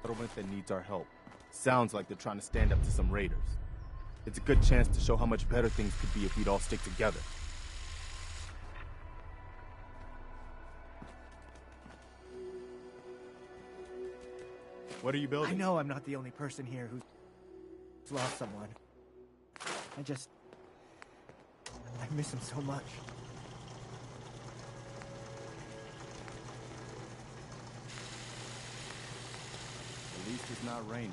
settlement that needs our help. Sounds like they're trying to stand up to some raiders. It's a good chance to show how much better things could be if we'd all stick together. What are you building? I know I'm not the only person here who's lost someone. I miss him so much. At least it's not raining.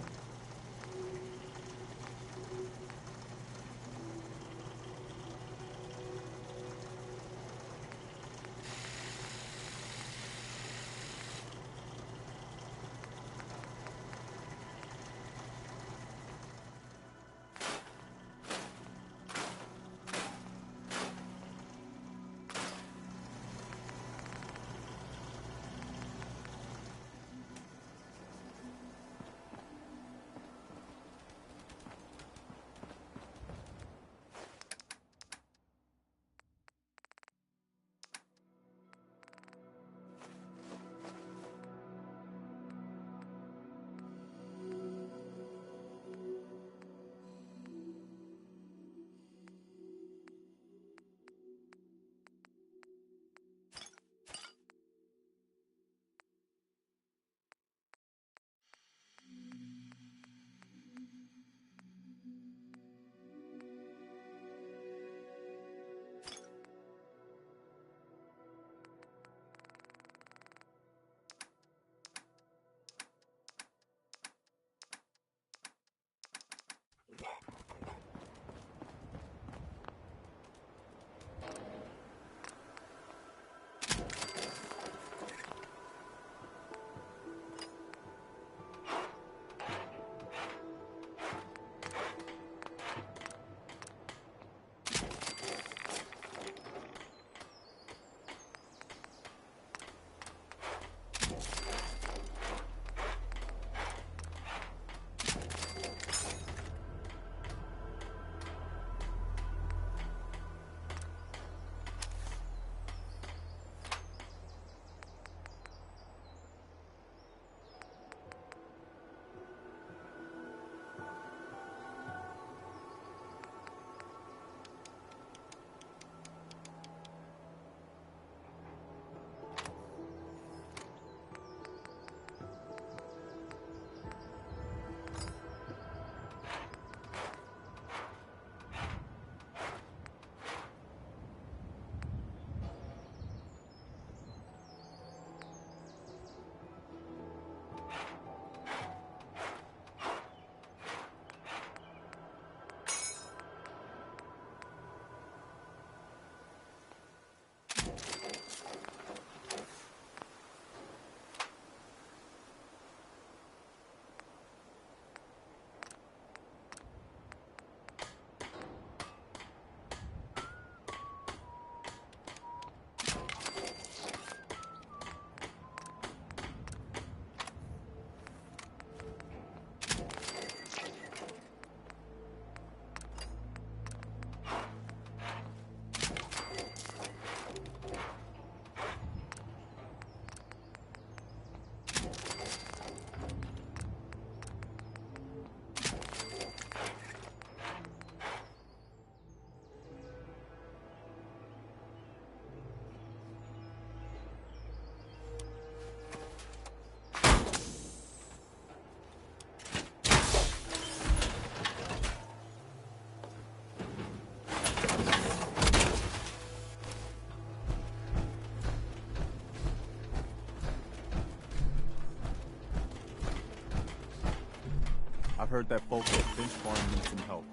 I've heard that folks at Finch Farm need some help.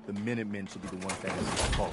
The Minutemen should be the ones that answer the call.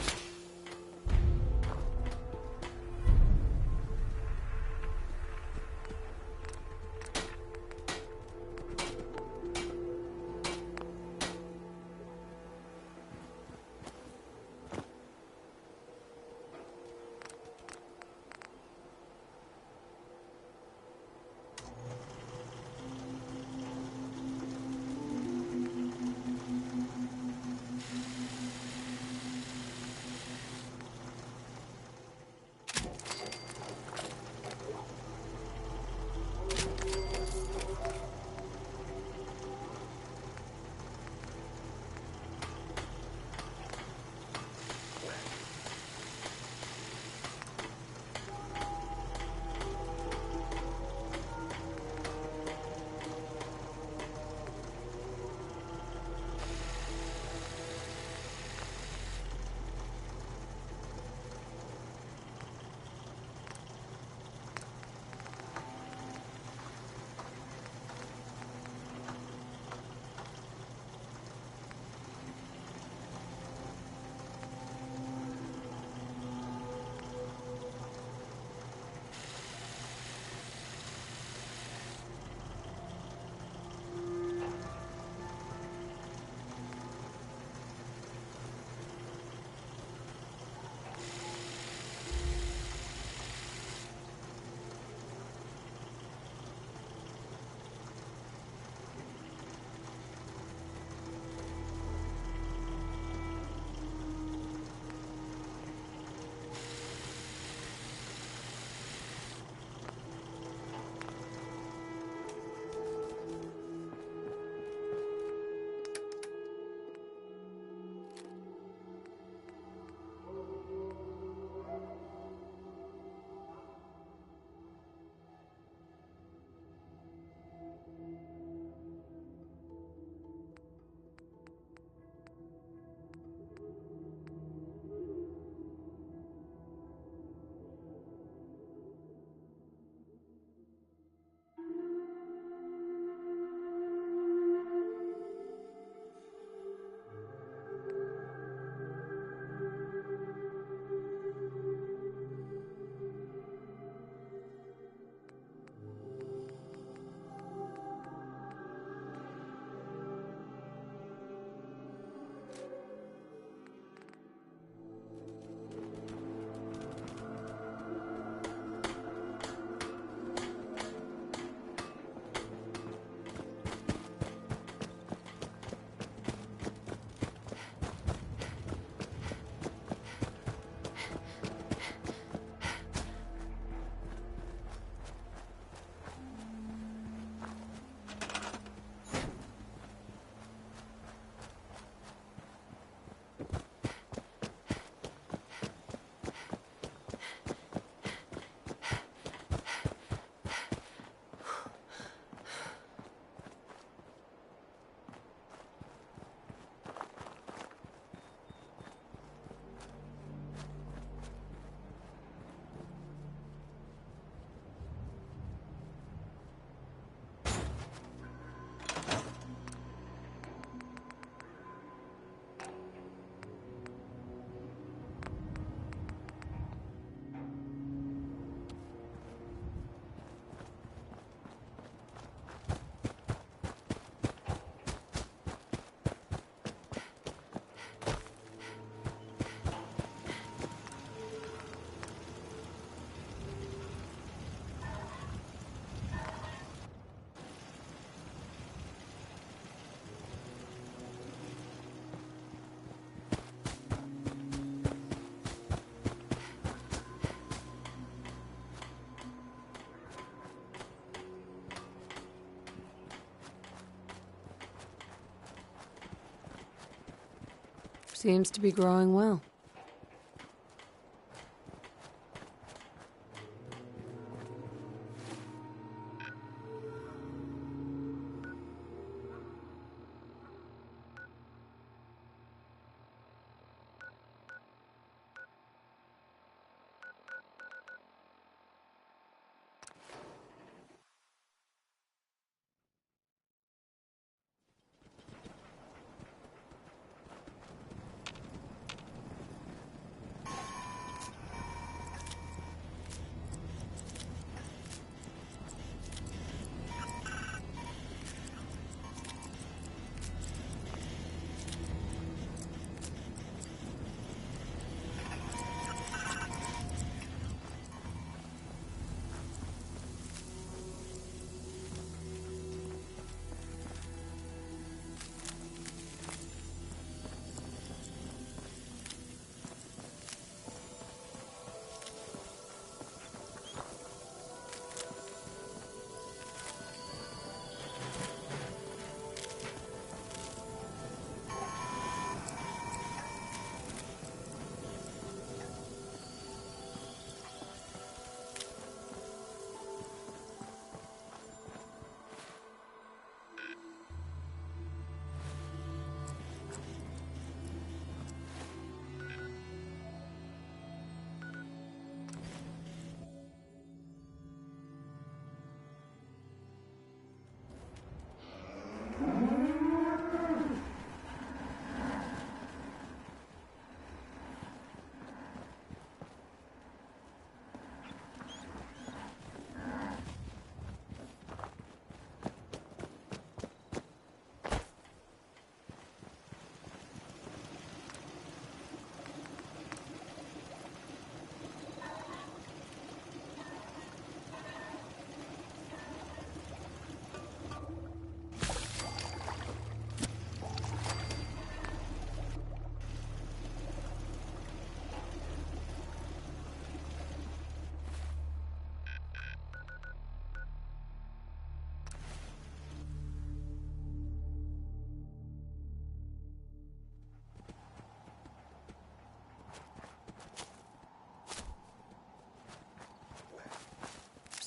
Seems to be growing well.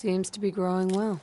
Seems to be growing well.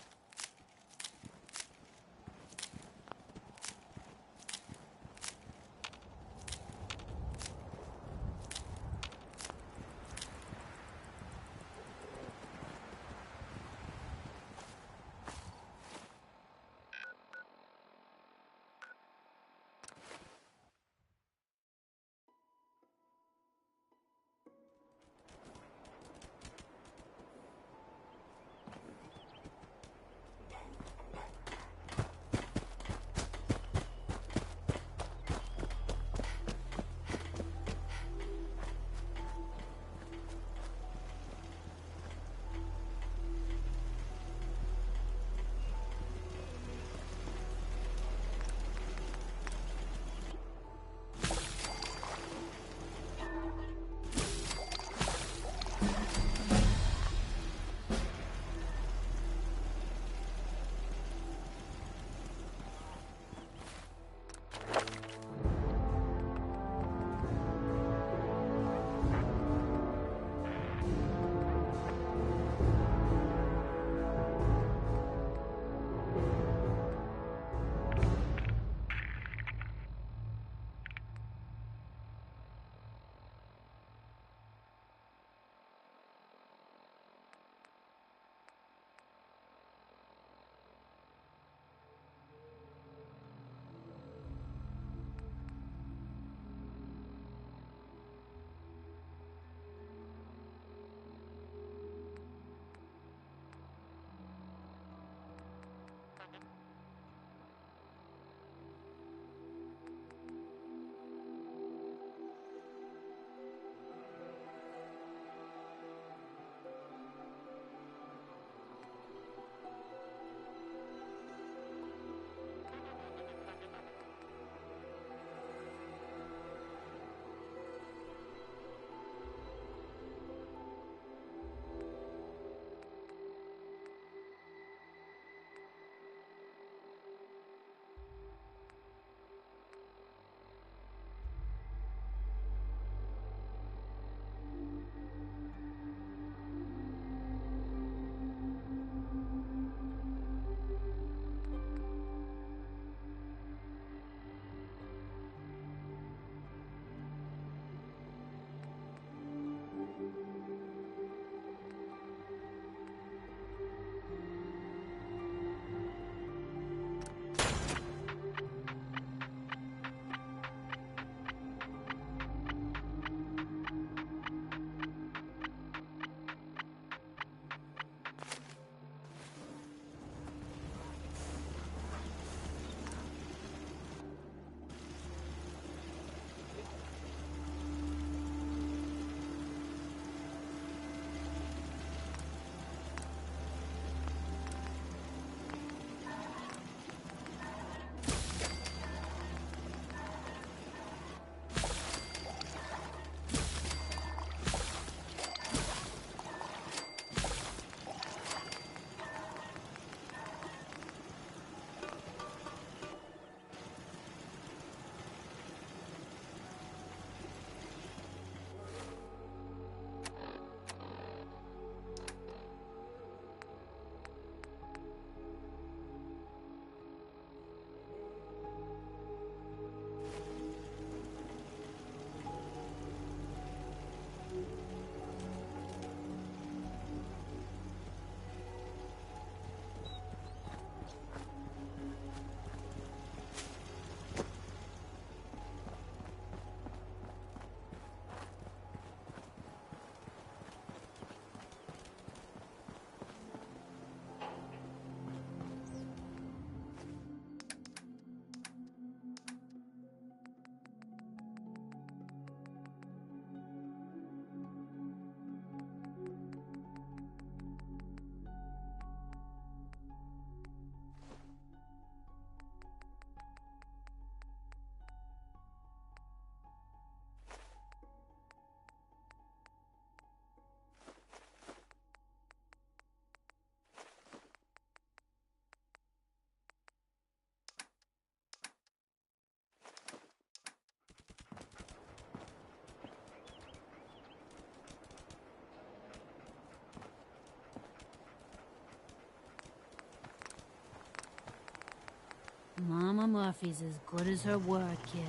Mama Murphy's as good as her word, kid.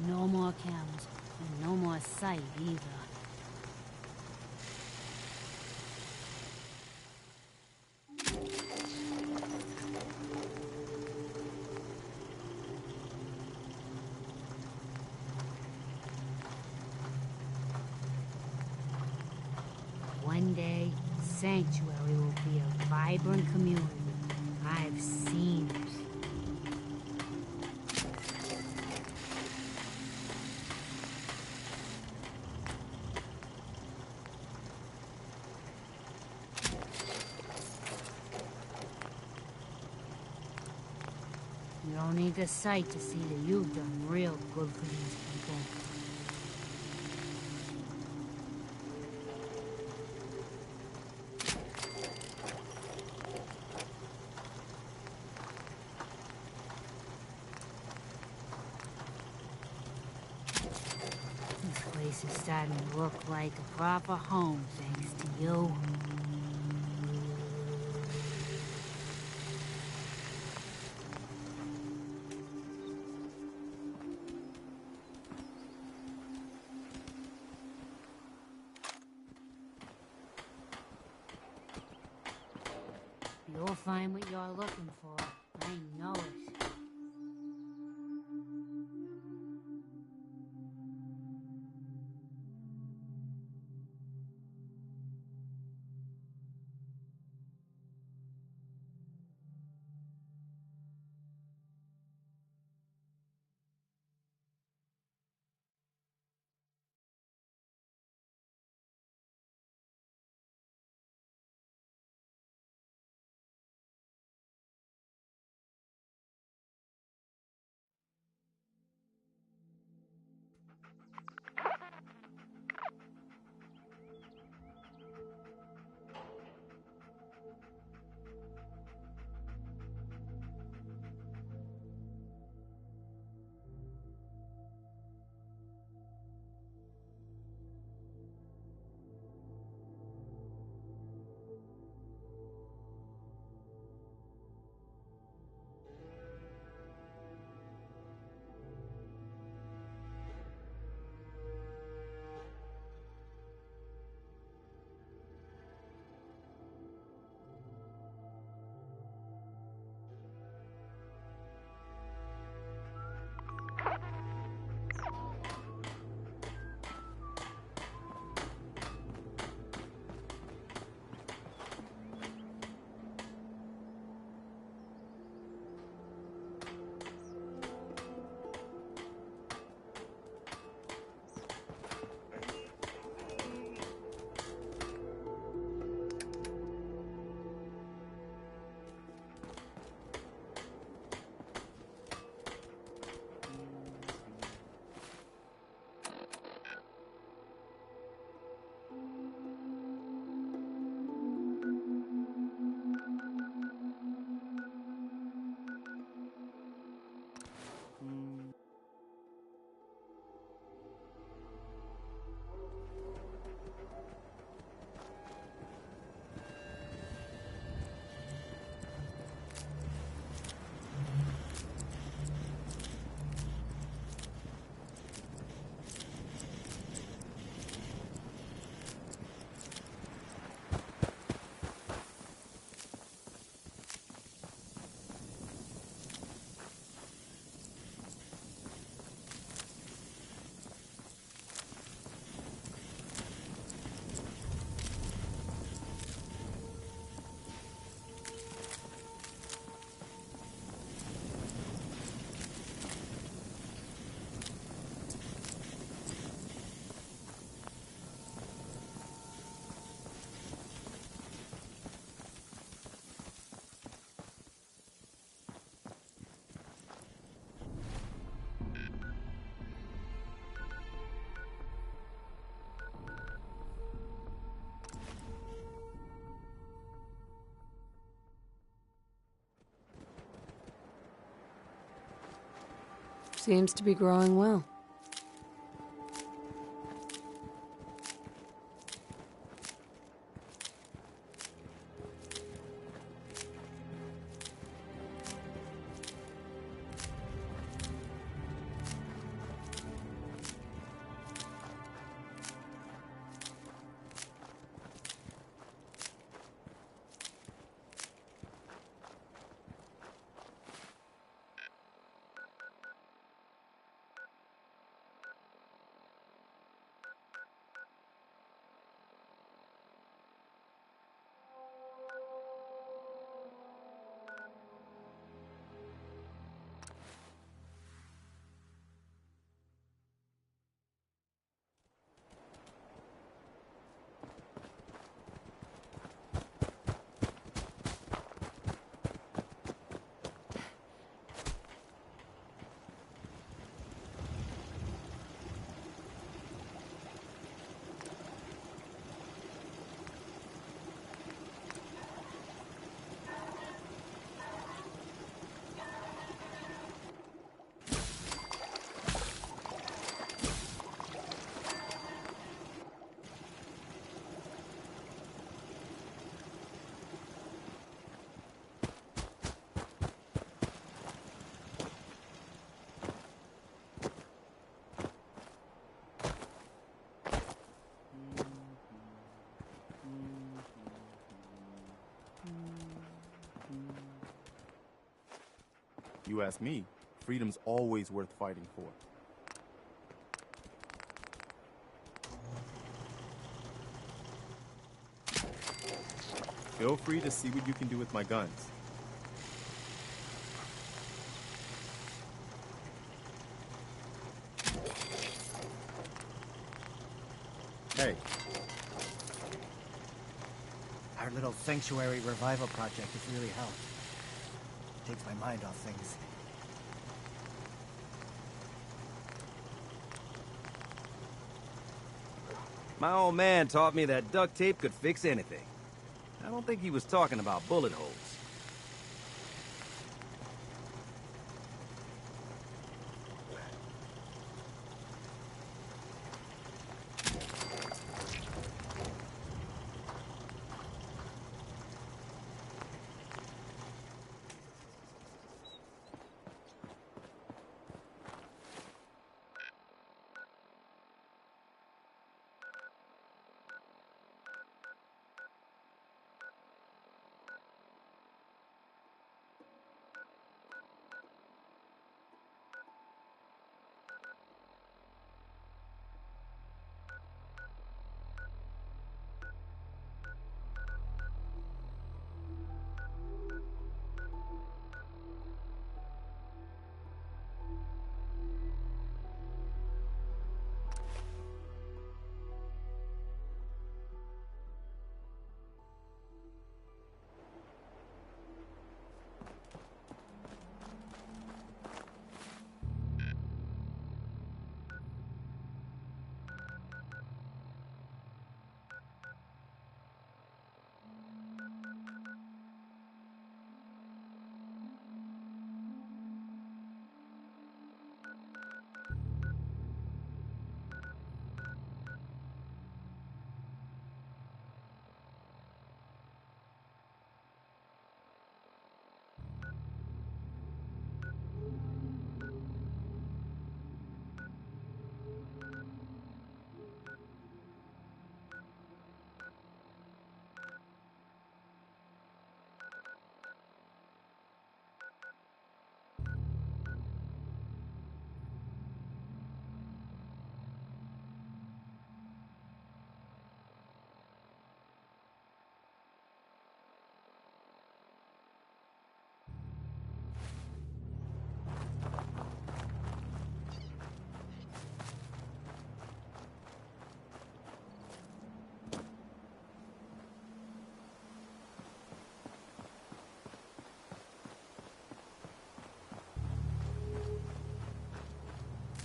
No more chems, and no more sight either. One day, Sanctuary will be a vibrant community. I've seen it. You don't need the sight to see that you've done real good for these people. This place is starting to look like a proper home, thanks to you. You'll find what you're looking for. I know it. Seems to be growing well. You ask me, freedom's always worth fighting for. Feel free to see what you can do with my guns. Hey. Our little sanctuary revival project has really helped. Takes my mind off things. My old man taught me that duct tape could fix anything. I don't think he was talking about bullet holes.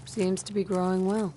Seems to be growing well.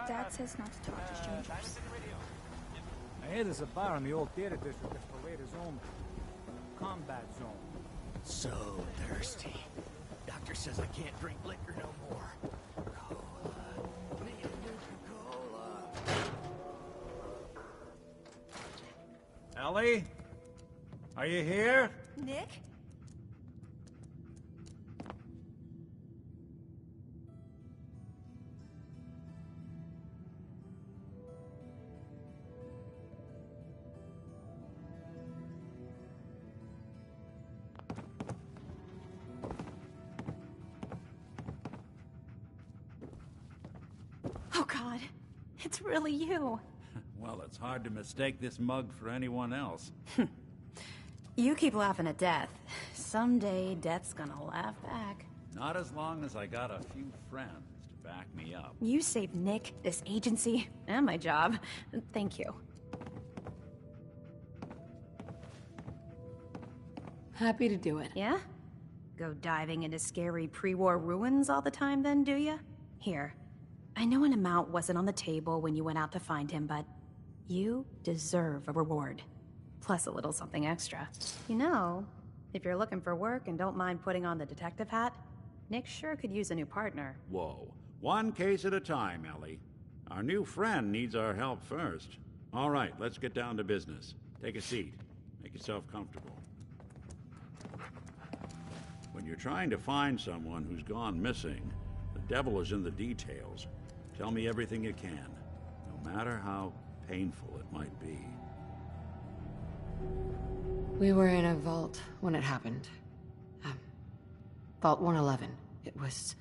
Dad says not to talk to strangers. I hear there's a bar in the old theater district that's the Raiders' own combat zone. So thirsty. Doctor says I can't drink liquor no more. Cola. Need a Nuka-Cola. Ellie? Are you here? Nick? Oh God, it's really you. Well, it's hard to mistake this mug for anyone else. You keep laughing at death. Someday, death's gonna laugh back. Not as long as I got a few friends to back me up. You saved Nick, this agency, and my job. Thank you. Happy to do it. Yeah? Go diving into scary pre-war ruins all the time then, do ya? Here. I know an amount wasn't on the table when you went out to find him, but you deserve a reward. Plus a little something extra. You know, if you're looking for work and don't mind putting on the detective hat, Nick sure could use a new partner. Whoa. One case at a time, Ellie. Our new friend needs our help first. All right, let's get down to business. Take a seat. Make yourself comfortable. When you're trying to find someone who's gone missing, the devil is in the details. Tell me everything you can, no matter how painful it might be. We were in a vault when it happened. Vault 111. It was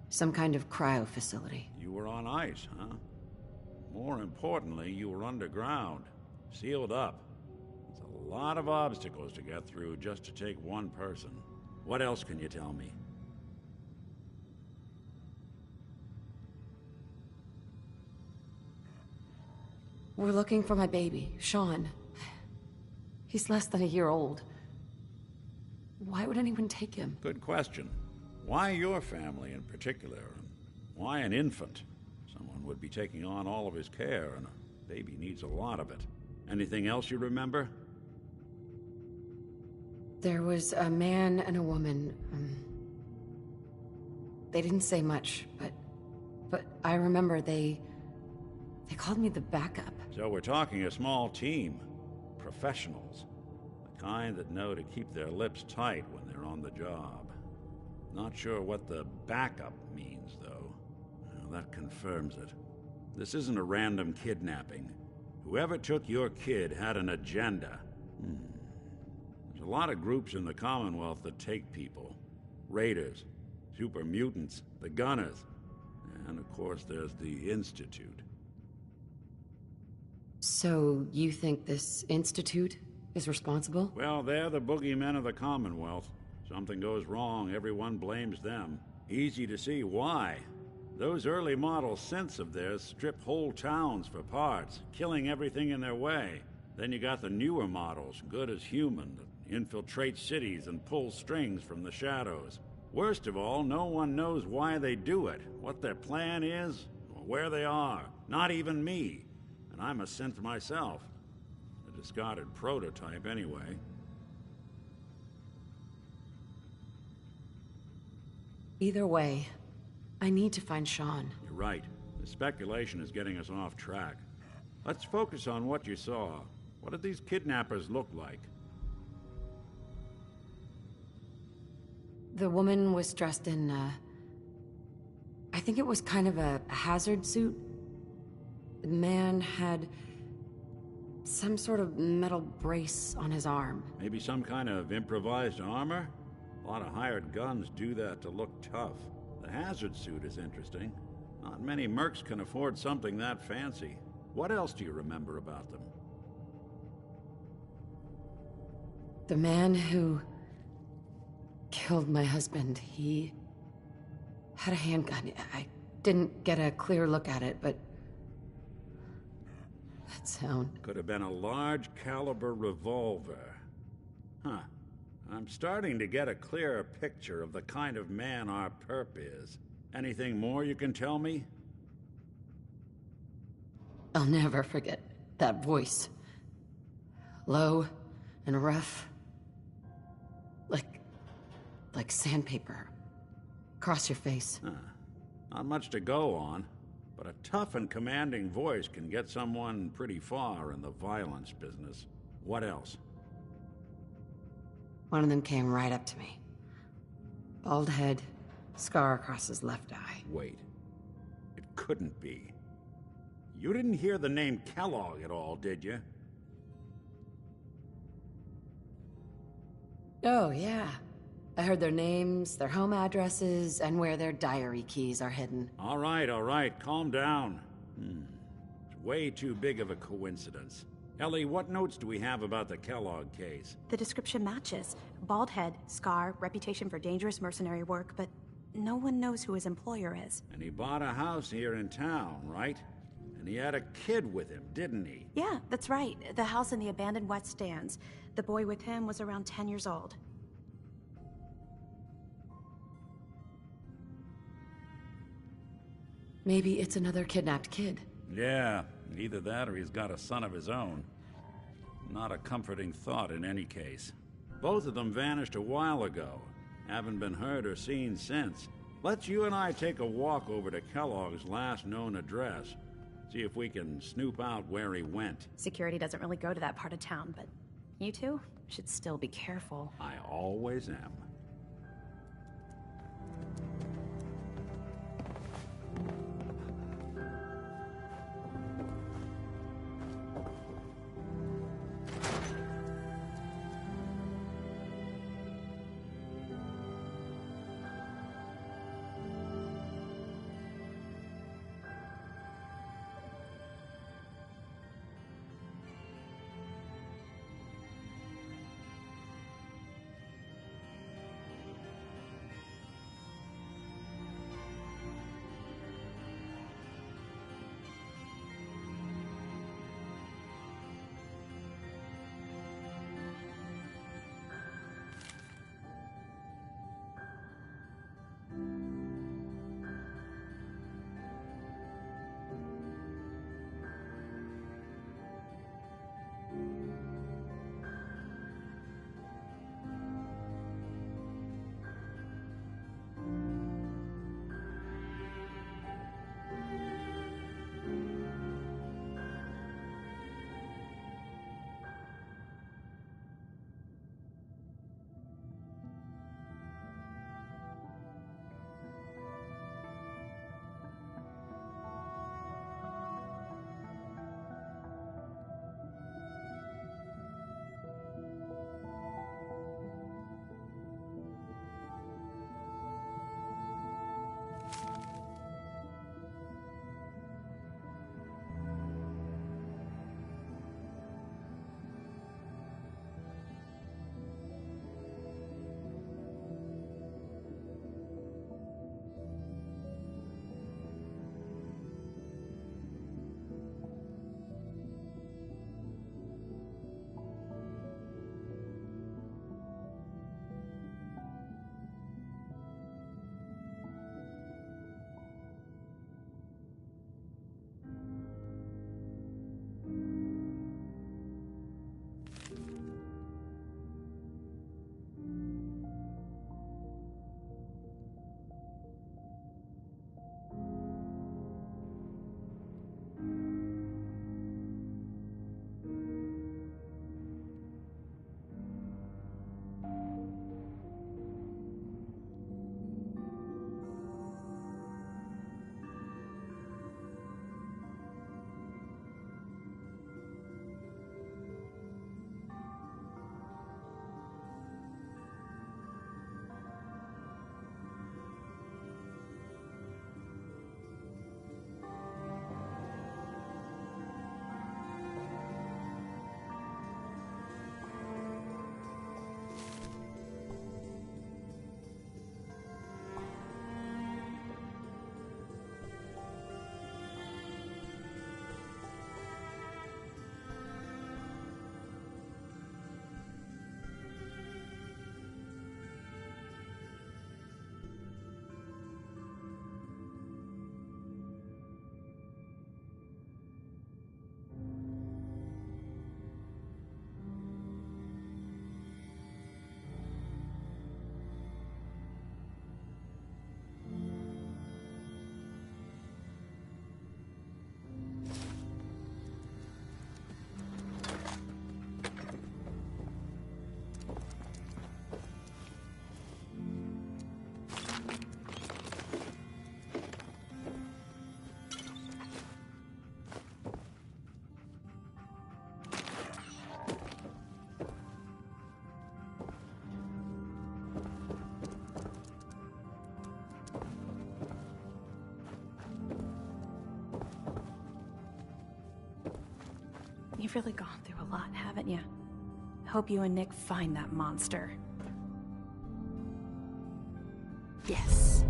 some kind of cryo facility. You were on ice, huh? More importantly, you were underground, sealed up. It's a lot of obstacles to get through just to take one person. What else can you tell me? We're looking for my baby, Sean. He's less than a year old. Why would anyone take him? Good question. Why your family in particular? And why an infant? Someone would be taking on all of his care, and a baby needs a lot of it. Anything else you remember? There was a man and a woman. They didn't say much, but I remember they called me the backup. So we're talking a small team. Professionals. The kind that know to keep their lips tight when they're on the job. Not sure what the backup means, though. Well, that confirms it. This isn't a random kidnapping. Whoever took your kid had an agenda. There's a lot of groups in the Commonwealth that take people. Raiders, super mutants, the Gunners, and of course there's the Institute. So you think this Institute is responsible? Well, they're the boogeymen of the Commonwealth. Something goes wrong, everyone blames them. Easy to see why. Those early model synths of theirs strip whole towns for parts, killing everything in their way. Then you got the newer models, good as human, that infiltrate cities and pull strings from the shadows. Worst of all, no one knows why they do it, what their plan is, or where they are. Not even me. And I'm a synth myself. A discarded prototype, anyway. Either way, I need to find Sean. You're right. The speculation is getting us off track. Let's focus on what you saw. What did these kidnappers look like? The woman was dressed in, I think it was kind of a hazard suit. The man had some sort of metal brace on his arm. Maybe some kind of improvised armor? A lot of hired guns do that to look tough. The hazard suit is interesting. Not many mercs can afford something that fancy. What else do you remember about them? The man who killed my husband, he had a handgun. I didn't get a clear look at it, but that sound. Could have been a large caliber revolver. Huh. I'm starting to get a clearer picture of the kind of man our perp is. Anything more you can tell me? I'll never forget that voice. Low and rough. Like sandpaper. Across your face. Not much to go on, but a tough and commanding voice can get someone pretty far in the violence business. What else? One of them came right up to me. Bald head, scar across his left eye. Wait. It couldn't be. You didn't hear the name Kellogg at all, did you? Oh, yeah. I heard their names, their home addresses, and where their diary keys are hidden. All right, calm down. It's way too big of a coincidence. Ellie, what notes do we have about the Kellogg case? The description matches. Bald head, scar, reputation for dangerous mercenary work, but no one knows who his employer is. And he bought a house here in town, right? And he had a kid with him, didn't he? Yeah, that's right. The house in the abandoned West Stands. The boy with him was around 10 years old. Maybe it's another kidnapped kid. Yeah, either that or he's got a son of his own. Not a comforting thought in any case. Both of them vanished a while ago. Haven't been heard or seen since. Let's you and I take a walk over to Kellogg's last known address. See if we can snoop out where he went. Security doesn't really go to that part of town, but you two should still be careful. I always am. You've really gone through a lot, haven't you? Hope you and Nick find that monster. Yes.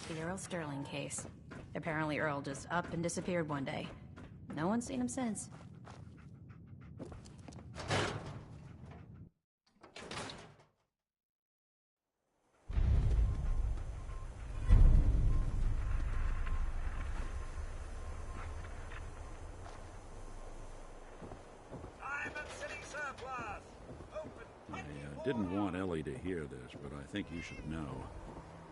The Earl Sterling case. Apparently Earl just up and disappeared one day. No one's seen him since. I didn't want Ellie to hear this, but I think you should know.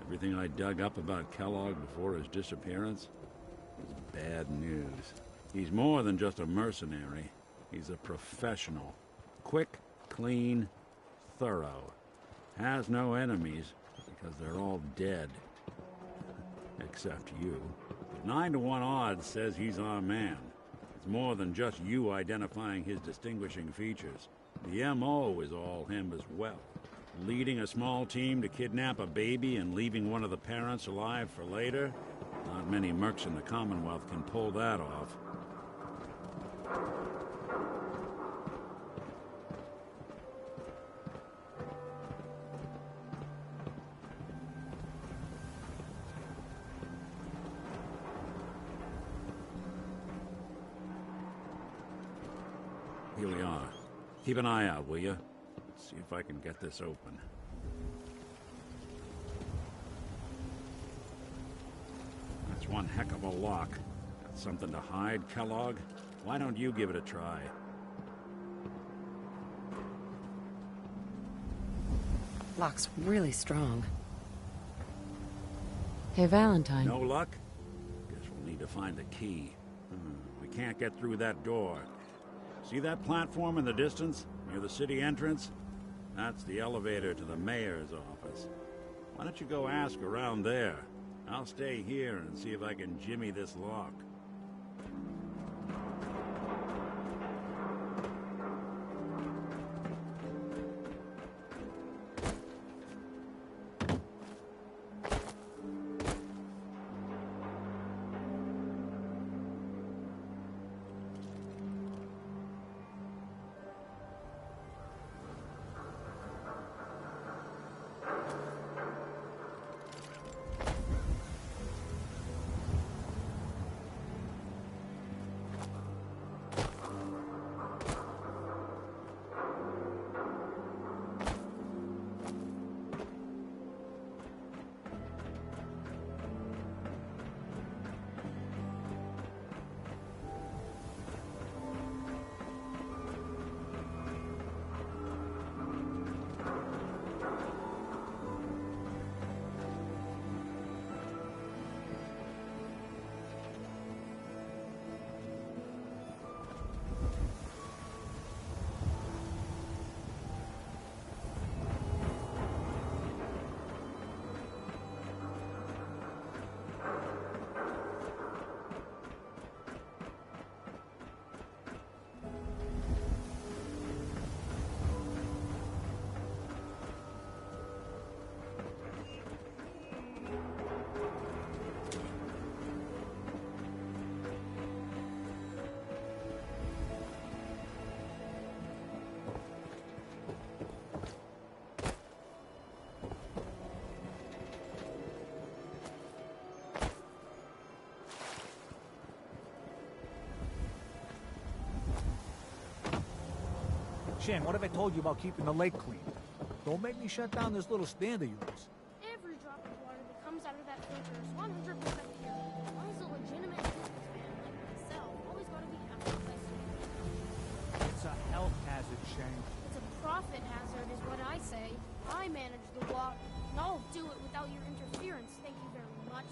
Everything I dug up about Kellogg before his disappearance is bad news. He's more than just a mercenary. He's a professional. Quick, clean, thorough. Has no enemies because they're all dead. Except you. 9 to 1 odds says he's our man. It's more than just you identifying his distinguishing features. The M.O. is all him as well. Leading a small team to kidnap a baby and leaving one of the parents alive for later? Not many mercs in the Commonwealth can pull that off. Here we are. Keep an eye out, will you? See if I can get this open. That's one heck of a lock. Got something to hide, Kellogg? Why don't you give it a try? Lock's really strong. Hey, Valentine. No luck? Guess we'll need to find the key. We can't get through that door. See that platform in the distance, near the city entrance? That's the elevator to the mayor's office. Why don't you go ask around there? I'll stay here and see if I can jimmy this lock. Shen, what have I told you about keeping the lake clean? Don't make me shut down this little stand of yours. Every drop of water that comes out of that filter is 100% pure. I was a legitimate businessman like myself. Always gotta be after the place. It's a health hazard, Shen. It's a profit hazard is what I say. I manage the water. And I'll do it without your interference. Thank you very much.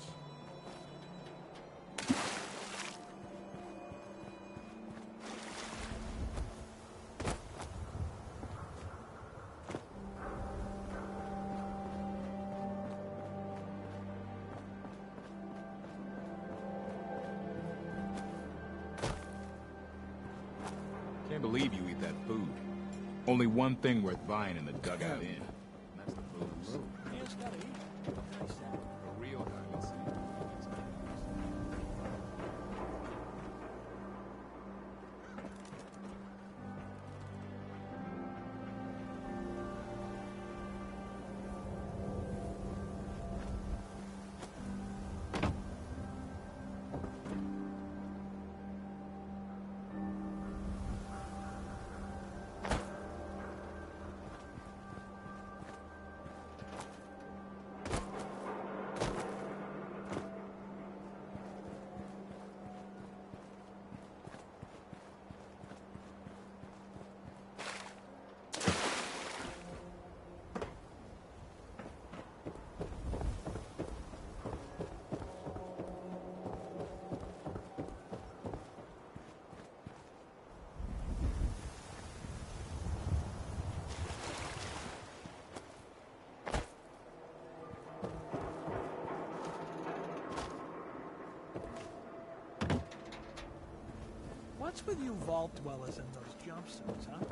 Can't believe you eat that food. Only one thing worth buying in the dugout inn. And that's the booze. A real diamond scene. What's with you vault dwellers in those jumpsuits, huh?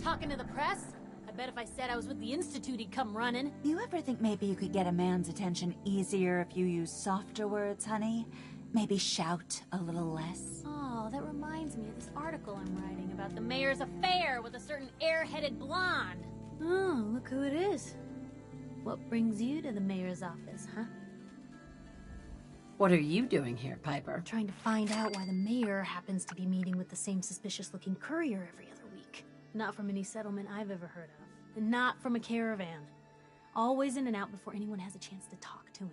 Talking to the press? I bet if I said I was with the Institute, he'd come running. You ever think maybe you could get a man's attention easier if you use softer words, honey? Maybe shout a little less? Oh, that reminds me of this article I'm writing about the mayor's affair with a certain airheaded blonde. Oh, look who it is. What brings you to the mayor's office, huh? What are you doing here, Piper? Trying to find out why the mayor happens to be meeting with the same suspicious-looking courier every other week. Not from any settlement I've ever heard of. And not from a caravan. Always in and out before anyone has a chance to talk to him.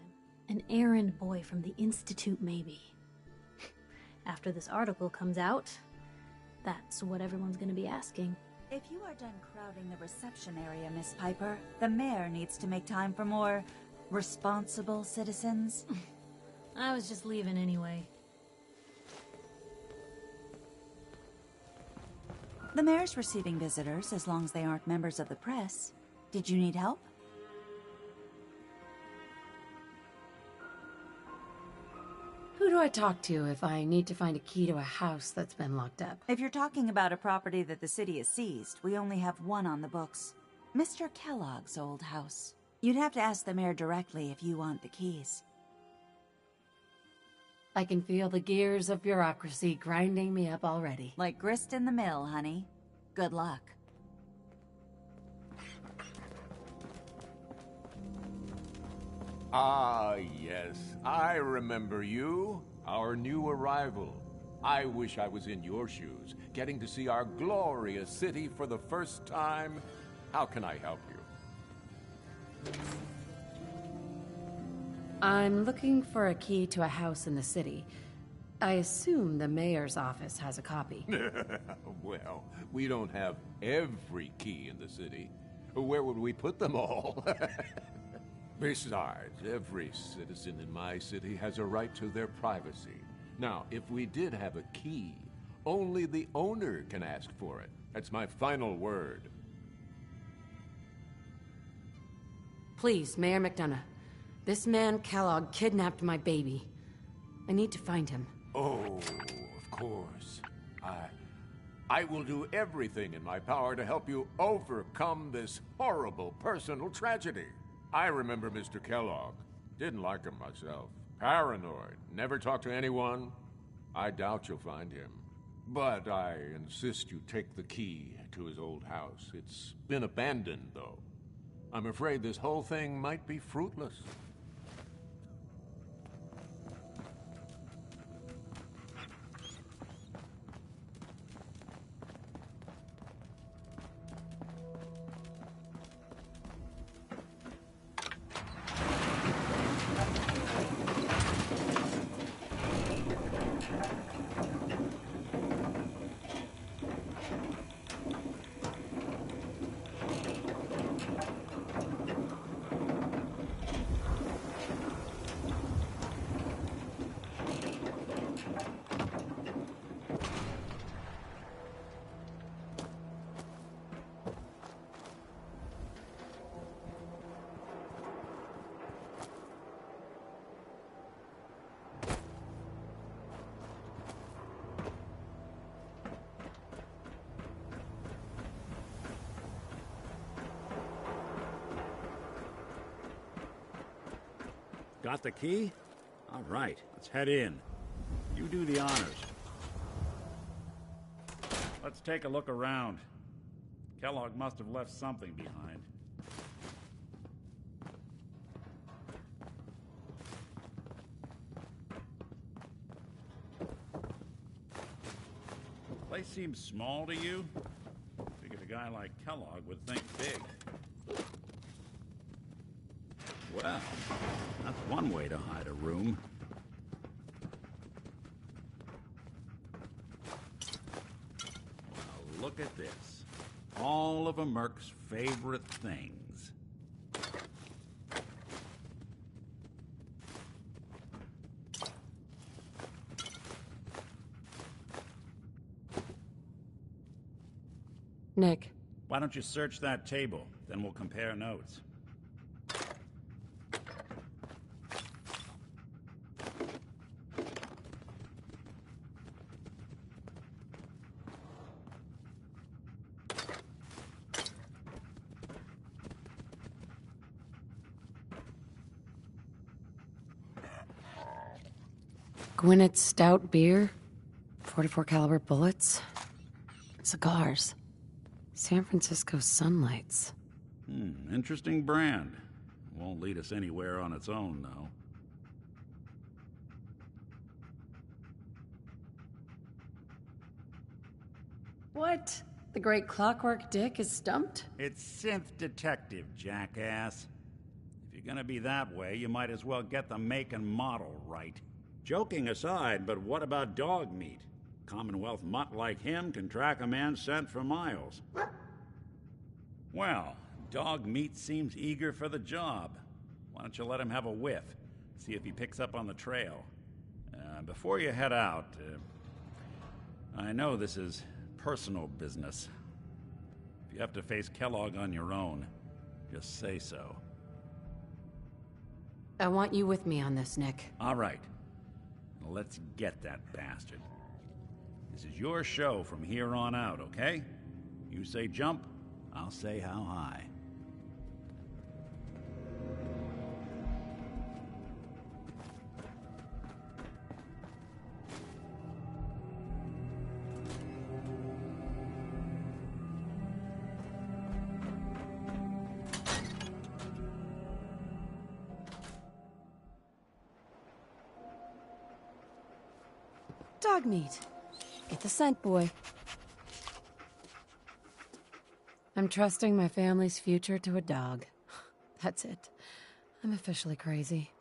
An errand boy from the Institute, maybe. After this article comes out, that's what everyone's gonna be asking. If you are done crowding the reception area, Miss Piper, the mayor needs to make time for more responsible citizens. I was just leaving anyway. The mayor's receiving visitors as long as they aren't members of the press. Did you need help? Who do I talk to if I need to find a key to a house that's been locked up? If you're talking about a property that the city has seized, we only have one on the books. Mr. Kellogg's old house. You'd have to ask the mayor directly if you want the keys. I can feel the gears of bureaucracy grinding me up already. Like grist in the mill, honey. Good luck. Ah, yes. I remember you. Our new arrival. I wish I was in your shoes, getting to see our glorious city for the first time. How can I help you? I'm looking for a key to a house in the city. I assume the mayor's office has a copy. Well, we don't have every key in the city. Where would we put them all? Besides, every citizen in my city has a right to their privacy. Now, if we did have a key, only the owner can ask for it. That's my final word. Please, Mayor McDonough. This man, Kellogg, kidnapped my baby. I need to find him. Oh, of course. I will do everything in my power to help you overcome this horrible personal tragedy. I remember Mr. Kellogg. Didn't like him myself. Paranoid. Never talked to anyone. I doubt you'll find him. But I insist you take the key to his old house. It's been abandoned, though. I'm afraid this whole thing might be fruitless. Got the key? All right, let's head in. You do the honors. Let's take a look around. Kellogg must have left something behind. Place seems small to you? Figured a guy like Kellogg would think big. Well, that's one way to hide a room. Well, look at this. All of a Merc's favorite things. Nick. Why don't you search that table? Then we'll compare notes. Gwinnett Stout beer, 44 caliber bullets, cigars, San Francisco Sunlights. Interesting brand. Won't lead us anywhere on its own, though. What? The great Clockwork Dick is stumped? It's Synth Detective, jackass. If you're gonna be that way, you might as well get the make and model right. Joking aside, but what about dog meat? Commonwealth mutt like him can track a man's scent for miles. Well, dog meat seems eager for the job. Why don't you let him have a whiff? See if he picks up on the trail. Before you head out, I know this is personal business. If you have to face Kellogg on your own, just say so. I want you with me on this, Nick. All right. Let's get that bastard. This is your show from here on out, okay? You say jump, I'll say how high. dog meat. Get the scent, boy. I'm trusting my family's future to a dog. That's it. I'm officially crazy.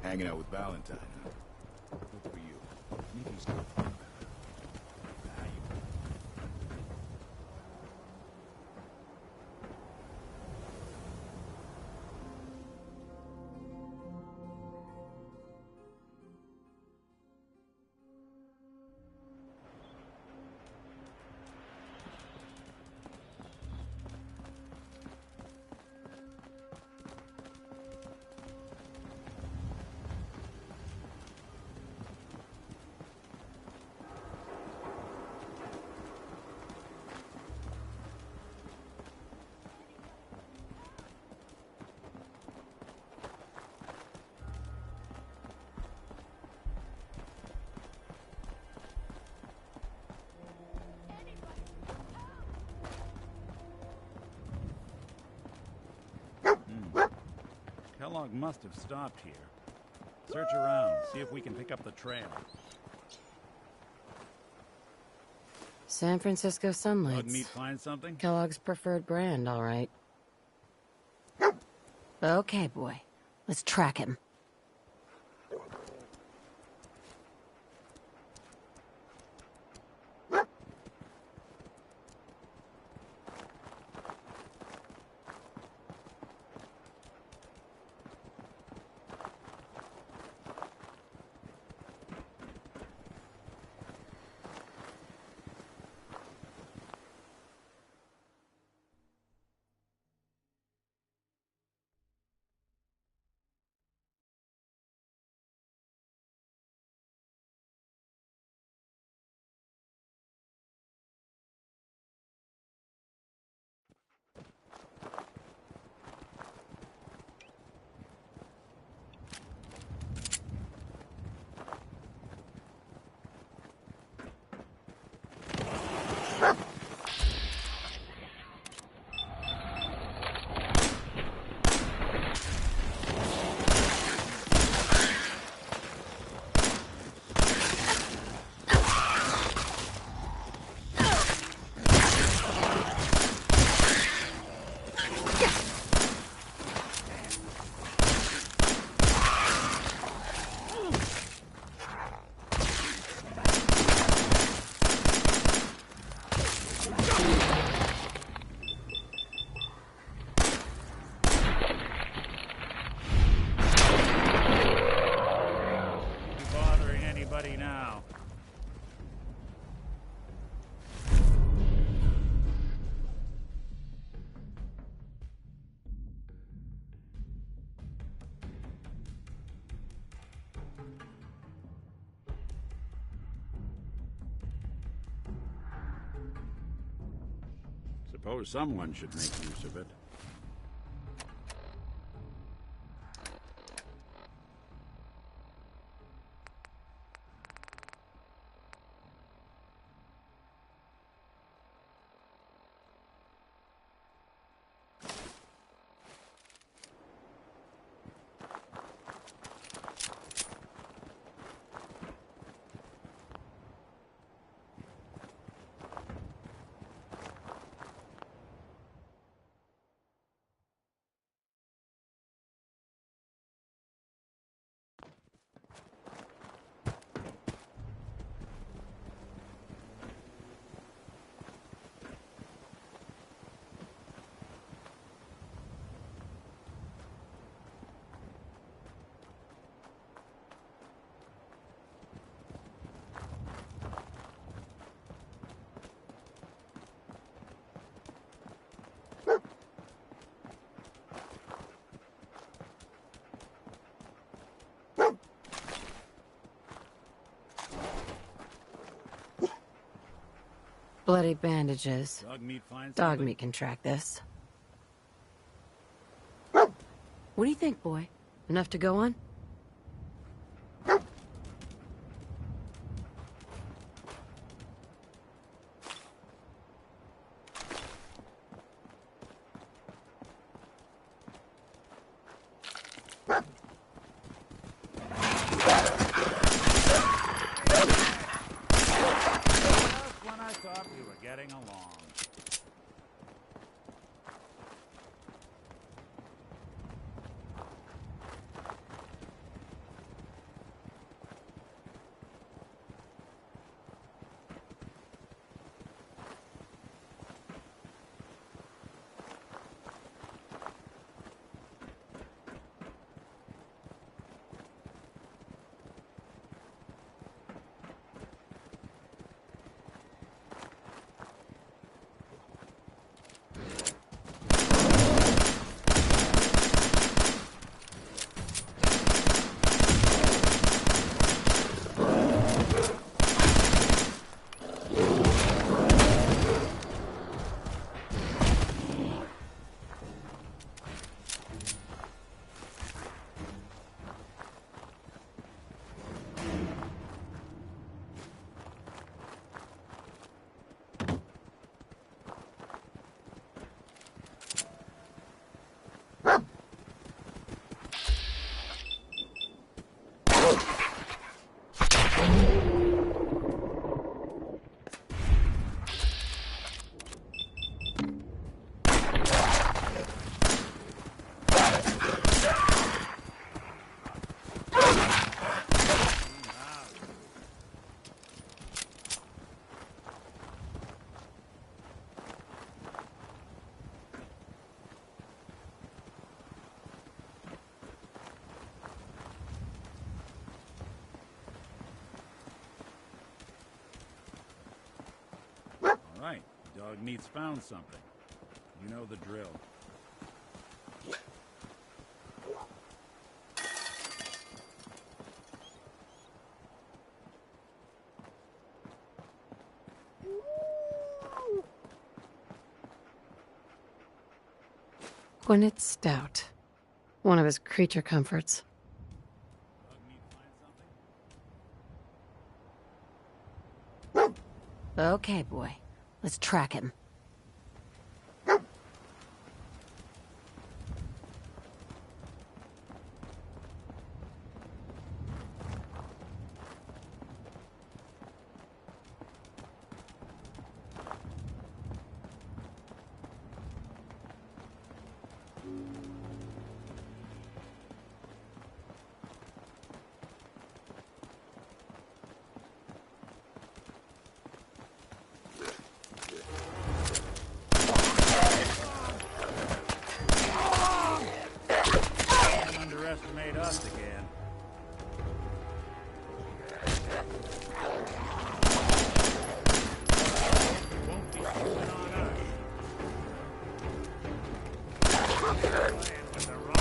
Hanging out with Valentine, huh? Good for you. Nikki's still fine. How you? Kellogg must have stopped here. Search around, see if we can pick up the trail. San Francisco Sunlights. Dog meat find something? Kellogg's preferred brand, all right. Okay, boy. Let's track him. Suppose someone should make use of it. Bloody bandages. Dog meat finds Dog something? meat can track this. What do you think, boy? Enough to go on? When I thought we were getting along. Right. Dog meat's found something. You know the drill. Gwyneth Stout. One of his creature comforts. Okay, boy. Let's track him. Underestimate us again. Won't be coming on us. Playing with the wrong.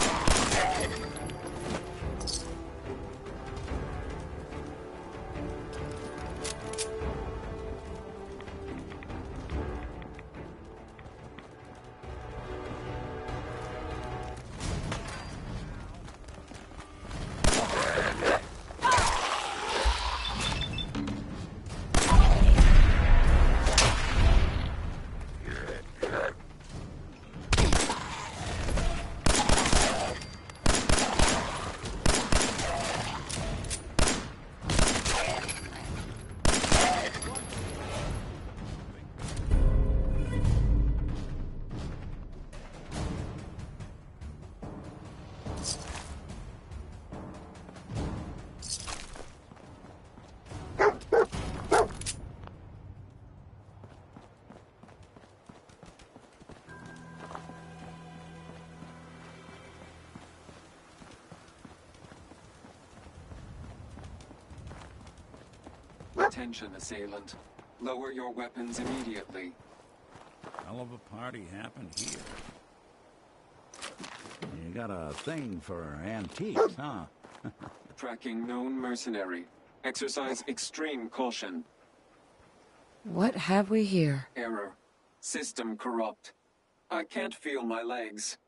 Attention, assailant. Lower your weapons immediately. Hell of a party happened here. You got a thing for antiques, huh? Tracking known mercenary. Exercise extreme caution. What have we here? Error. System corrupt. I can't feel my legs.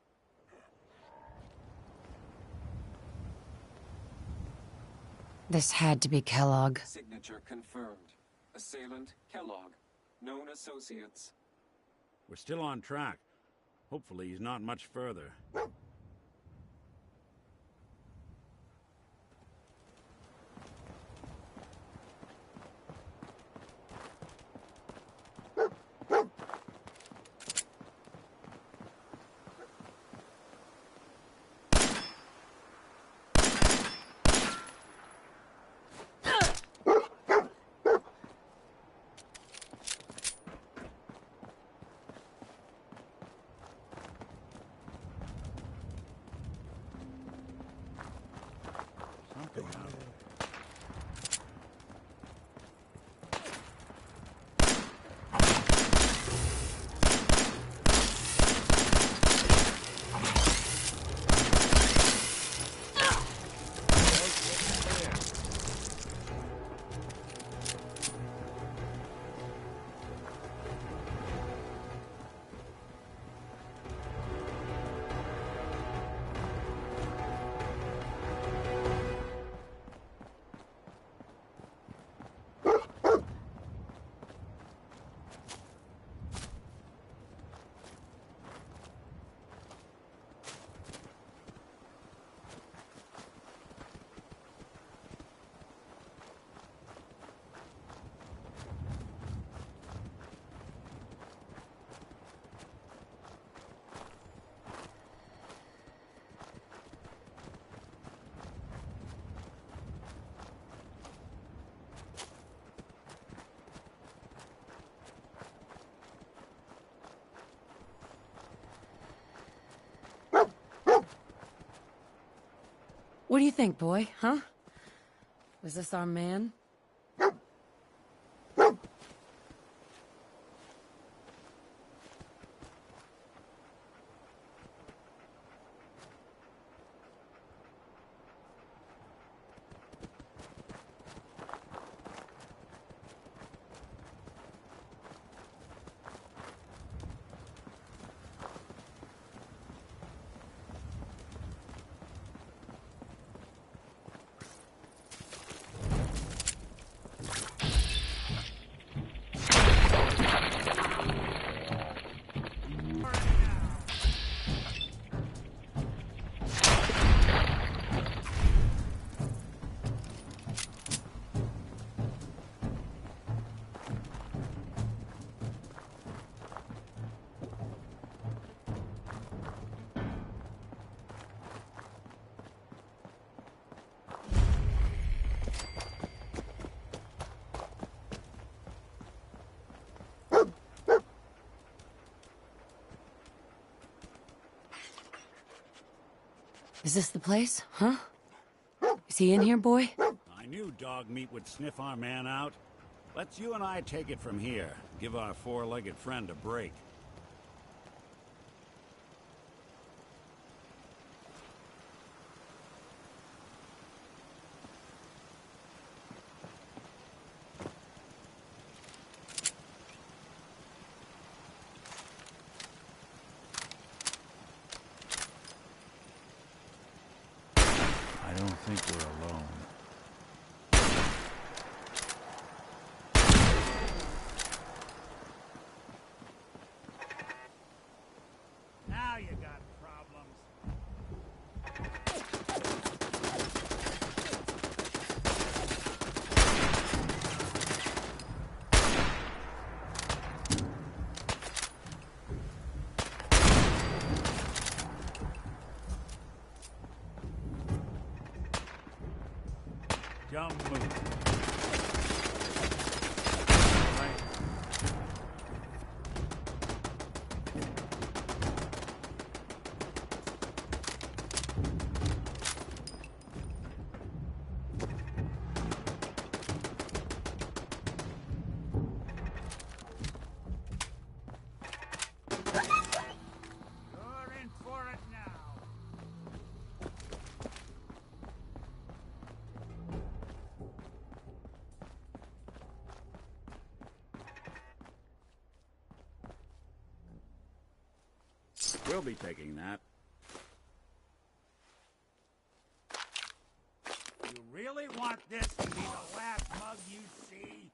This had to be Kellogg. Signature confirmed. Assailant Kellogg. Known associates. We're still on track. Hopefully he's not much further. What do you think, boy? Huh? Was this our man? Is this the place? Huh? Is he in here, boy? I knew dog meat would sniff our man out. Let's you and I take it from here. Give our four-legged friend a break. I don't think we're alone. Now you got problems. Jump move. Right. You're in for it now. We'll be taking that. You really want this to be the last mug you see?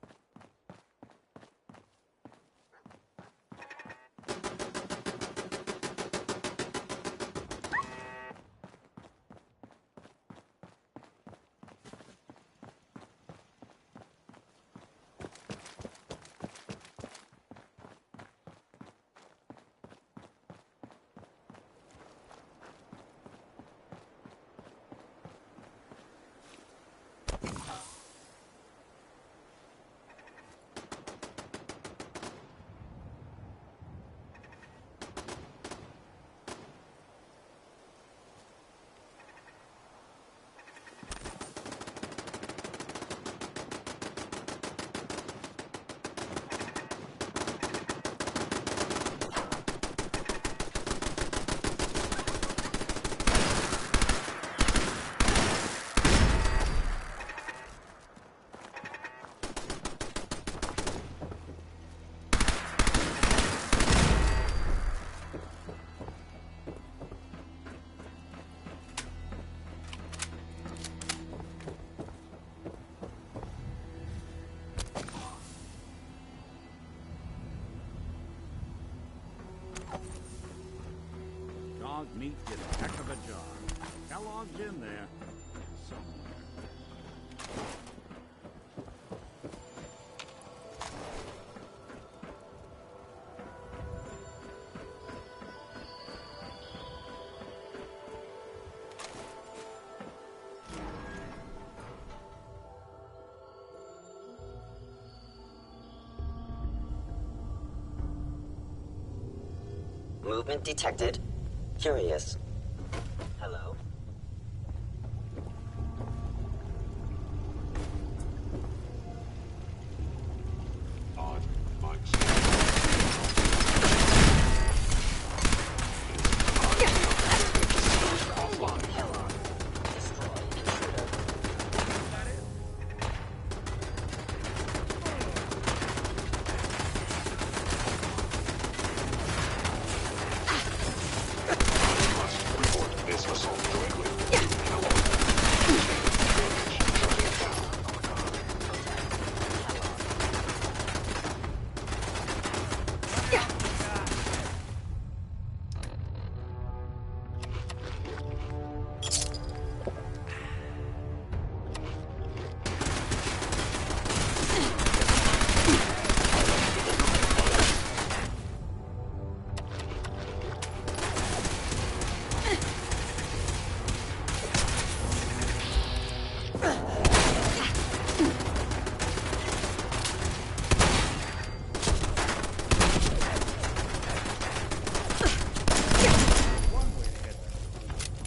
Dog meat did a heck of a job. Kellogg's in there somewhere. Movement detected. Curious. Hello? On my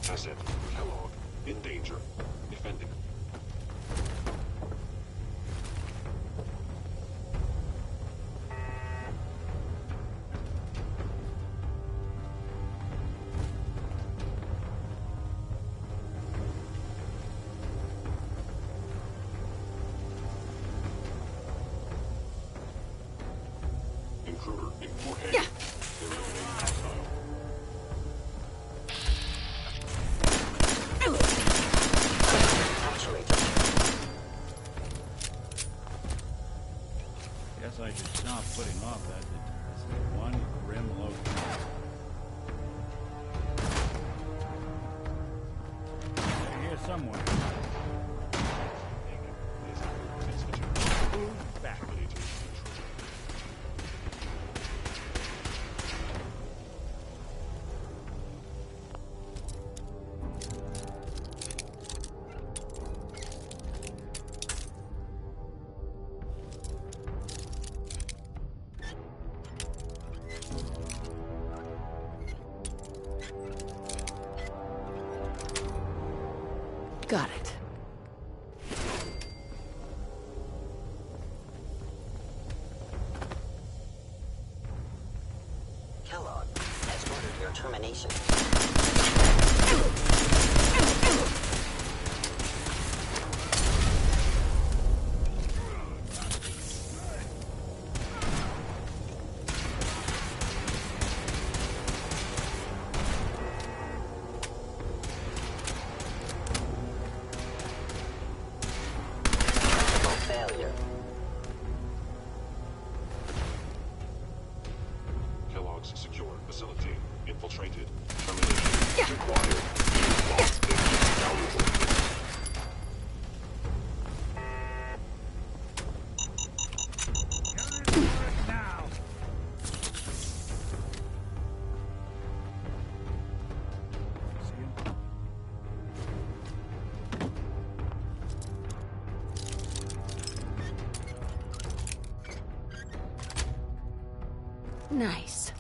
Asset, Kellogg, in danger. Defending. Intruder in Fort Hays. Eliminate hostile. Guess I should stop putting off that. This is one grim location. They're here somewhere. Move back. Got it. Kellogg has ordered your termination. Nice.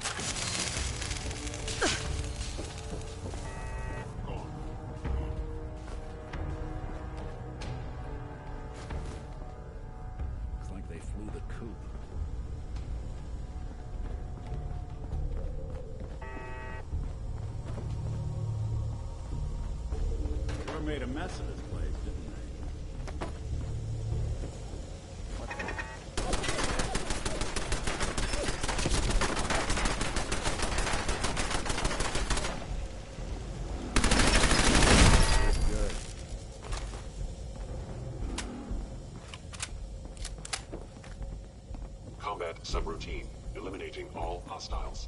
Looks like they flew the coop. Sure made a mess of this place, didn't they? Combat subroutine. Eliminating all hostiles.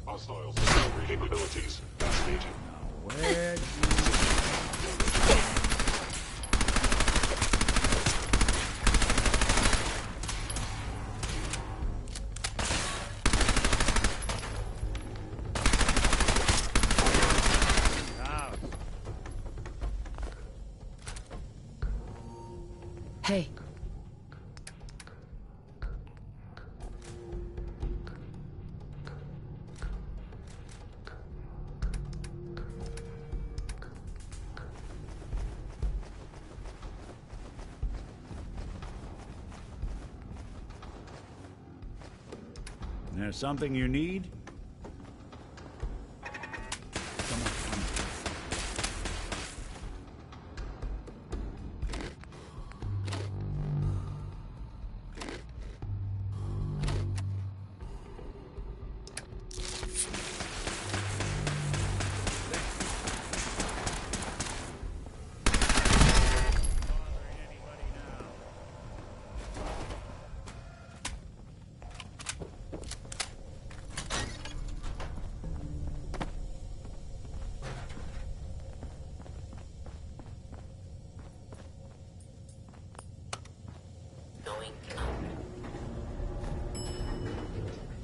Hostiles discovery capabilities. Fascinating. Where'd Hey. There's something you need?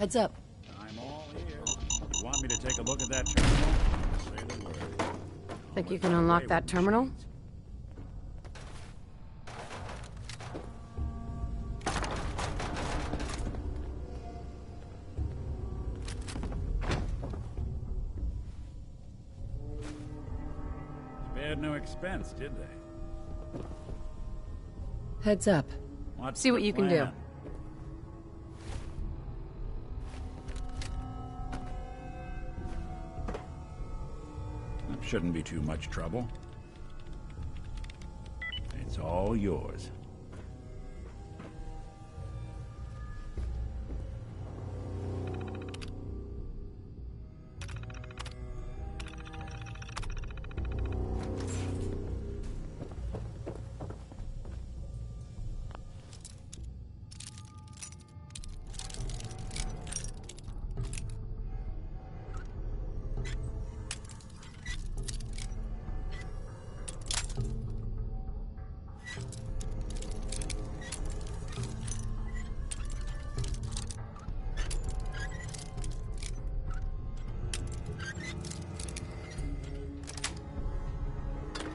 Heads up. I'm all ears. You want me to take a look at that terminal? Say the word. Think you can unlock that terminal? Spared no expense, did they? Heads up. What's See what the you can do. plan? Shouldn't be too much trouble. It's all yours.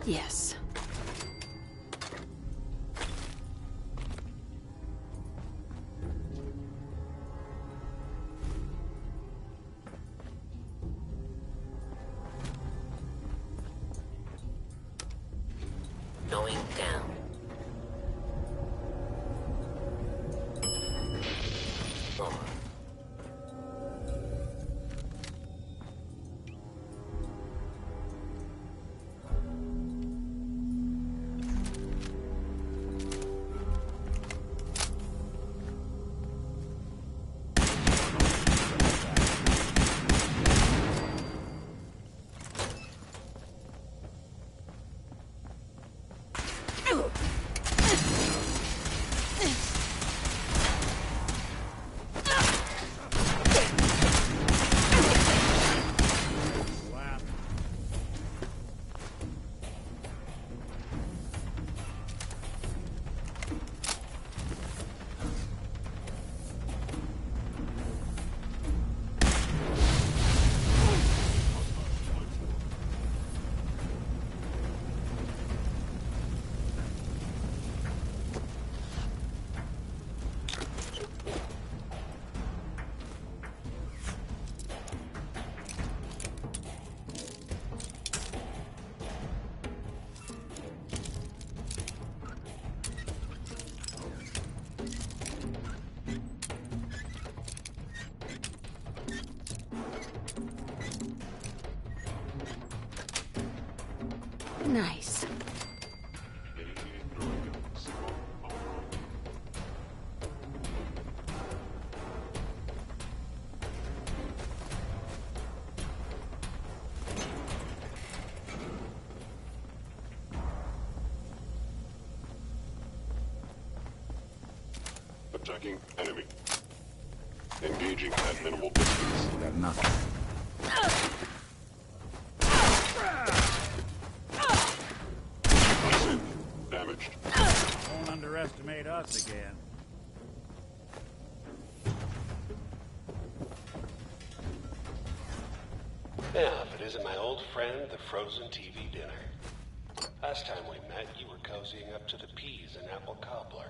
Yes. Going down. Oh. Nice. Attacking enemy. Engaging at minimal distance. Got nothing. Damaged. Won't underestimate us again. Now, if it isn't my old friend, the frozen TV dinner. Last time we met, you were cozying up to the peas and apple cobbler.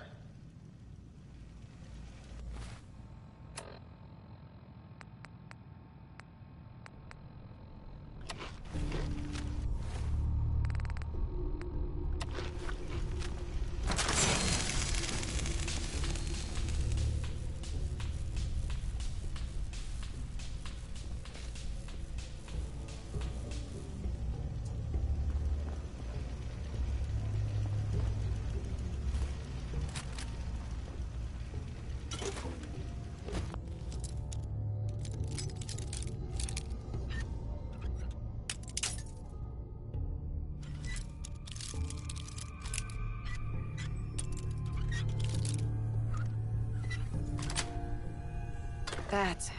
That's it.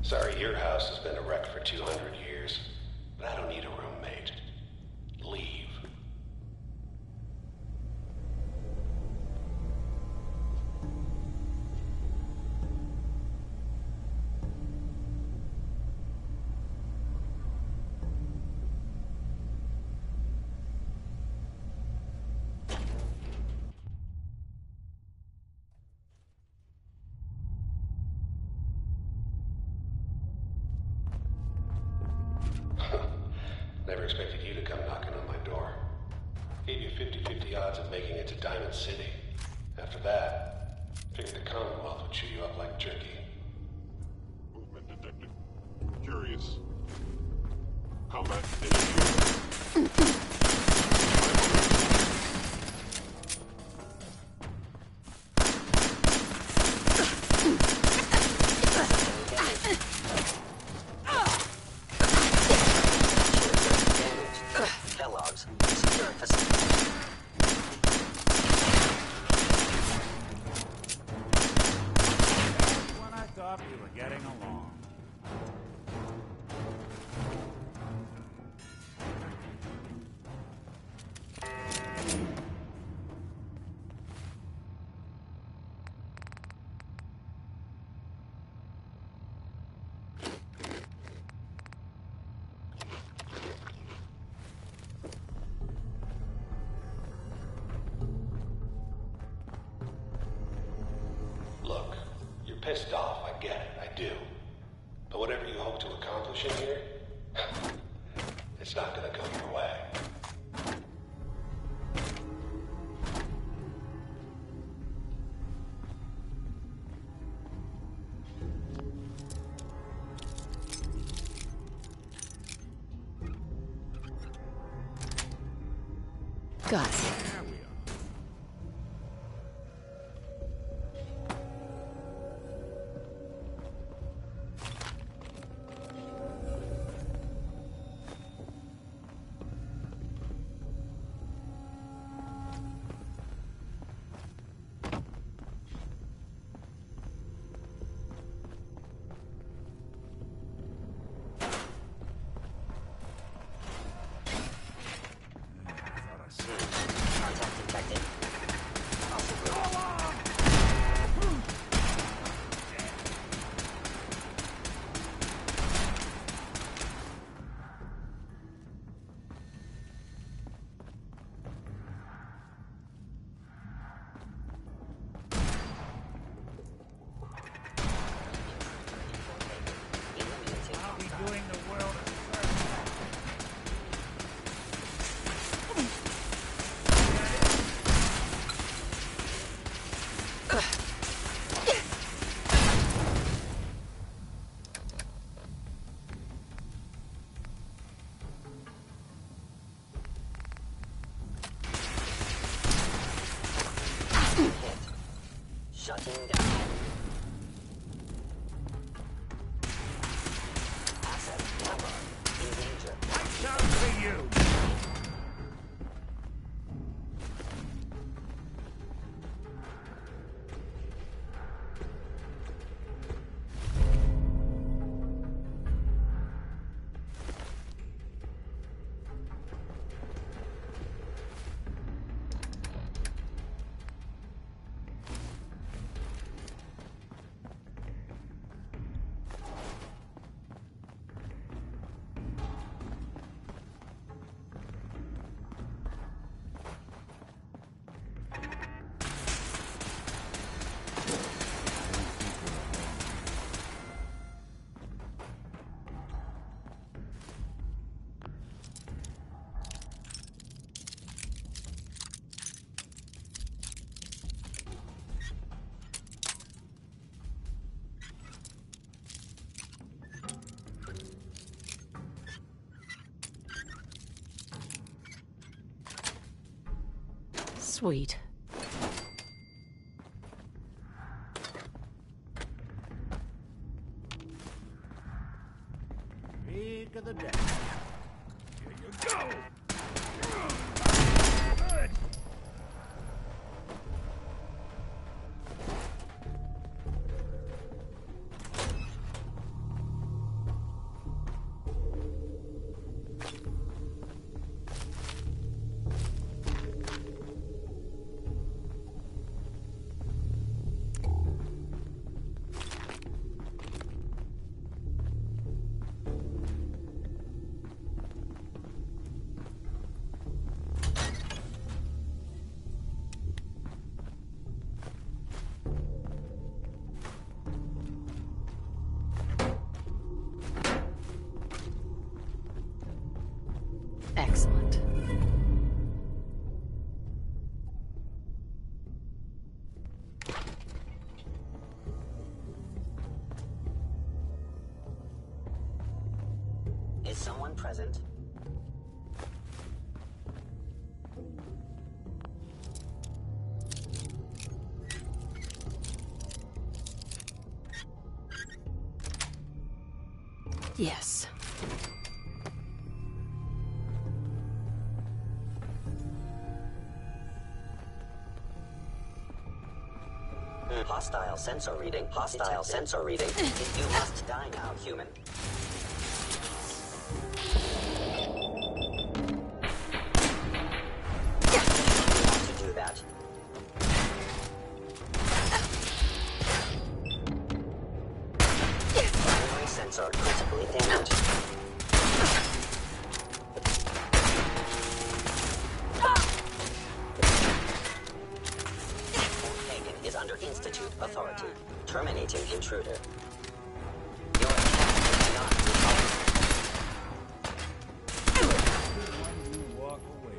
Sorry, your house has been a wreck for 200 years, but I don't need a roommate. Leave. Never expected you to come knocking on my door. Gave you 50-50 odds of making it to Diamond City. After that, figured the Commonwealth would chew you up like jerky. Movement detected. Curious. Combat initiated. Kellogg's secure facility. When I thought we were getting along. Look, you're pissed off, I get it, I do. But whatever you hope to accomplish in here, it's not gonna go your way. Got it. Shutting down. Asset camera in danger. Watch out for you! Sweet. Peak of the day. Here you go! Good! Excellent. Is someone present? Yes. Hostile sensor reading. Hostile sensor reading. You must die now, human. You want to do that? Primary sensor critically damaged. Under Institute authority. Terminating intruder. Your attack is not Walk away.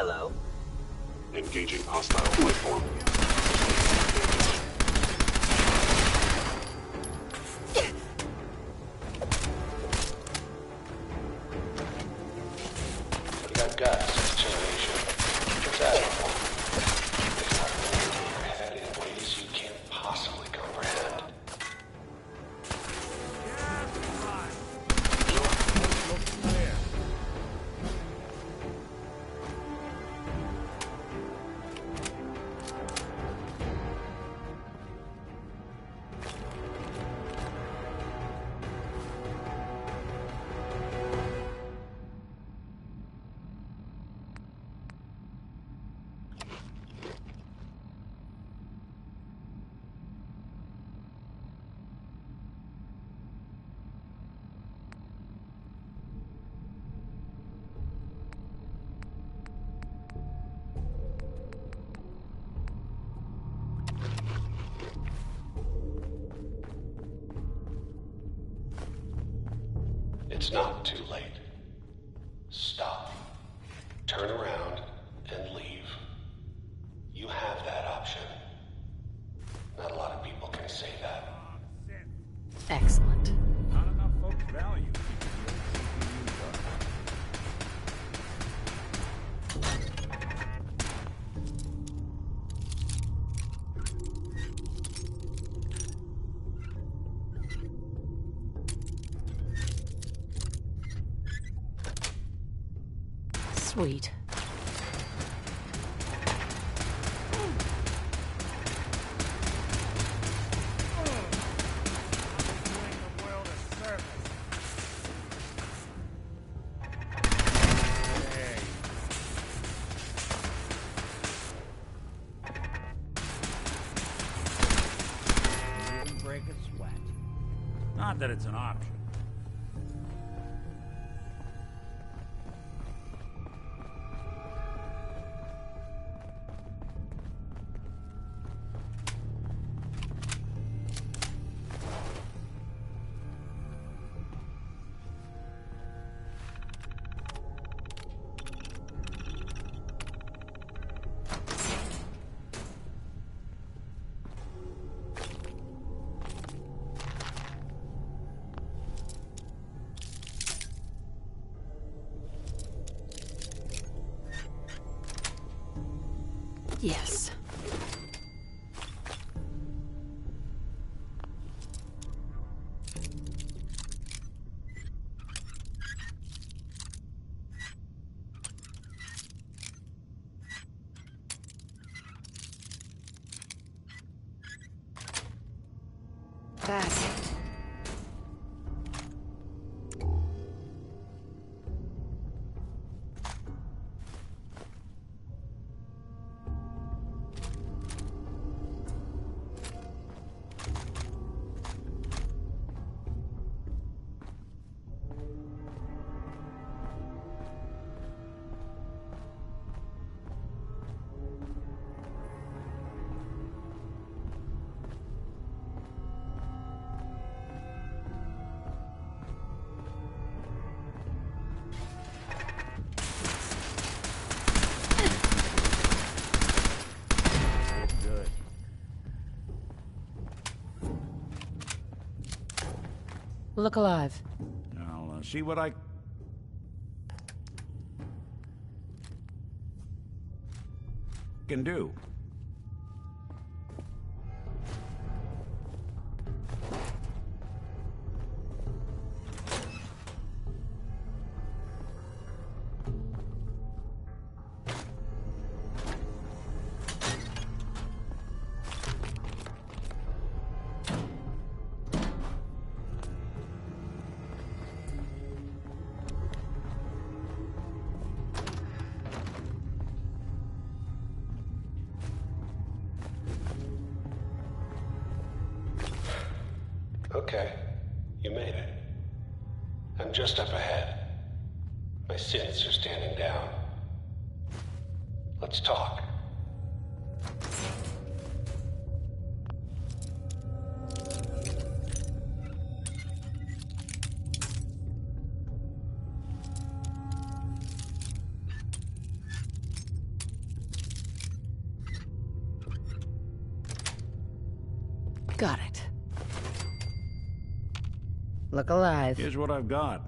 Hello? Engaging hostile life form. You got guts, determination. It's admirable. It's not moving your head in ways you can't possibly comprehend. It's not too late. Stop. Turn around and leave. You have that option. Not a lot of people can say that. Excellent. Not enough folks value Sweet. break a sweat. Not that it's an option. Yes. That's it. Look alive. I'll see what I... can do. Okay, you made it. I'm just up ahead. My sins are standing down. Let's talk. Got it. Look alive. Here's what I've got.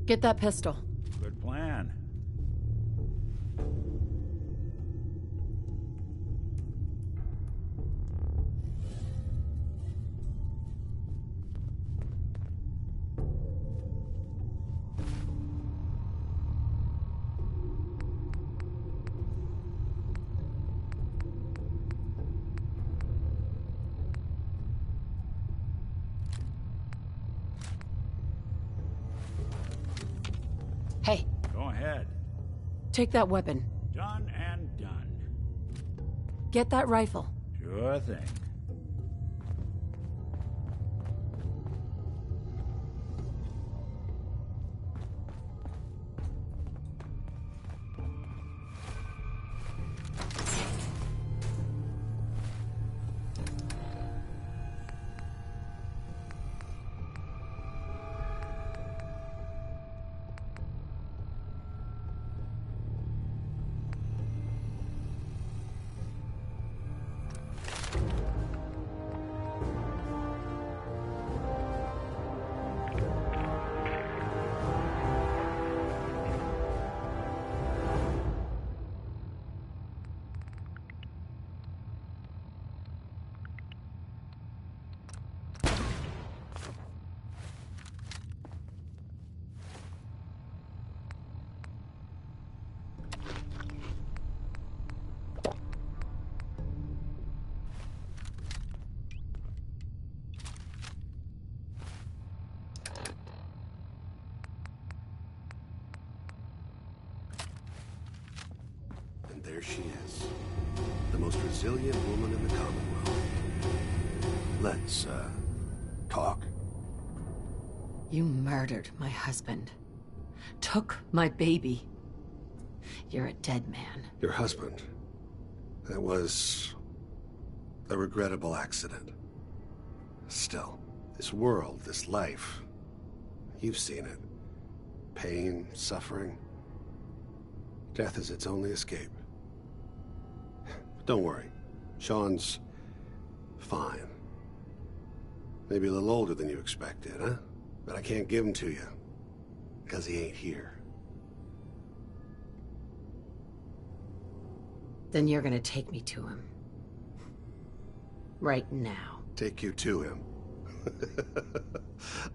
Get that pistol. Good plan. Hey. Go ahead. Take that weapon. Done and done. Get that rifle. Sure thing. There she is. The most resilient woman in the Commonwealth. Let's, talk. You murdered my husband. Took my baby. You're a dead man. Your husband. That was a regrettable accident. Still, this world, this life, you've seen it. Pain, suffering. Death is its only escape. Don't worry. Sean's fine. Maybe a little older than you expected, huh? But I can't give him to you. Because he ain't here. Then you're gonna take me to him. Right now. Take you to him?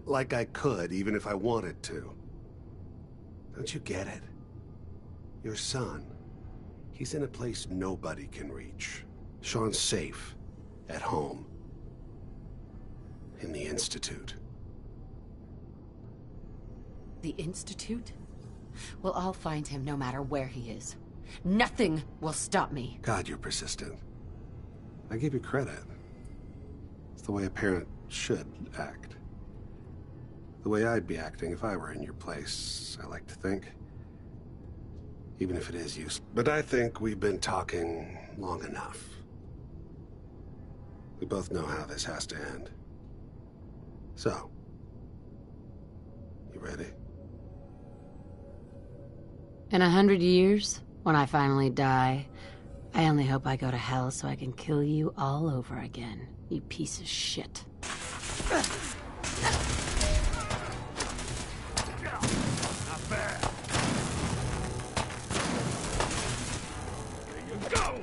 Like I could, even if I wanted to. Don't you get it? Your son. He's in a place nobody can reach. Sean's safe. At home. In the Institute. The Institute? Well, I'll find him no matter where he is. Nothing will stop me. God, you're persistent. I give you credit. It's the way a parent should act. The way I'd be acting if I were in your place, I like to think. Even if it is useless. But I think we've been talking long enough. We both know how this has to end. So, you ready? In 100 years, when I finally die, I only hope I go to hell so I can kill you all over again, you piece of shit. Not bad. There you go.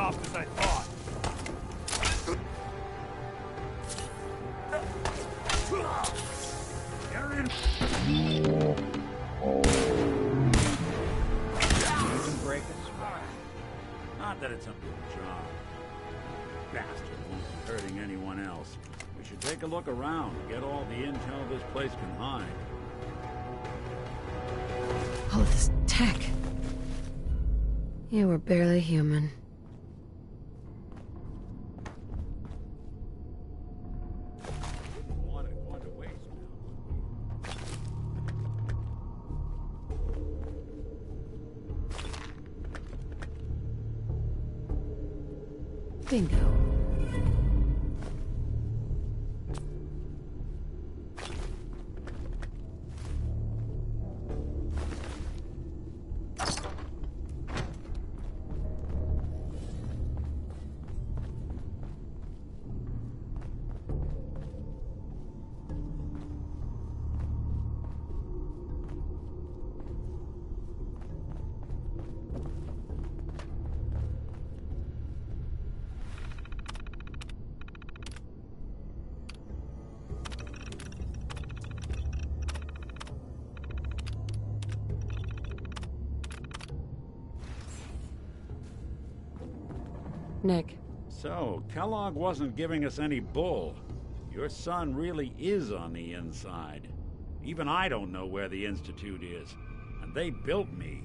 soft as I thought. You're in. You can break a sweat. Not that it's a big job. Bastard won't be hurting anyone else. We should take a look around, get all the intel this place can hide. All this tech. You were barely human. Bingo. Nick. So, Kellogg wasn't giving us any bull. Your son really is on the inside. Even I don't know where the Institute is. And they built me.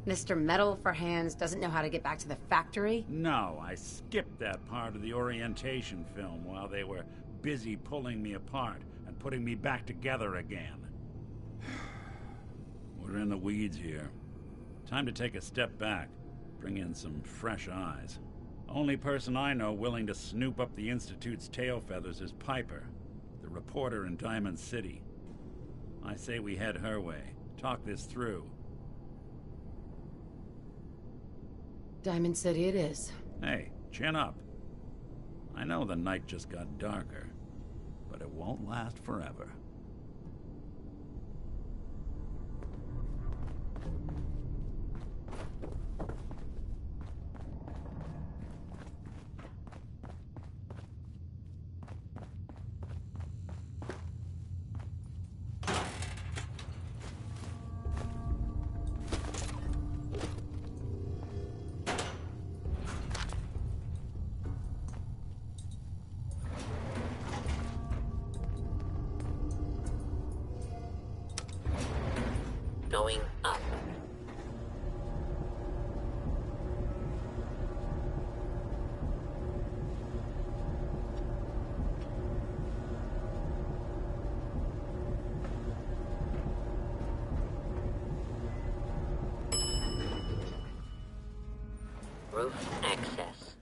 Mr. Metal for Hands doesn't know how to get back to the factory? No, I skipped that part of the orientation film while they were busy pulling me apart and putting me back together again. We're in the weeds here. Time to take a step back. Bring in some fresh eyes. Only person I know willing to snoop up the Institute's tail feathers is Piper, the reporter in Diamond City. I say we head her way. Talk this through. Diamond City it is. Hey, chin up. I know the night just got darker, but it won't last forever. Going up. Roof access.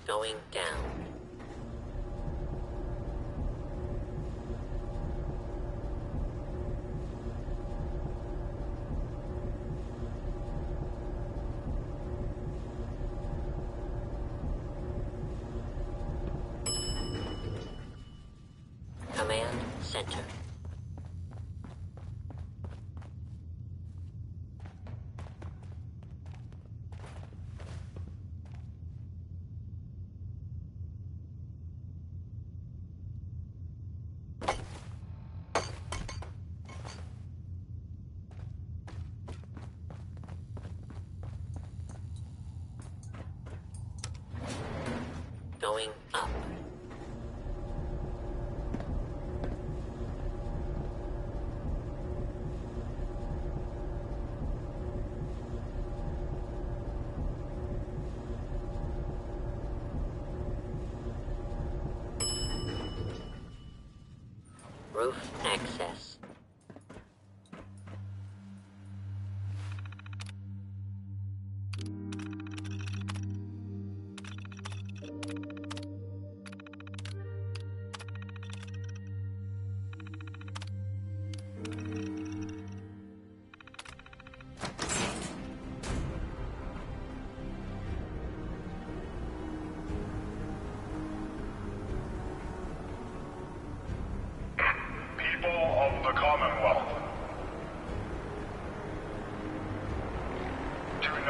Going down. Command center. Going up. Roof access.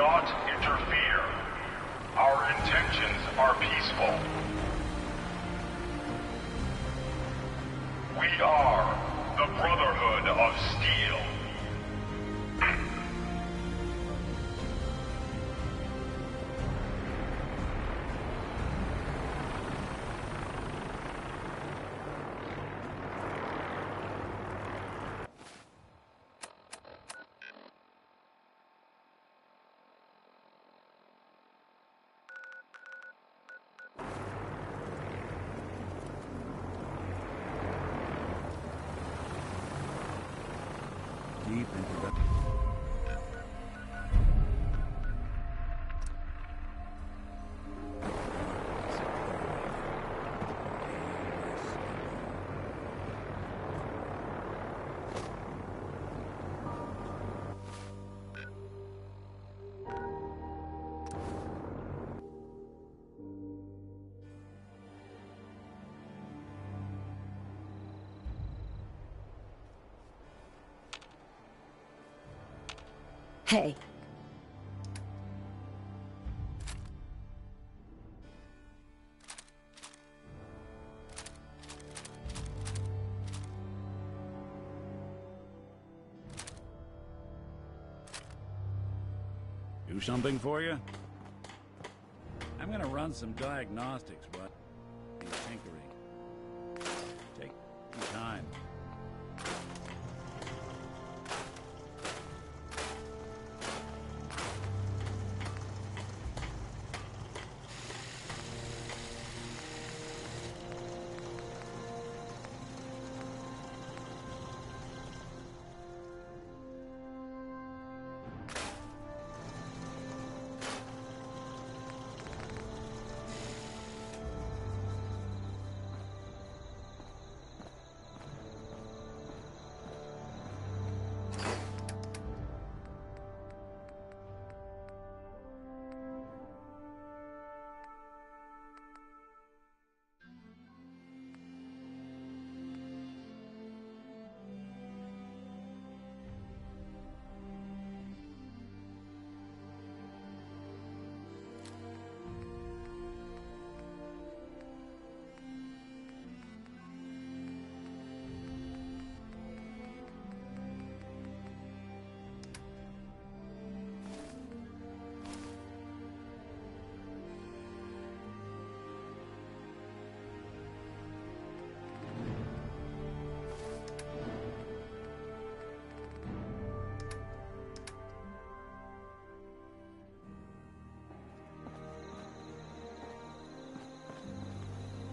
not interfere. Our intentions are peaceful. We are the Brotherhood of Steel. Deep into the... Hey. Do something for you? I'm gonna run some diagnostics, but tinkering. Take your time.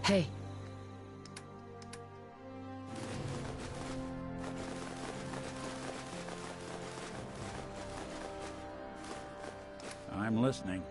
Hey. I'm listening.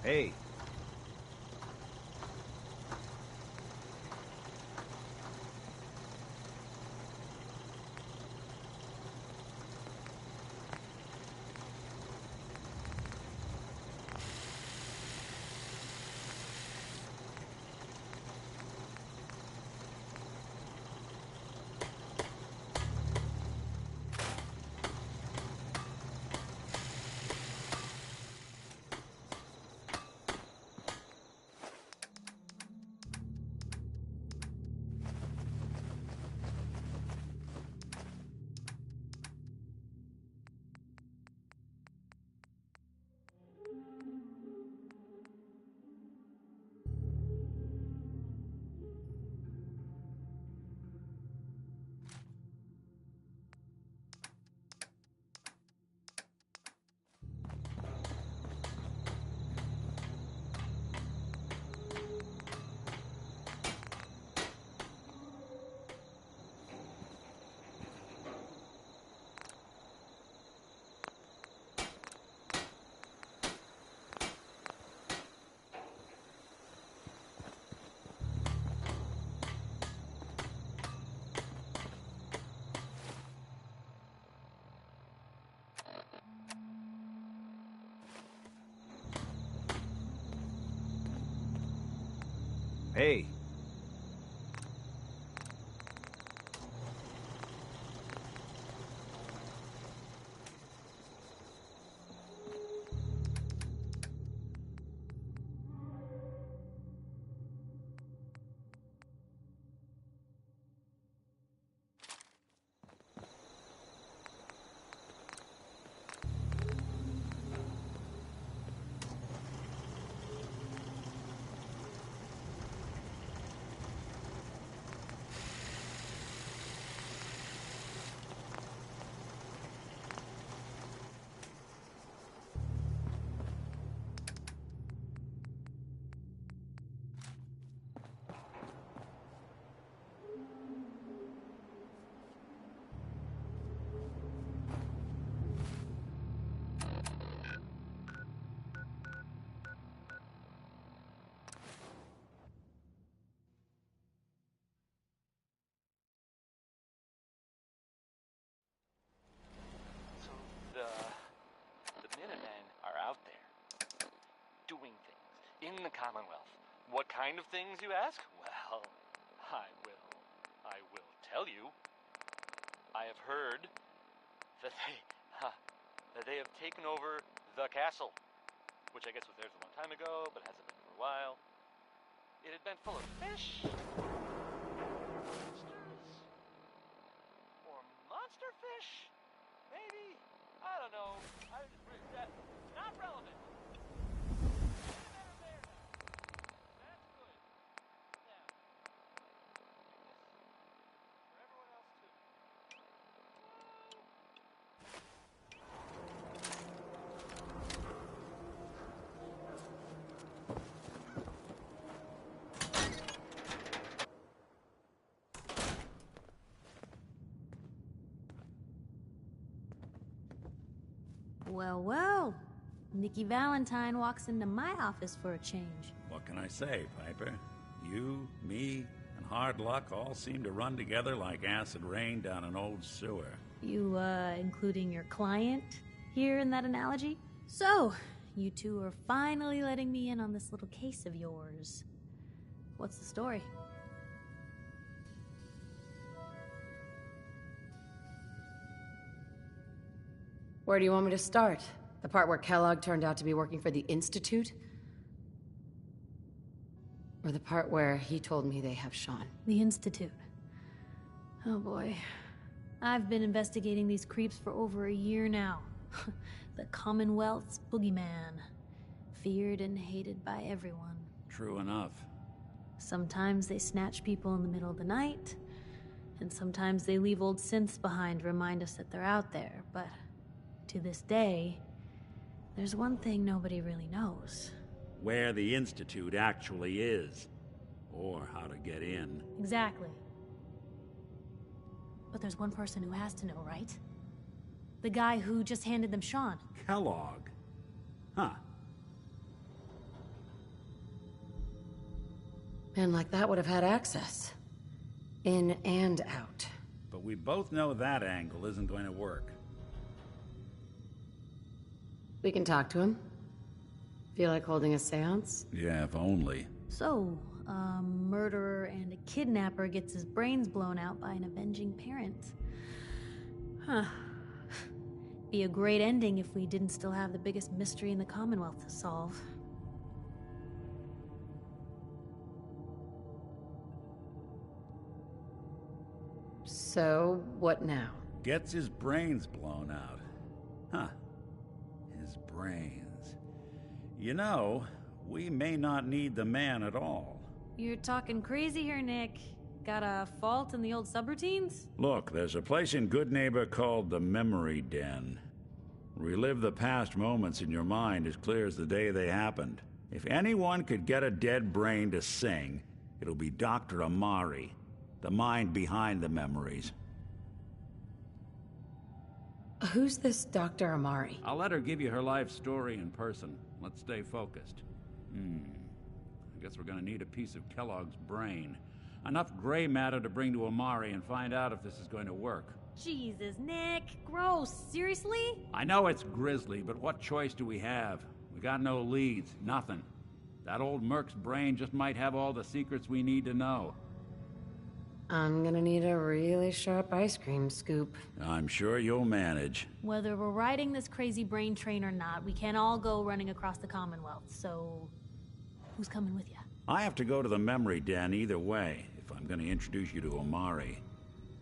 Hey. Hey. The Minutemen are out there, doing things in the Commonwealth. What kind of things, you ask? Well, I will tell you. I have heard that they have taken over the castle, which I guess was theirs a long time ago, but hasn't been for a while. It had been full of fish, monsters, or monster fish, maybe. I don't know. Not relevant. Well, well. Nikki Valentine walks into my office for a change. What can I say, Piper? You, me, and hard luck all seem to run together like acid rain down an old sewer. You, including your client here in that analogy? So, you two are finally letting me in on this little case of yours. What's the story? Where do you want me to start? The part where Kellogg turned out to be working for the Institute? Or the part where he told me they have Sean? The Institute. Oh boy. I've been investigating these creeps for over a year now. The Commonwealth's boogeyman. Feared and hated by everyone. True enough. Sometimes they snatch people in the middle of the night, and sometimes they leave old synths behind to remind us that they're out there, but to this day, there's one thing nobody really knows. Where the Institute actually is. Or how to get in. Exactly. But there's one person who has to know, right? The guy who just handed them Sean. Kellogg? Huh. Man like that would have had access. In and out. But we both know that angle isn't going to work. We can talk to him. Feel like holding a seance? Yeah, if only. So, a murderer and a kidnapper gets his brains blown out by an avenging parent. Huh. Be a great ending if we didn't still have the biggest mystery in the Commonwealth to solve. So, what now? Gets his brains blown out. Huh. His brains. You know, we may not need the man at all. You're talking crazy here, Nick. Got a fault in the old subroutines? Look, there's a place in Goodneighbor called the Memory Den. Relive the past moments in your mind as clear as the day they happened. If anyone could get a dead brain to sing, it'll be Dr. Amari, the mind behind the memories. Who's this Dr. Amari? I'll let her give you her life story in person. Let's stay focused. I guess we're gonna need a piece of Kellogg's brain. Enough gray matter to bring to Amari and find out if this is going to work. Jesus, Nick. Gross. Seriously? I know it's grisly, but what choice do we have? We got no leads, nothing. That old Merc's brain just might have all the secrets we need to know. I'm gonna need a really sharp ice cream scoop. I'm sure you'll manage. Whether we're riding this crazy brain train or not, we can't all go running across the Commonwealth, so... who's coming with you? I have to go to the memory den either way, if I'm going to introduce you to Omari.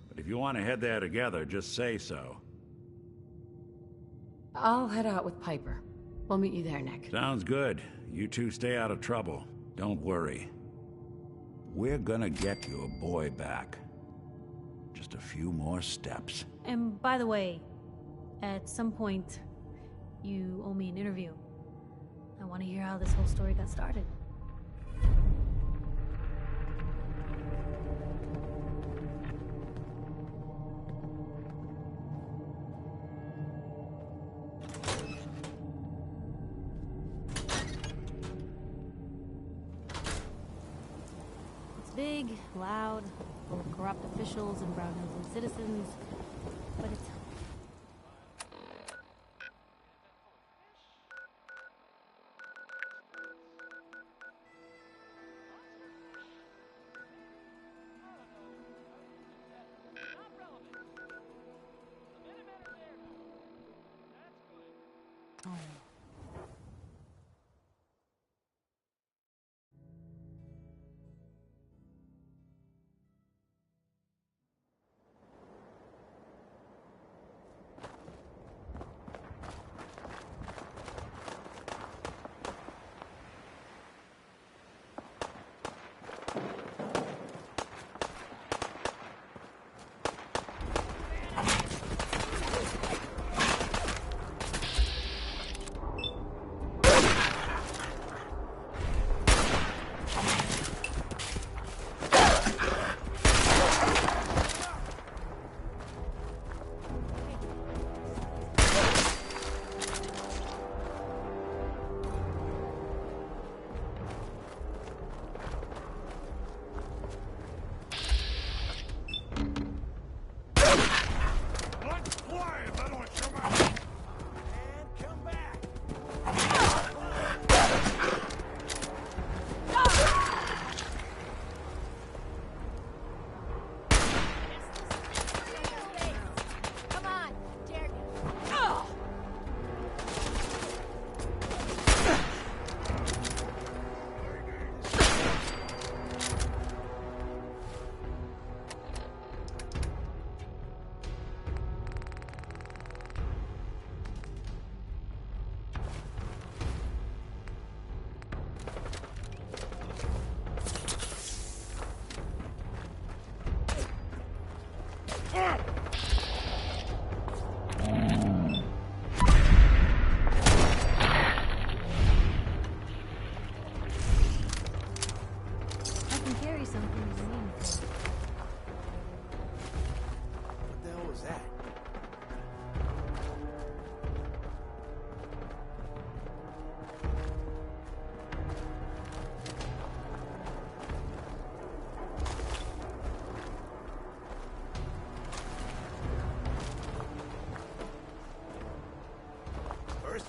But if you want to head there together, just say so. I'll head out with Piper. We'll meet you there, Nick. Sounds good. You two stay out of trouble. Don't worry. We're gonna get your boy back. Just a few more steps. And by the way, at some point, you owe me an interview. I want to hear how this whole story got started. Big, loud, full of corrupt officials and brown-nosing citizens, but it's...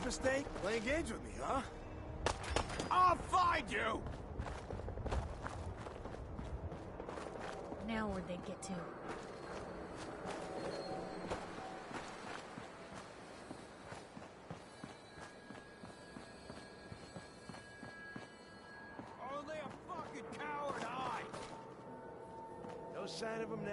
Mistake? Playing games with me, huh? I'll find you! Now where'd they get to? Only a fucking coward hides! No sign of him now.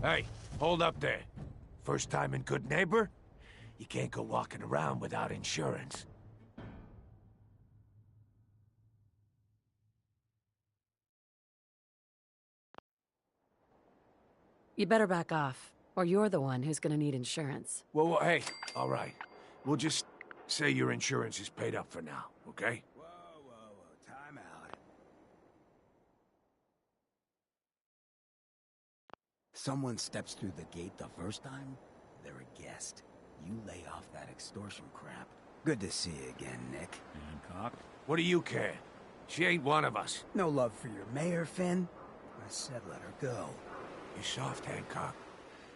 Hey, hold up there. First time in Good Neighbor? You can't go walking around without insurance. You better back off, or you're the one who's gonna need insurance. Well, hey, all right. We'll just say your insurance is paid up for now, okay? Time out. Someone steps through the gate the first time, they're a guest. You lay off that extortion crap. Good to see you again, Nick. Hancock? What do you care? She ain't one of us. No love for your mayor, Finn? I said let her go. You're soft, Hancock.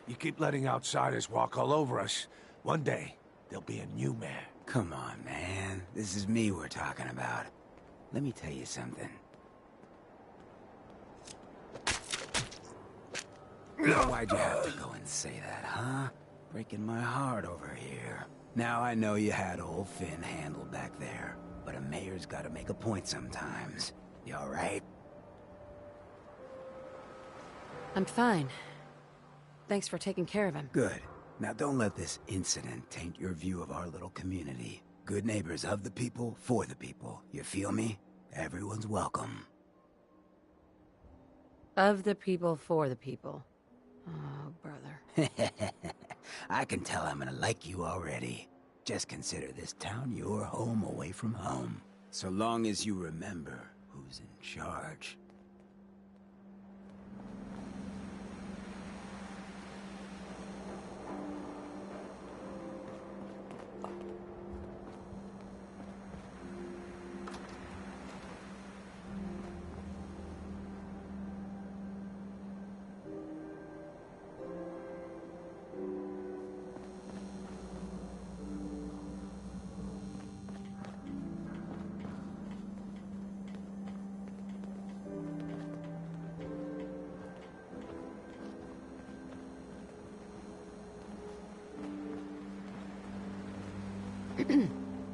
You keep letting outsiders walk all over us. One day, there'll be a new mayor. Come on, man. This is me we're talking about. Let me tell you something. Why'd you have to go and say that, huh? Breaking my heart over here. Now I know you had old Finn handled back there, but a mayor's gotta make a point sometimes. You alright? I'm fine. Thanks for taking care of him. Good. Now don't let this incident taint your view of our little community. Good neighbors of the people, for the people. You feel me? Everyone's welcome. Of the people, for the people. Oh, brother. I can tell I'm gonna like you already. Just consider this town your home away from home. So long as you remember who's in charge.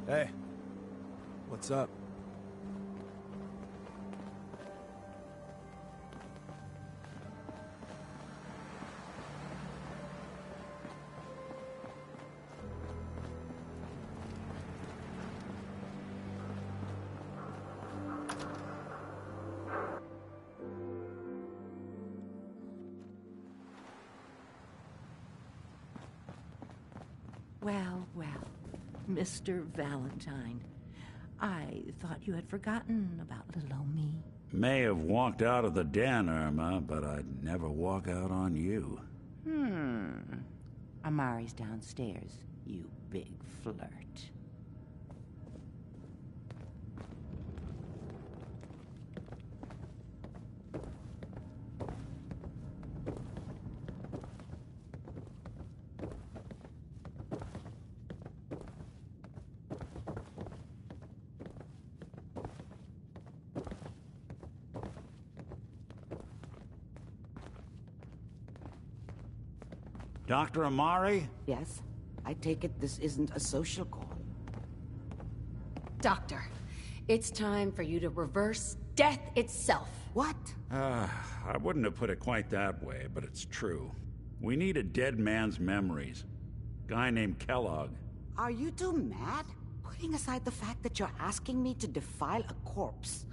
Hey, what's up? Well, well, Mr. Valentine. I thought you had forgotten about little old me. May have walked out of the den, Irma, but I'd never walk out on you. Amari's downstairs, you big flirt. Dr. Amari? Yes? I take it this isn't a social call. Doctor, it's time for you to reverse death itself. What? I wouldn't have put it quite that way, but it's true. We need a dead man's memories. Guy named Kellogg. Are you two mad? Putting aside the fact that you're asking me to defile a corpse,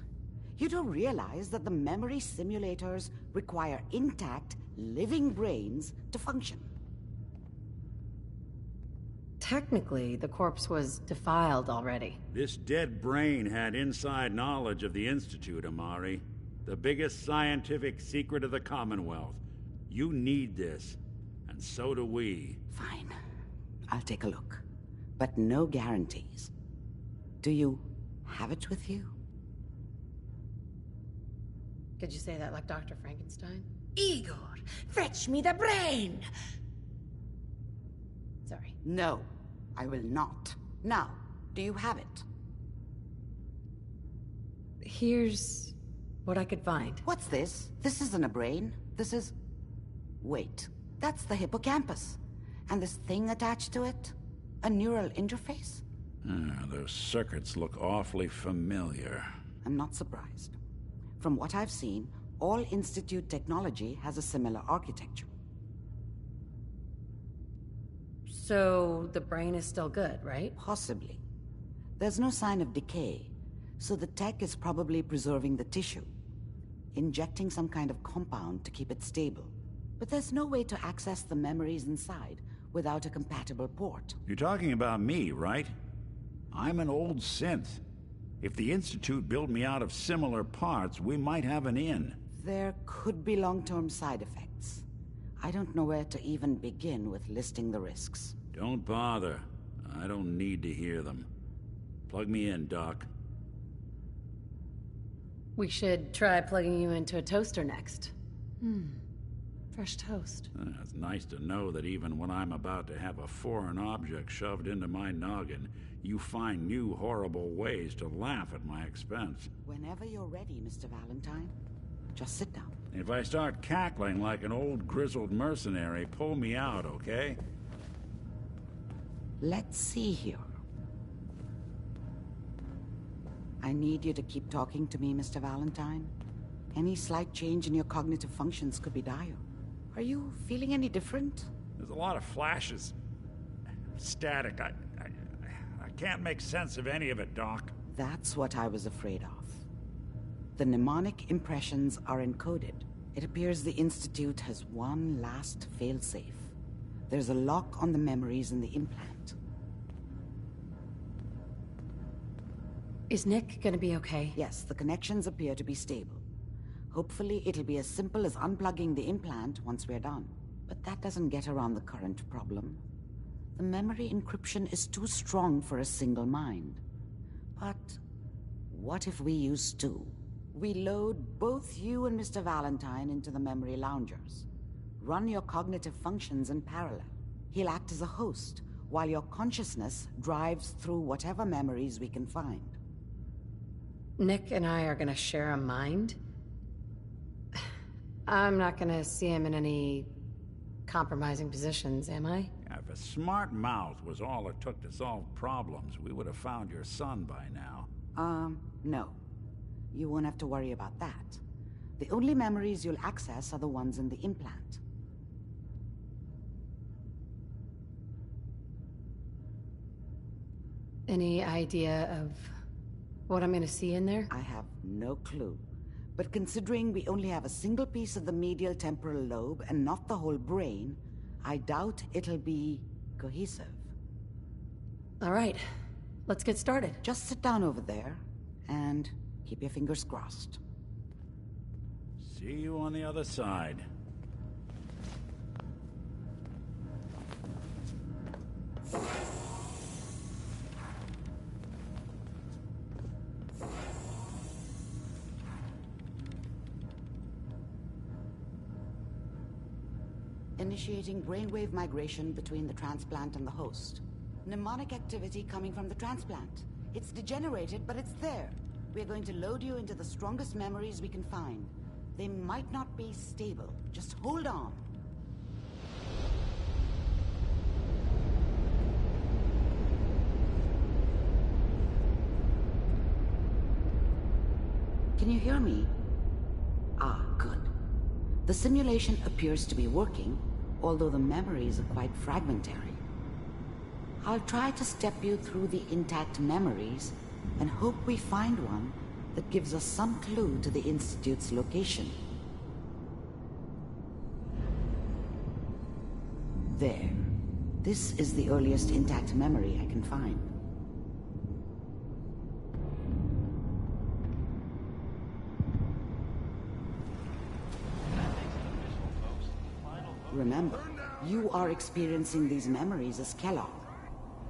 you don't realize that the memory simulators require intact, living brains to function. Technically, the corpse was defiled already. This dead brain had inside knowledge of the Institute, Amari. The biggest scientific secret of the Commonwealth. You need this, and so do we. Fine. I'll take a look. But no guarantees. Do you have it with you? Could you say that like Dr. Frankenstein? Igor, fetch me the brain! Sorry. No, I will not. Now, do you have it? Here's what I could find. What's this? This isn't a brain. This is... Wait, that's the hippocampus. And this thing attached to it? A neural interface? Those circuits look awfully familiar. I'm not surprised. From what I've seen, all Institute technology has a similar architecture. So the brain is still good, right? Possibly. There's no sign of decay, so the tech is probably preserving the tissue, injecting some kind of compound to keep it stable. But there's no way to access the memories inside without a compatible port. You're talking about me, right? I'm an old synth. If the Institute built me out of similar parts, we might have an in. There could be long-term side effects. I don't know where to even begin with listing the risks. Don't bother. I don't need to hear them. Plug me in, Doc. We should try plugging you into a toaster next. Fresh toast. It's nice to know that even when I'm about to have a foreign object shoved into my noggin, you find new horrible ways to laugh at my expense. Whenever you're ready, Mr. Valentine, just sit down. If I start cackling like an old grizzled mercenary, pull me out, okay? Let's see here. I need you to keep talking to me, Mr. Valentine. Any slight change in your cognitive functions could be dire. Are you feeling any different? There's a lot of flashes. Static. I can't make sense of any of it, Doc. That's what I was afraid of. The mnemonic impressions are encoded. It appears the Institute has one last failsafe. There's a lock on the memories in the implant. Is Nick gonna be okay? Yes, the connections appear to be stable. Hopefully it'll be as simple as unplugging the implant once we're done. But that doesn't get around the current problem. The memory encryption is too strong for a single mind. But what if we use two? We load both you and Mr. Valentine into the memory loungers. Run your cognitive functions in parallel. He'll act as a host, while your consciousness drives through whatever memories we can find. Nick and I are gonna share a mind? I'm not gonna see him in any compromising positions, am I? If a smart mouth was all it took to solve problems, we would have found your son by now. No. You won't have to worry about that. The only memories you'll access are the ones in the implant. Any idea of what I'm gonna see in there? I have no clue. But considering we only have a single piece of the medial temporal lobe and not the whole brain, I doubt it'll be cohesive. All right, let's get started. Just sit down over there and keep your fingers crossed. See you on the other side. Initiating brainwave migration between the transplant and the host. Mnemonic activity coming from the transplant. It's degenerated, but it's there. We're going to load you into the strongest memories we can find. They might not be stable. Just hold on. Can you hear me? Ah, good. The simulation appears to be working, although the memories are quite fragmentary. I'll try to step you through the intact memories and hope we find one that gives us some clue to the Institute's location. There. This is the earliest intact memory I can find. Remember, you are experiencing these memories as Kellogg.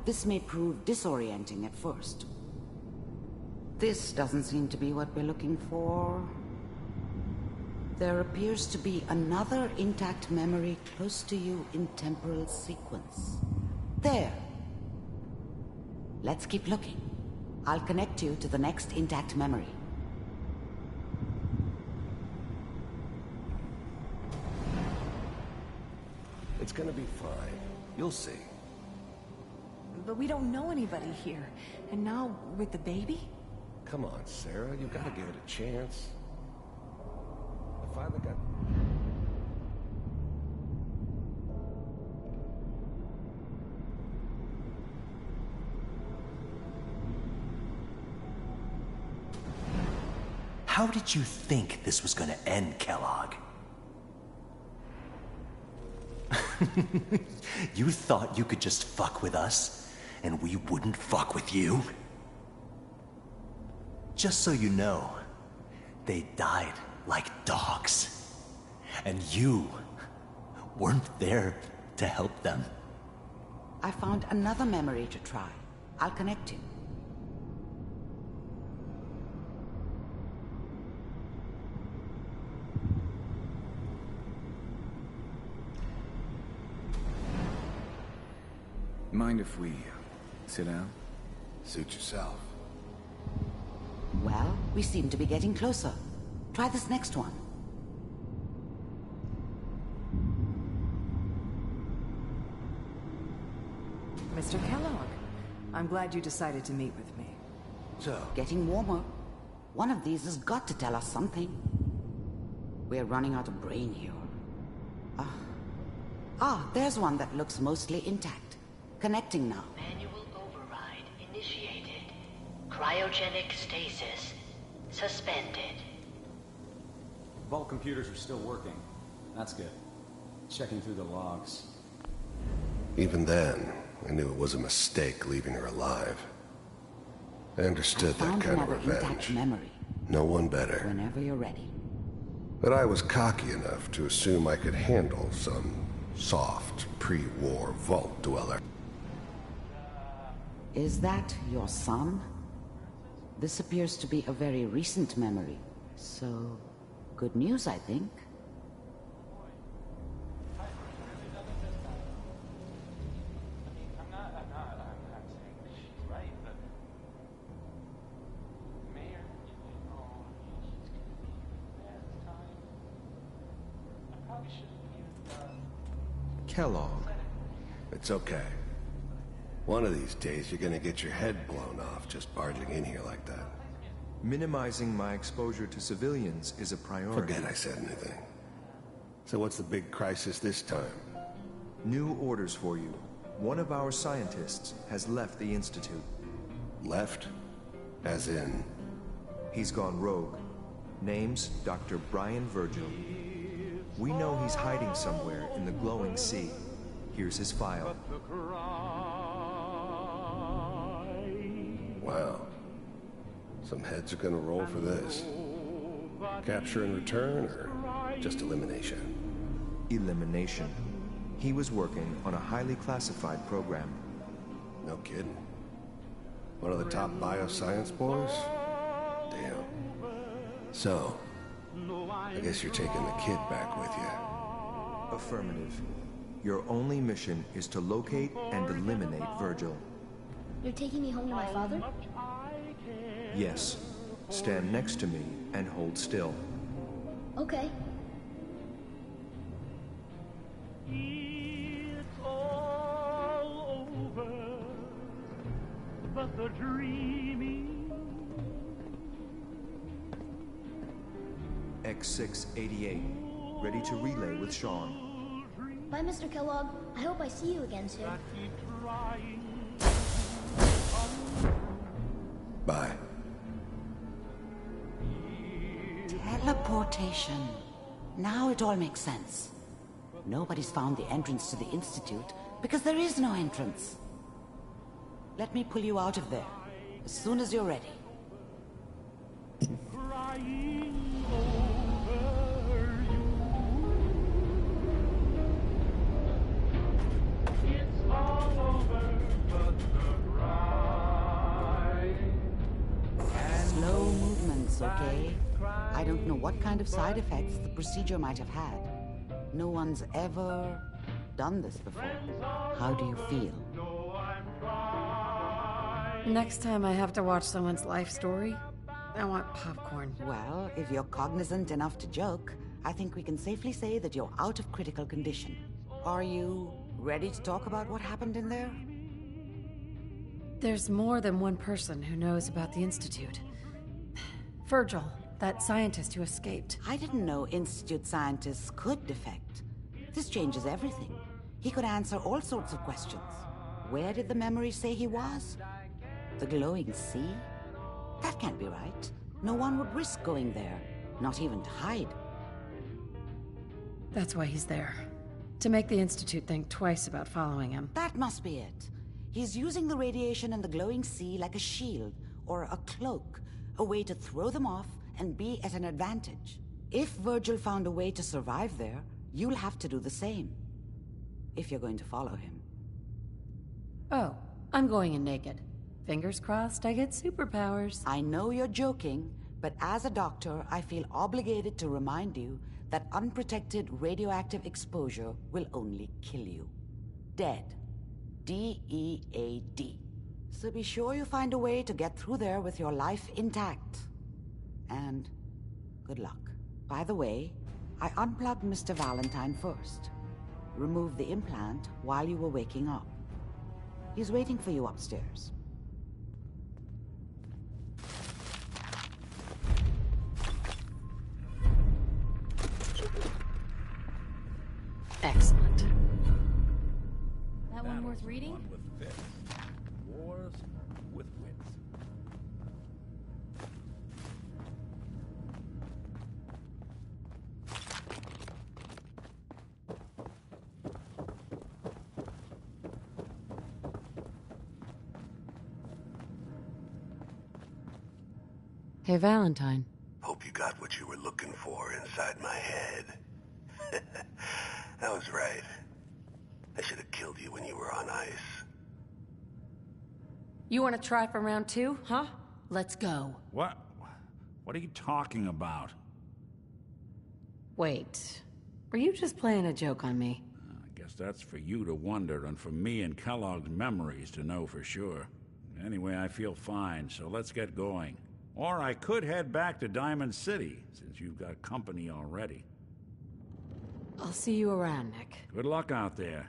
This may prove disorienting at first. This doesn't seem to be what we're looking for. There appears to be another intact memory close to you in temporal sequence. There. Let's keep looking. I'll connect you to the next intact memory. It's gonna be fine. You'll see. But we don't know anybody here. And now, with the baby? Come on, Sarah. You gotta give it a chance. I finally got... How did you think this was gonna end, Kellogg? You thought you could just fuck with us, and we wouldn't fuck with you? Just so you know, they died like dogs. And you weren't there to help them. I found another memory to try. I'll connect you. Mind if we sit down? Suit yourself. Well, we seem to be getting closer. Try this next one. Mr. Kellogg, I'm glad you decided to meet with me. So, getting warmer. One of these has got to tell us something. We're running out of brain here. There's one that looks mostly intact. Connecting now. Manual override initiated. Cryogenic stasis suspended. Vault computers are still working. That's good. Checking through the logs. Even then, I knew it was a mistake leaving her alive. I understood that kind of revenge. Memory. No one better. Whenever you're ready. But I was cocky enough to assume I could handle some soft, pre-war vault dweller. Is that your son? This appears to be a very recent memory. So, good news, I think. Kellogg. It's okay. One of these days, you're gonna get your head blown off just barging in here like that. Minimizing my exposure to civilians is a priority. Forget I said anything. So what's the big crisis this time? New orders for you. One of our scientists has left the Institute. Left? As in? He's gone rogue. Name's Dr. Brian Virgil. We know he's hiding somewhere in the glowing sea. Here's his file. Wow. Some heads are gonna roll for this. Capture and return, or just elimination? Elimination. He was working on a highly classified program. No kidding. One of the top bioscience boys? Damn. So, I guess you're taking the kid back with you. Affirmative. Your only mission is to locate and eliminate Virgil. You're taking me home to my father? Yes. Stand next to me and hold still. Okay. It's all over, but the dreaming. X688, ready to relay with Sean. Bye, Mr. Kellogg. I hope I see you again soon. Bye. Teleportation. Now it all makes sense. Nobody's found the entrance to the Institute because there is no entrance. Let me pull you out of there as soon as you're ready. Slow movements, okay? I don't know what kind of side effects the procedure might have had. No one's ever done this before. How do you feel? Next time I have to watch someone's life story, I want popcorn. Well, if you're cognizant enough to joke, I think we can safely say that you're out of critical condition. Are you ready to talk about what happened in there? There's more than one person who knows about the Institute. Virgil, that scientist who escaped. I didn't know Institute scientists could defect. This changes everything. He could answer all sorts of questions. Where did the memory say he was? The glowing sea? That can't be right. No one would risk going there, not even to hide. That's why he's there. To make the Institute think twice about following him. That must be it. He's using the radiation and the glowing sea like a shield, or a cloak, a way to throw them off and be at an advantage. If Virgil found a way to survive there, you'll have to do the same. If you're going to follow him. Oh, I'm going in naked. Fingers crossed I get superpowers. I know you're joking, but as a doctor, I feel obligated to remind you that unprotected radioactive exposure will only kill you. Dead. D-E-A-D. So be sure you find a way to get through there with your life intact. And good luck. By the way, I unplugged Mr. Valentine first. Removed the implant while you were waking up. He's waiting for you upstairs. Excellent. That one worth reading? Won with fists. Wars with wits. Hey, Valentine. Hope you got what you were looking for inside my head. I was right. I should have killed you when you were on ice. You want to try for round 2, huh? Let's go. What? What are you talking about? Wait. Were you just playing a joke on me? I guess that's for you to wonder and for me and Kellogg's memories to know for sure. Anyway, I feel fine, so let's get going. Or I could head back to Diamond City, since you've got company already. I'll see you around, Nick. Good luck out there.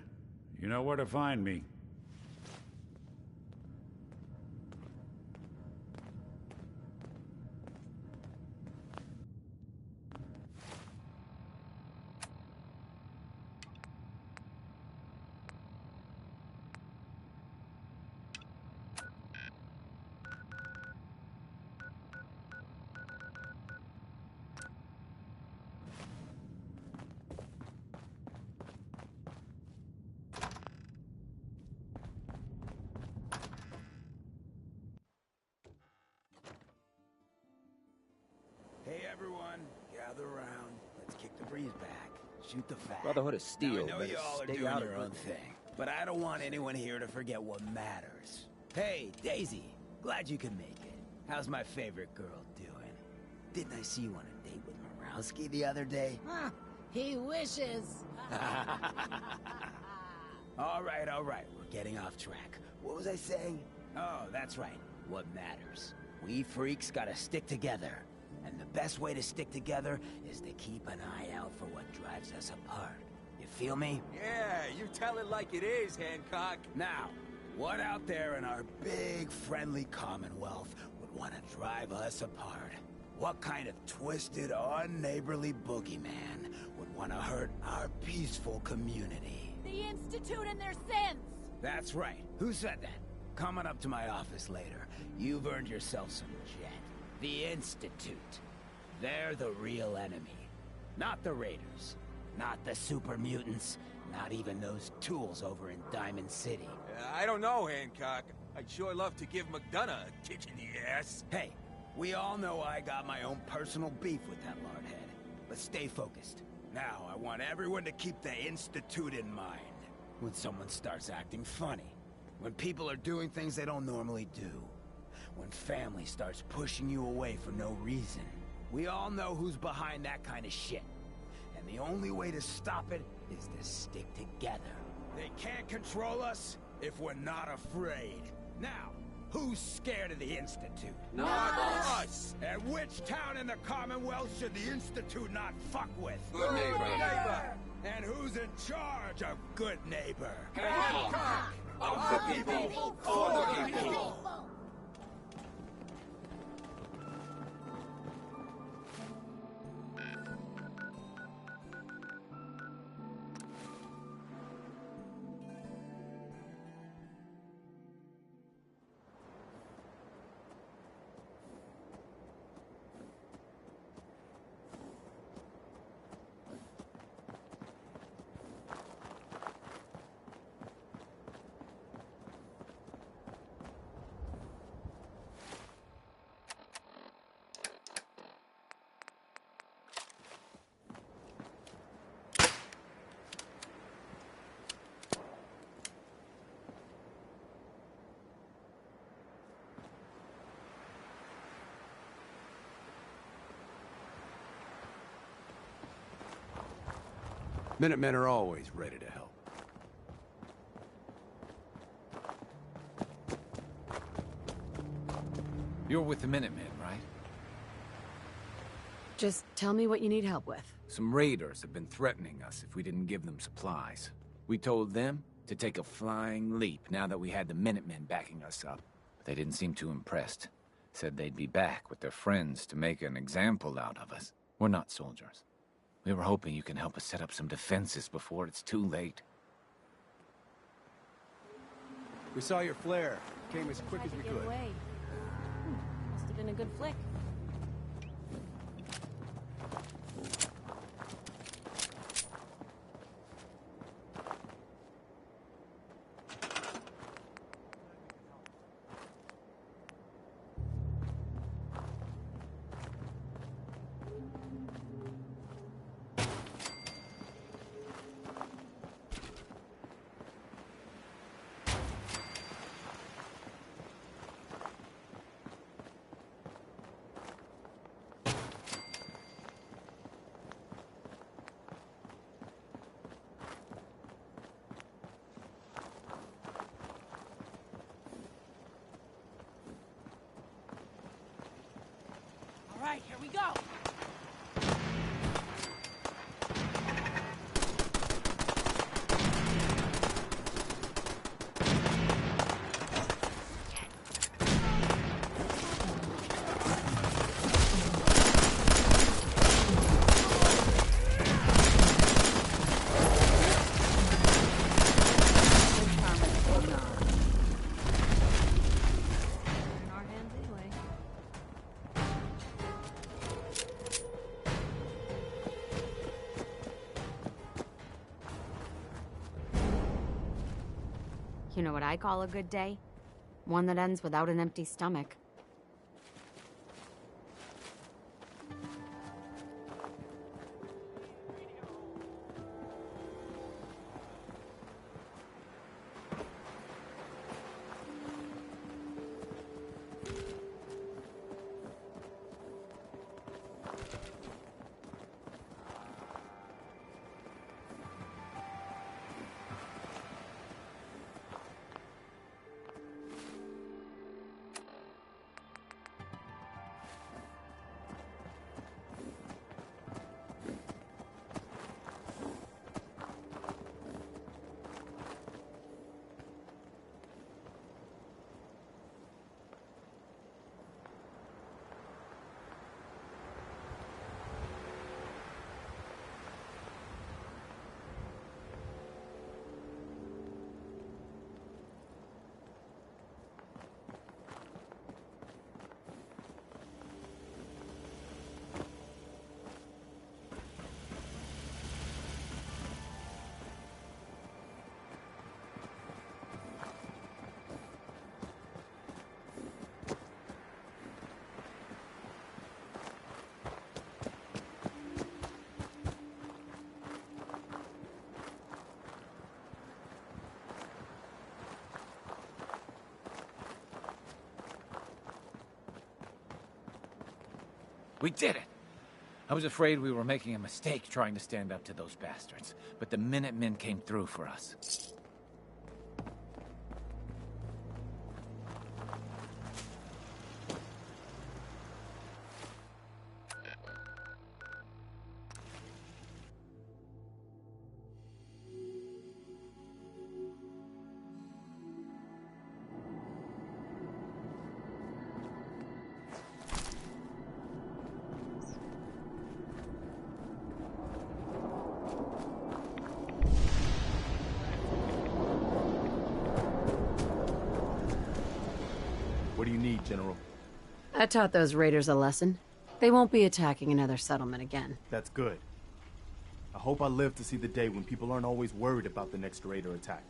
You know where to find me. Hey everyone, gather around. Let's kick the breeze back. Shoot the fact. Brotherhood of Steel, Now, I know better you all are stay doing out your of own thing, but I don't want anyone here to forget what matters. Hey, Daisy, glad you could make it. How's my favorite girl doing? Didn't I see you on a date with Morowski the other day? Huh, he wishes. All right, we're getting off track. What was I saying? Oh, that's right. What matters. We freaks gotta stick together. And the best way to stick together is to keep an eye out for what drives us apart. You feel me? Yeah, you tell it like it is, Hancock. Now, what out there in our big, friendly Commonwealth would want to drive us apart? What kind of twisted, unneighborly boogeyman would want to hurt our peaceful community? The Institute and their sins. That's right. Who said that? Coming up to my office later. You've earned yourself some jet. The Institute. They're the real enemy. Not the Raiders. Not the super mutants. Not even those tools over in Diamond City. I don't know, Hancock. I'd sure love to give McDonough a kick in the ass. Hey, we all know I got my own personal beef with that lardhead. But stay focused. Now, I want everyone to keep the Institute in mind. When someone starts acting funny. When people are doing things they don't normally do. When family starts pushing you away for no reason. We all know who's behind that kind of shit. And the only way to stop it is to stick together. They can't control us if we're not afraid. Now, who's scared of the Institute? Not us! And which town in the Commonwealth should the Institute not fuck with? Good neighbor! And who's in charge of good neighbor? Hancock! Of the people, for the people! Minutemen are always ready to help. You're with the Minutemen, right? Just tell me what you need help with. Some raiders have been threatening us if we didn't give them supplies. We told them to take a flying leap now that we had the Minutemen backing us up. But they didn't seem too impressed. Said they'd be back with their friends to make an example out of us. We're not soldiers. We were hoping you can help us set up some defenses before it's too late. We saw your flare. Came as quick as we could. Must have been a good flick. All right, here we go. You know what I call a good day? One that ends without an empty stomach. We did it! I was afraid we were making a mistake trying to stand up to those bastards, but the Minutemen came through for us. What do you need, General? I taught those raiders a lesson. They won't be attacking another settlement again. That's good. I hope I live to see the day when people aren't always worried about the next raider attack.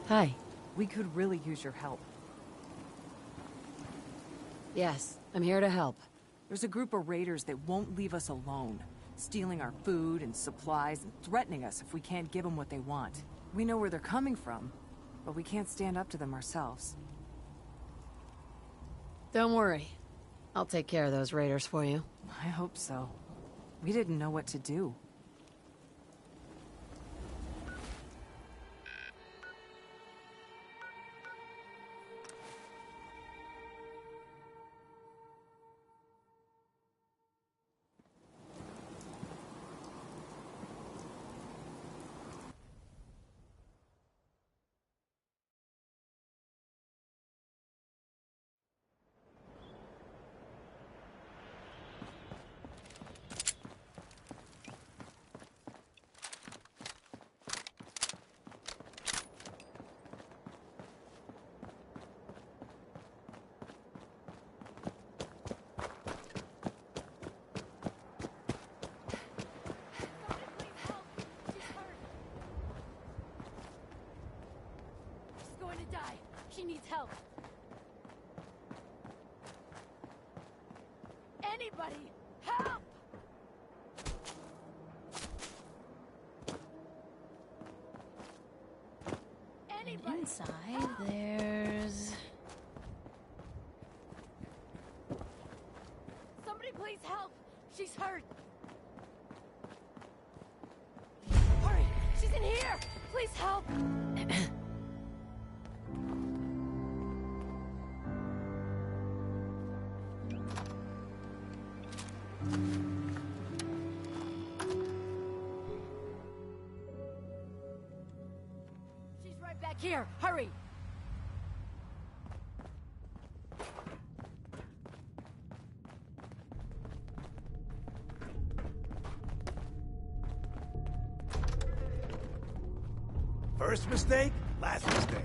Hi. We could really use your help. Yes, I'm here to help. There's a group of raiders that won't leave us alone, stealing our food and supplies and threatening us if we can't give them what they want. We know where they're coming from, but we can't stand up to them ourselves. Don't worry. I'll take care of those raiders for you. I hope so. We didn't know what to do. She needs help. Anybody, help! Anybody, inside, there's... Somebody please help! She's hurt! Hurry! She's in here! Please help! Back here! Hurry! First mistake, last mistake.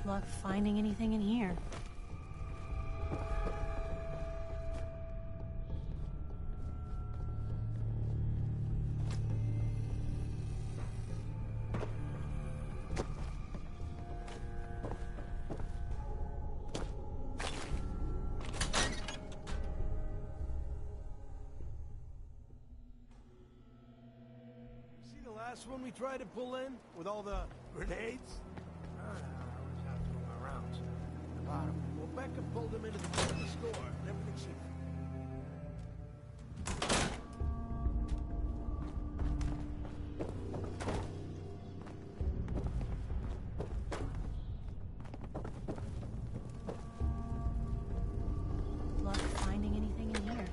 Luck finding anything in here. See the last one we tried to pull in with all the grenades? Well, Becca pulled him into the front of the store, and everything seemed... Luck finding anything in here.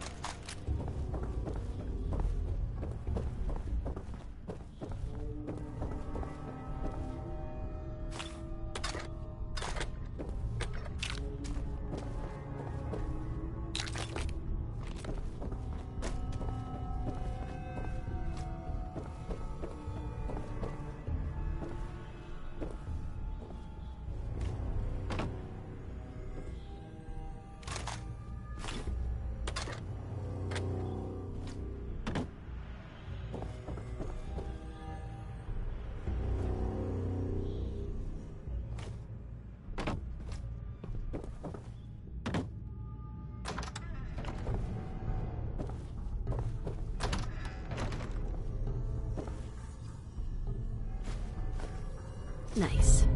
Nice.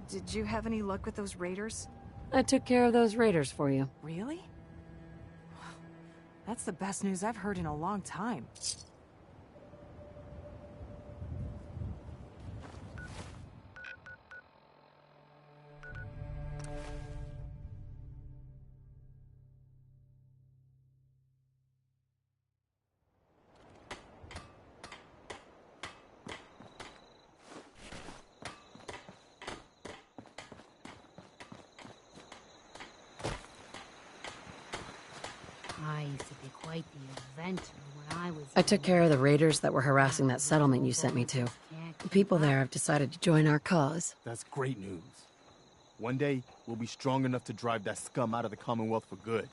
Did you have any luck with those raiders? I took care of those raiders for you. Really? That's the best news I've heard in a long time. I used to be quite the inventor when I was... I took care of the raiders that were harassing that settlement you sent me to. The people there have decided to join our cause. That's great news. One day, we'll be strong enough to drive that scum out of the Commonwealth for good.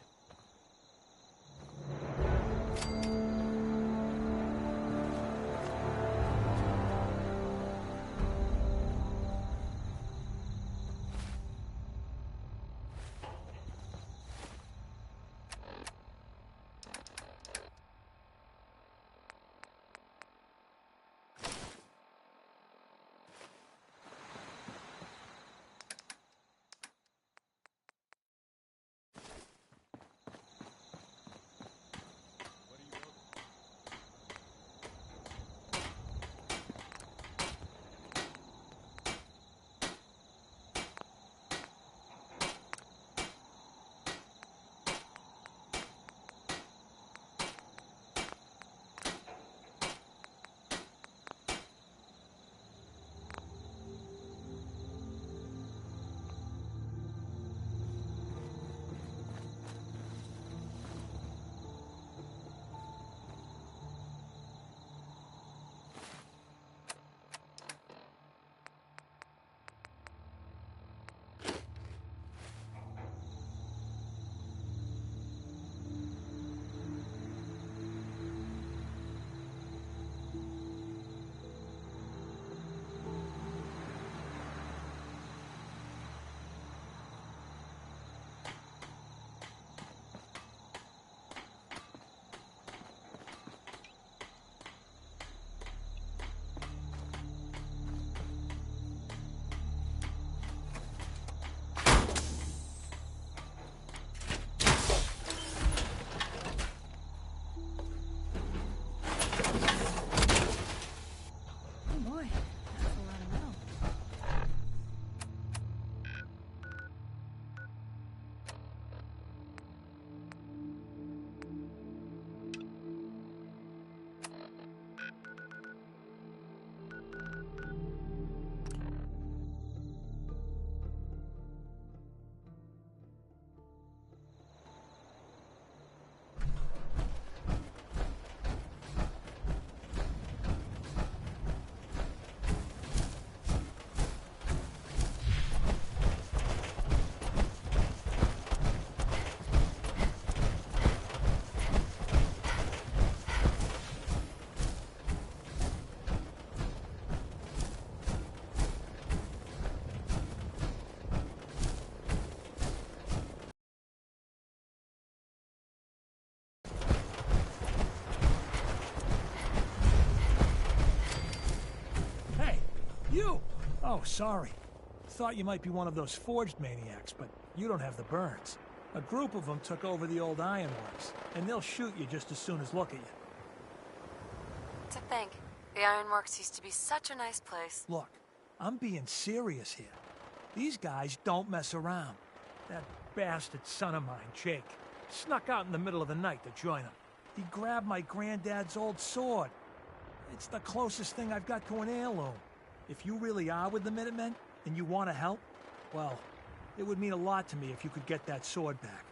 You! Oh, sorry. Thought you might be one of those forged maniacs, but you don't have the burns. A group of them took over the old ironworks, and they'll shoot you just as soon as look at you. To think, the ironworks used to be such a nice place. Look, I'm being serious here. These guys don't mess around. That bastard son of mine, Jake, snuck out in the middle of the night to join them. He grabbed my granddad's old sword. It's the closest thing I've got to an heirloom. If you really are with the Minutemen, and you want to help, well, it would mean a lot to me if you could get that sword back.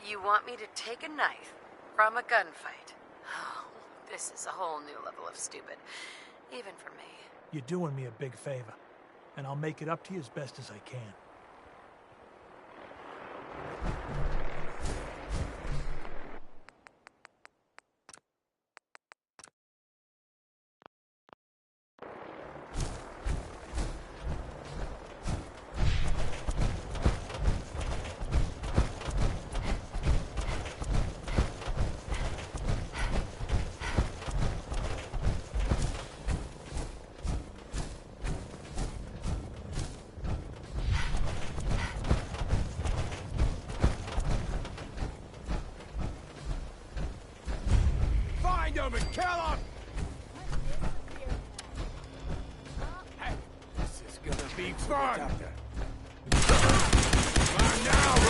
You want me to take a knife from a gunfight? Oh, this is a whole new level of stupid, even for me. You're doing me a big favor, and I'll make it up to you as best as I can. And kill him! Hey, this is gonna be fun! Come on now,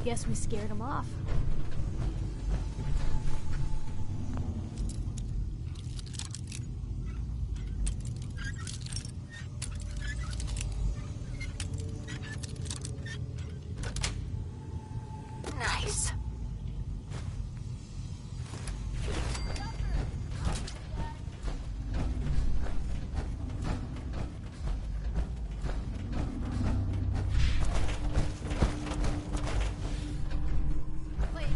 Guess we scared him off. Nice. Wait,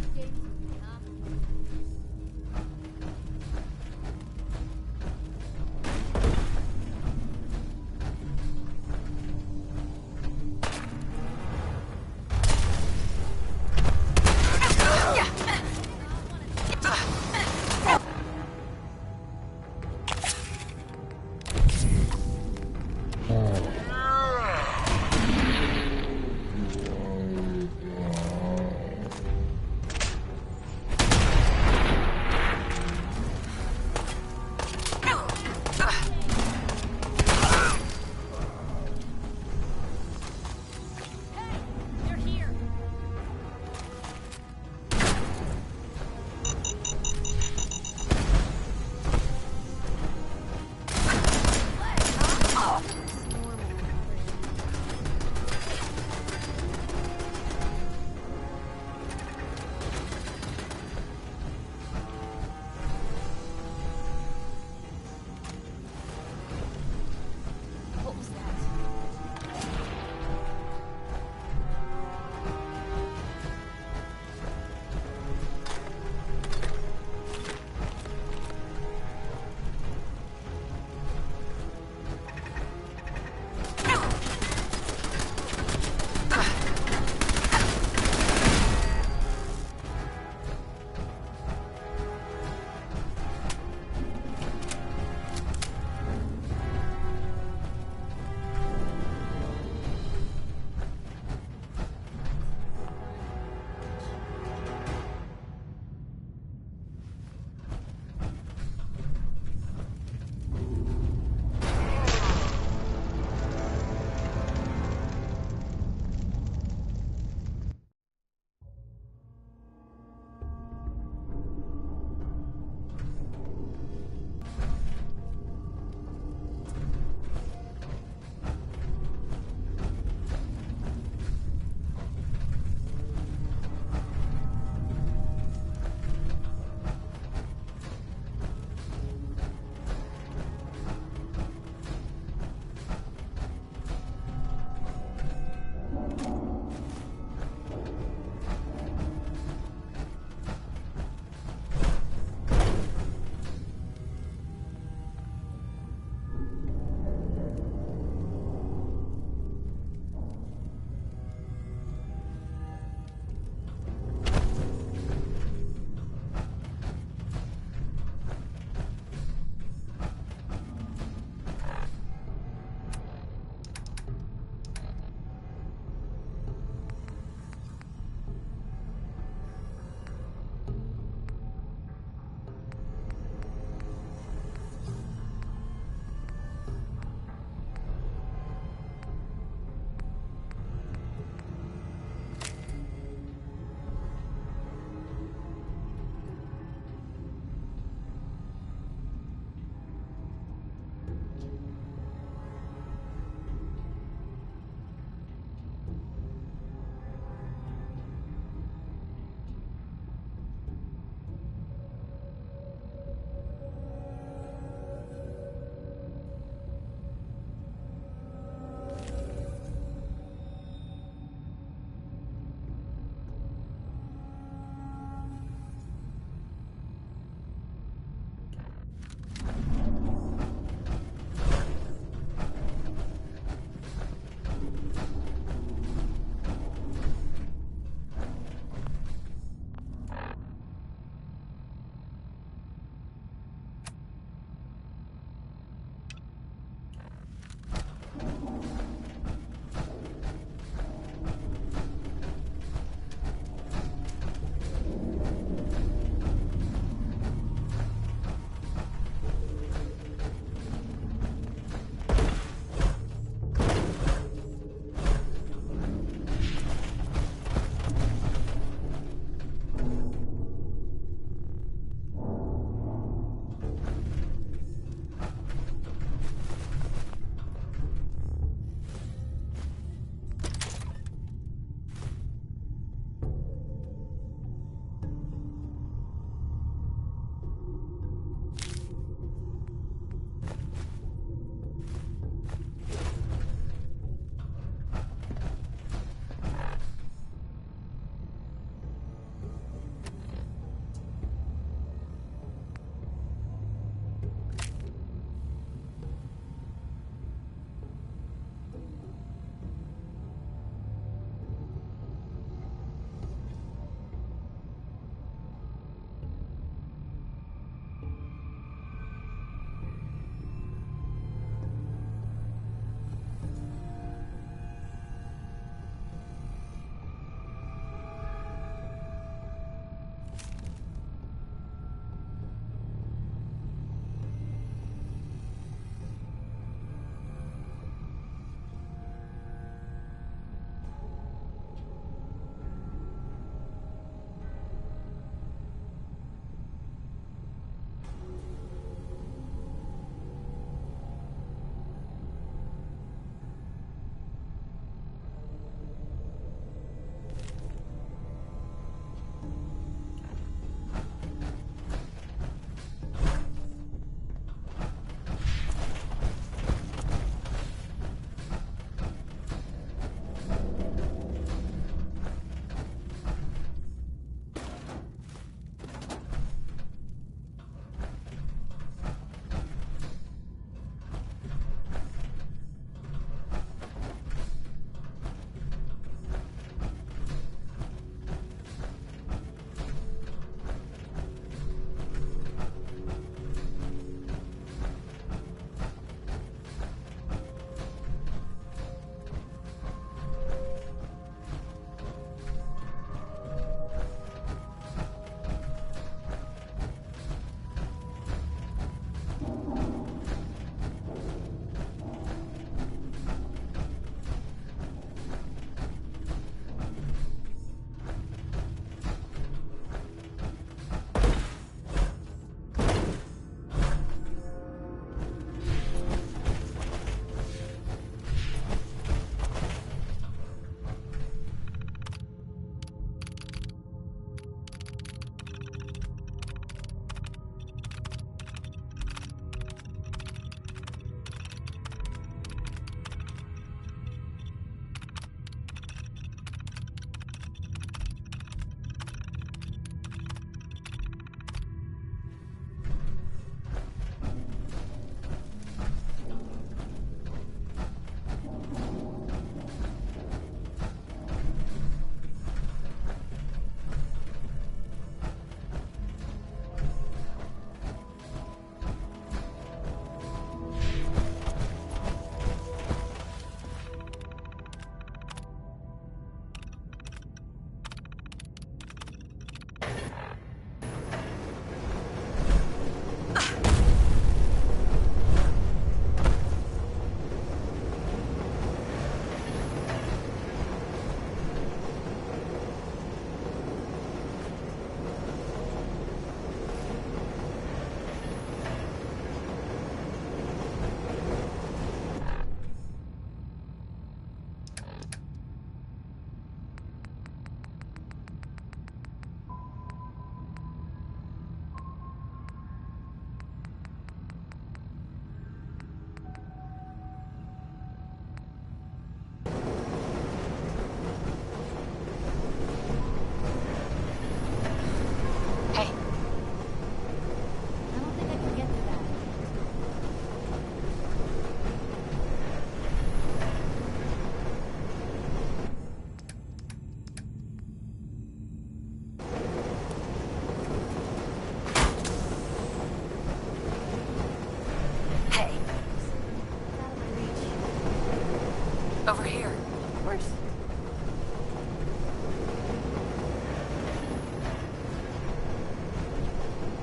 Over here. Of course.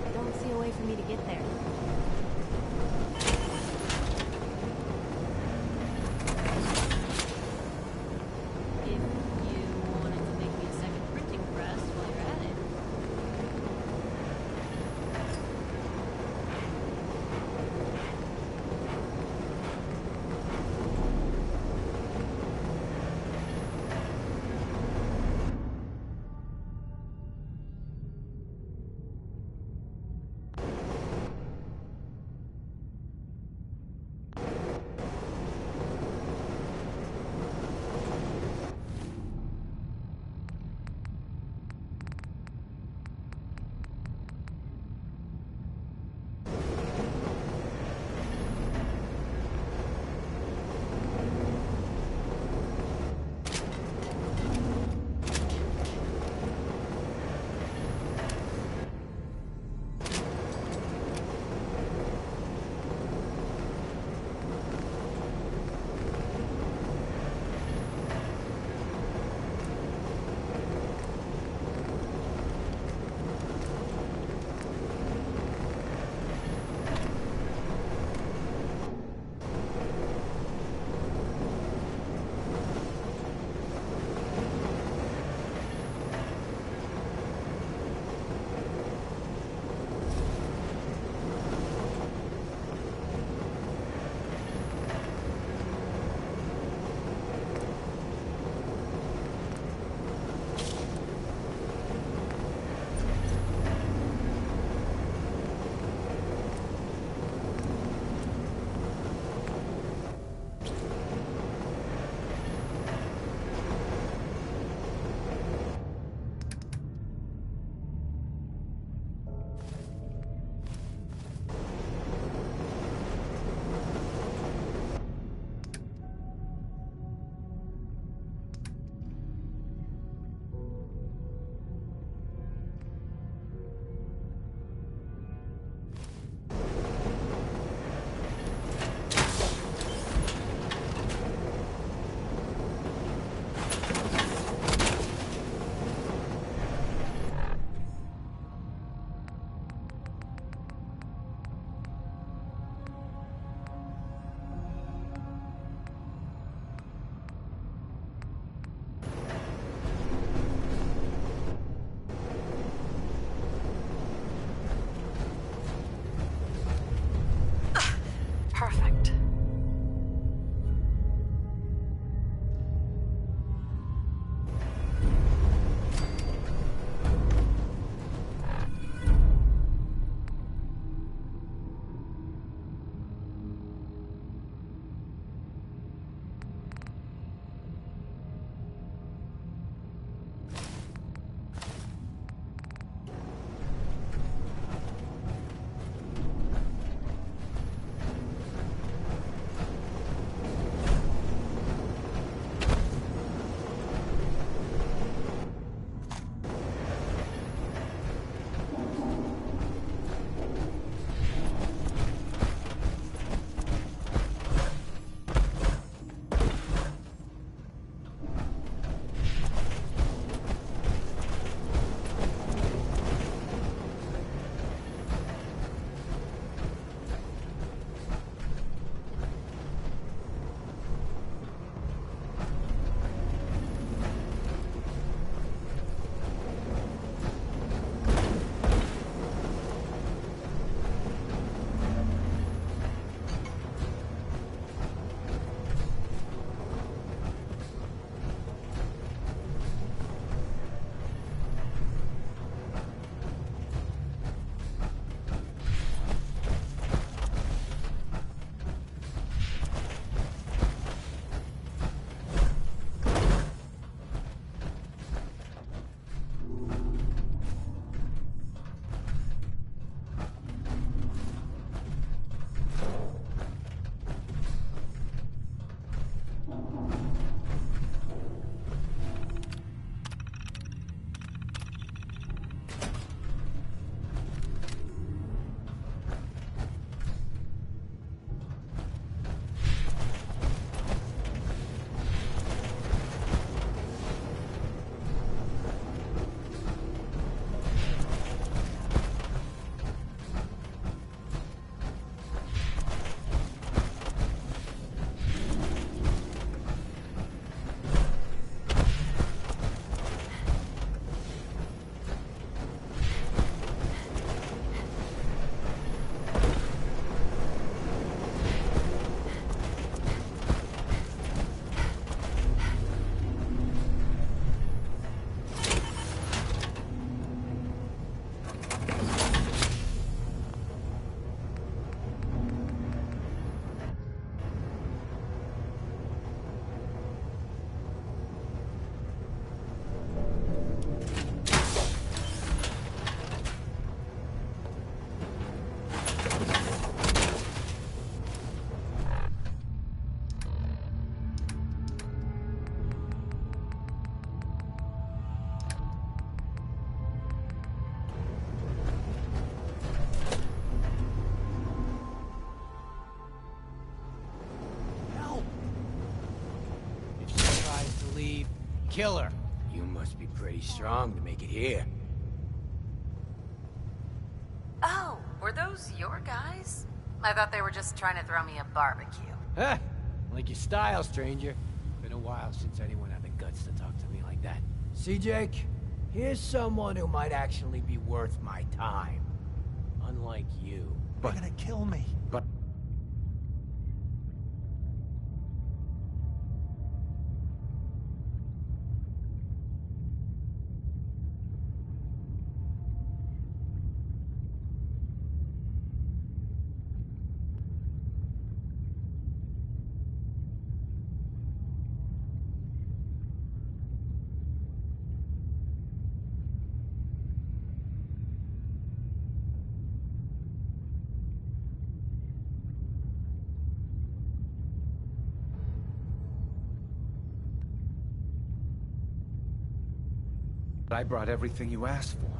I don't see a way for me to get there. If you wanted to make me a second printing press while you're at it. leave, kill her. You must be pretty strong to make it here. Oh, were those your guys? I thought they were just trying to throw me a barbecue. Huh? Like your style, stranger. Been a while since anyone had the guts to talk to me like that. See, Jake? Here's someone who might actually be worth my time. Unlike you. They're gonna kill me. But... I brought everything you asked for.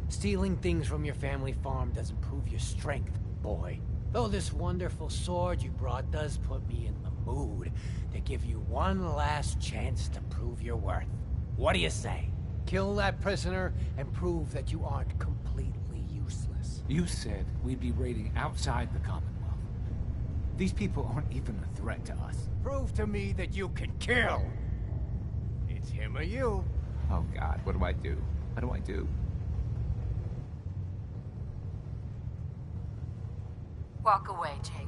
Stealing things from your family farm doesn't prove your strength, boy. Though this wonderful sword you brought does put me in the mood to give you one last chance to prove your worth. What do you say? Kill that prisoner and prove that you aren't completely useless. You said we'd be raiding outside the Commonwealth. These people aren't even a threat to us. Prove to me that you can kill. It's him or you. Oh God, what do I do? What do I do? Walk away, Jake.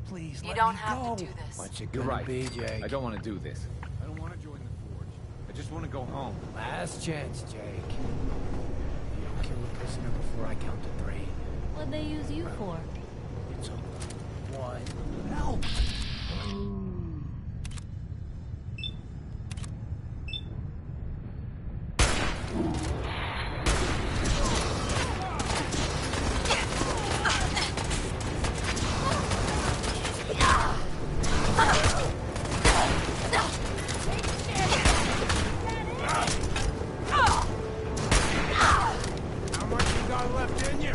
Please, you let don't me have go. to do this. What's it You're gonna right. be, Jake? I don't want to do this. I don't want to join the Forge. I just want to go home. Last chance, Jake. You don't kill a prisoner before I count to 3. What'd they use you for? It's over. 1. Help! How much you got left in you?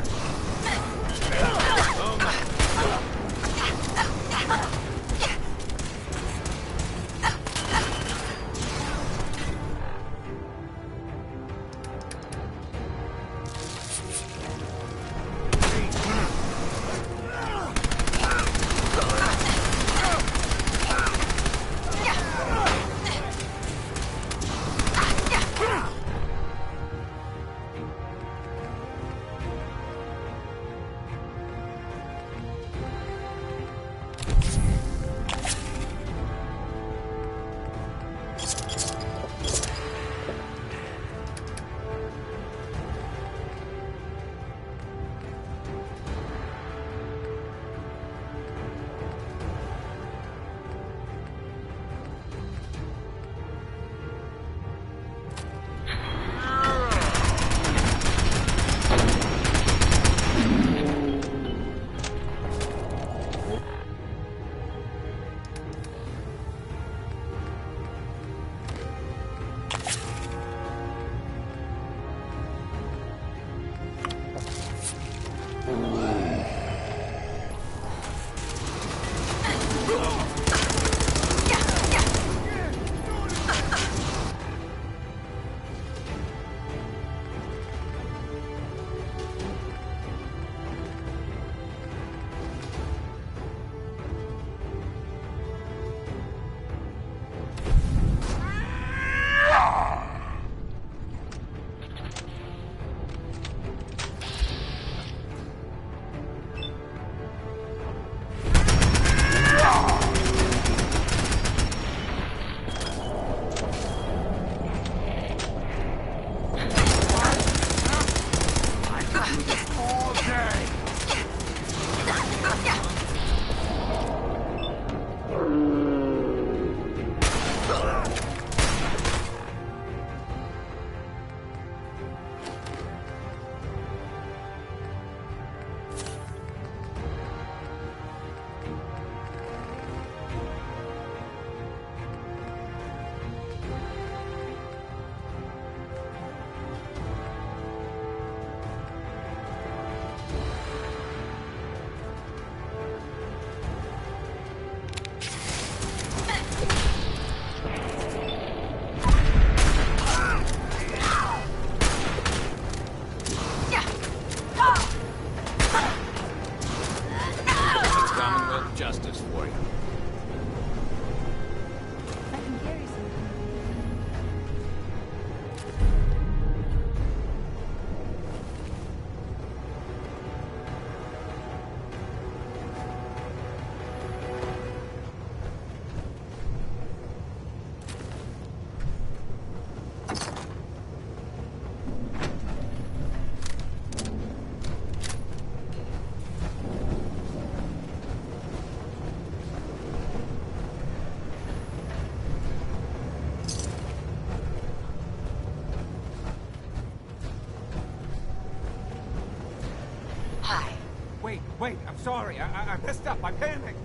Wait, I'm sorry. I messed up. I panicked.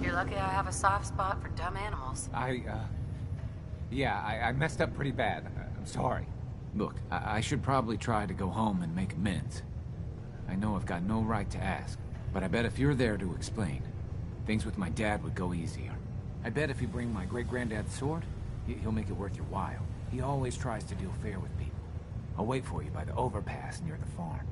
You're lucky I have a soft spot for dumb animals. Yeah, I messed up pretty bad. I'm sorry. Look, I should probably try to go home and make amends. I know I've got no right to ask, but I bet if you're there to explain, things with my dad would go easier. I bet if you bring my great-granddad's sword, he'll make it worth your while. He always tries to deal fair with people. I'll wait for you by the overpass near the farm.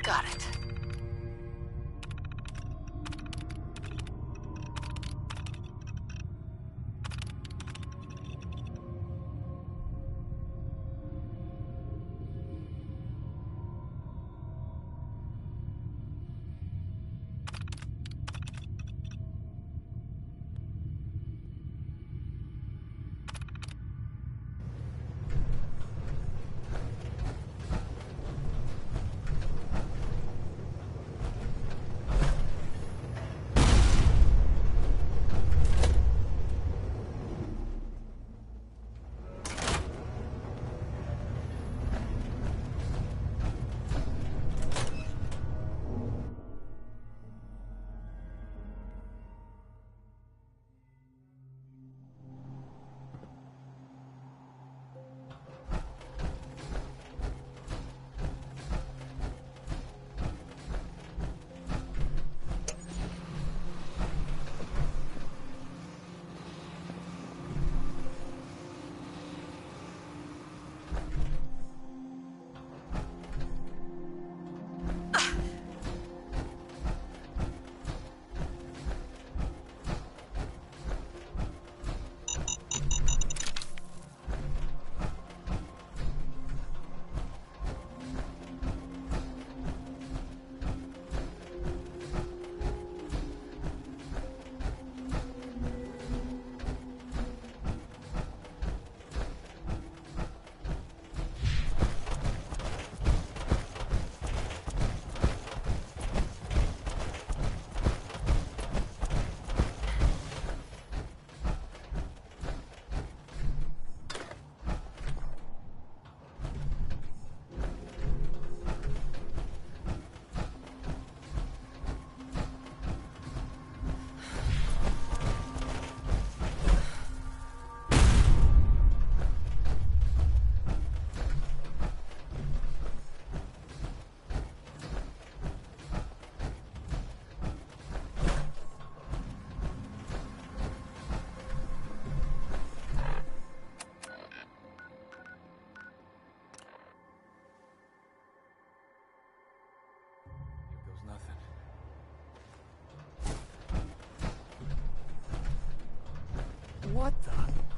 Got it.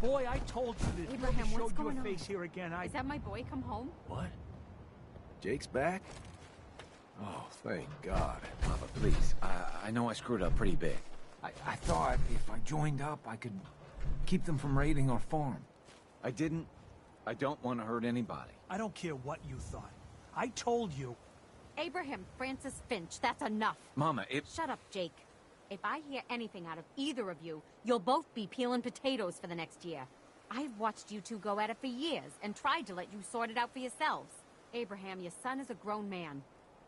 Boy, I told you that if you Abraham, ever what's showed your going face on? here again, Is that my boy come home? What? Jake's back? Oh, thank God. Papa, please. I know I screwed up pretty big. I thought if I joined up, I could keep them from raiding our farm. I didn't. I don't want to hurt anybody. I don't care what you thought. I told you. Abraham Francis Finch, that's enough. Mama, Shut up, Jake. If I hear anything out of either of you, you'll both be peeling potatoes for the next year. I've watched you two go at it for years and tried to let you sort it out for yourselves. Abraham, your son is a grown man.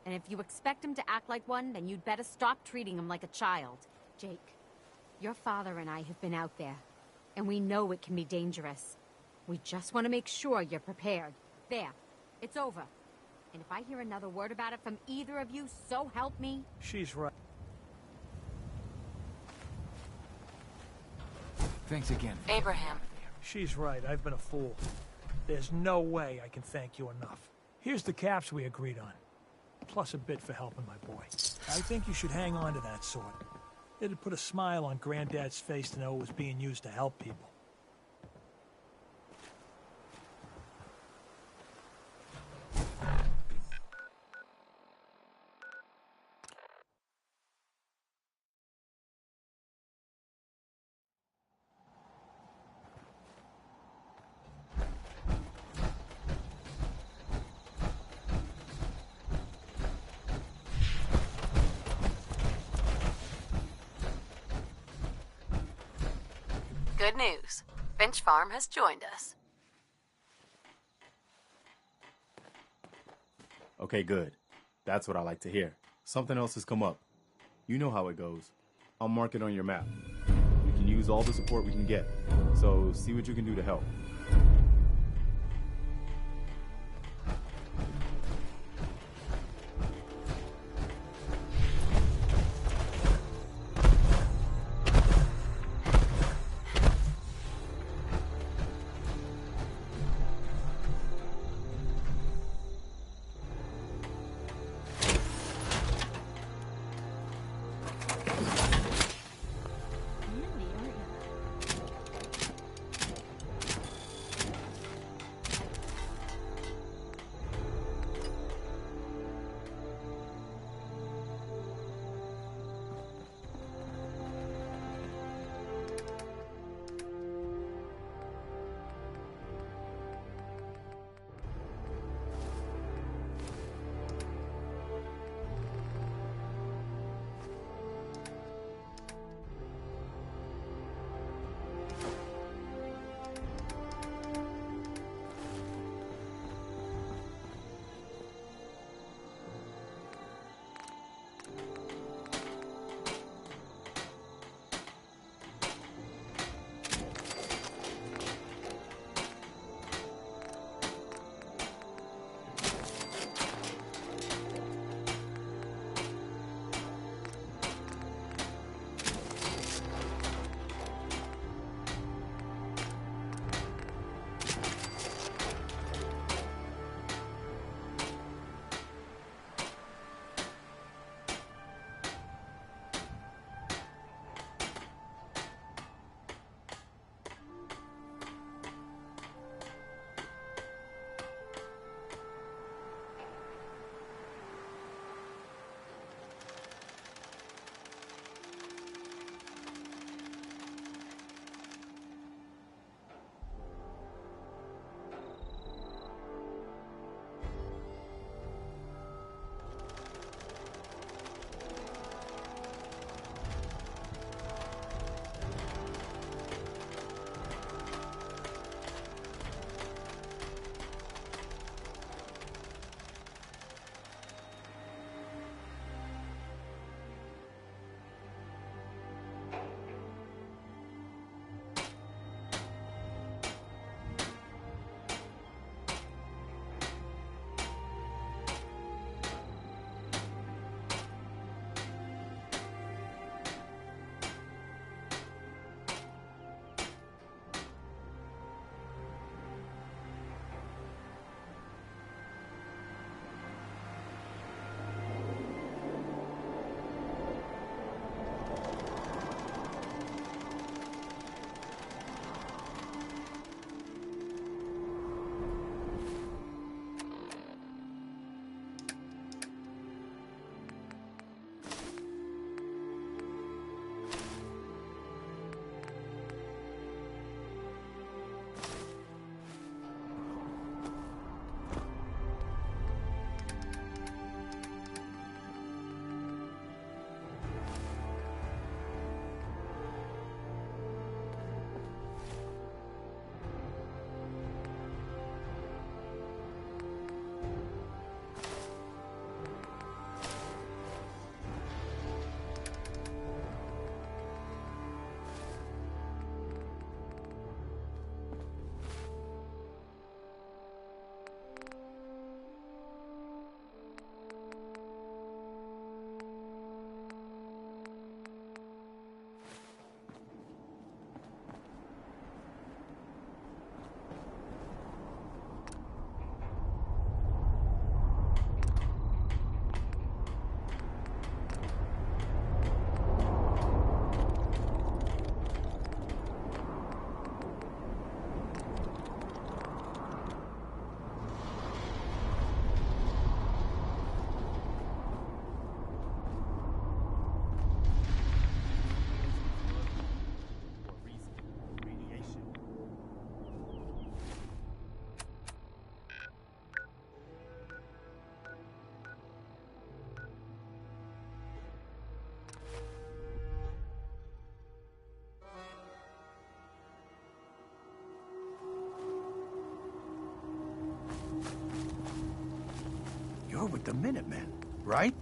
And if you expect him to act like one, then you'd better stop treating him like a child. Jake, your father and I have been out there, and we know it can be dangerous. We just want to make sure you're prepared. There, it's over. And if I hear another word about it from either of you, so help me. She's right. Thanks again. Abraham. She's right. I've been a fool. There's no way I can thank you enough. Here's the caps we agreed on. Plus a bit for helping my boy. I think you should hang on to that sword. It'd put a smile on Granddad's face to know it was being used to help people. Good news. Finch Farm has joined us. Okay, good. That's what I like to hear. Something else has come up. You know how it goes. I'll mark it on your map. We can use all the support we can get. So see what you can do to help. You're with the Minutemen, right?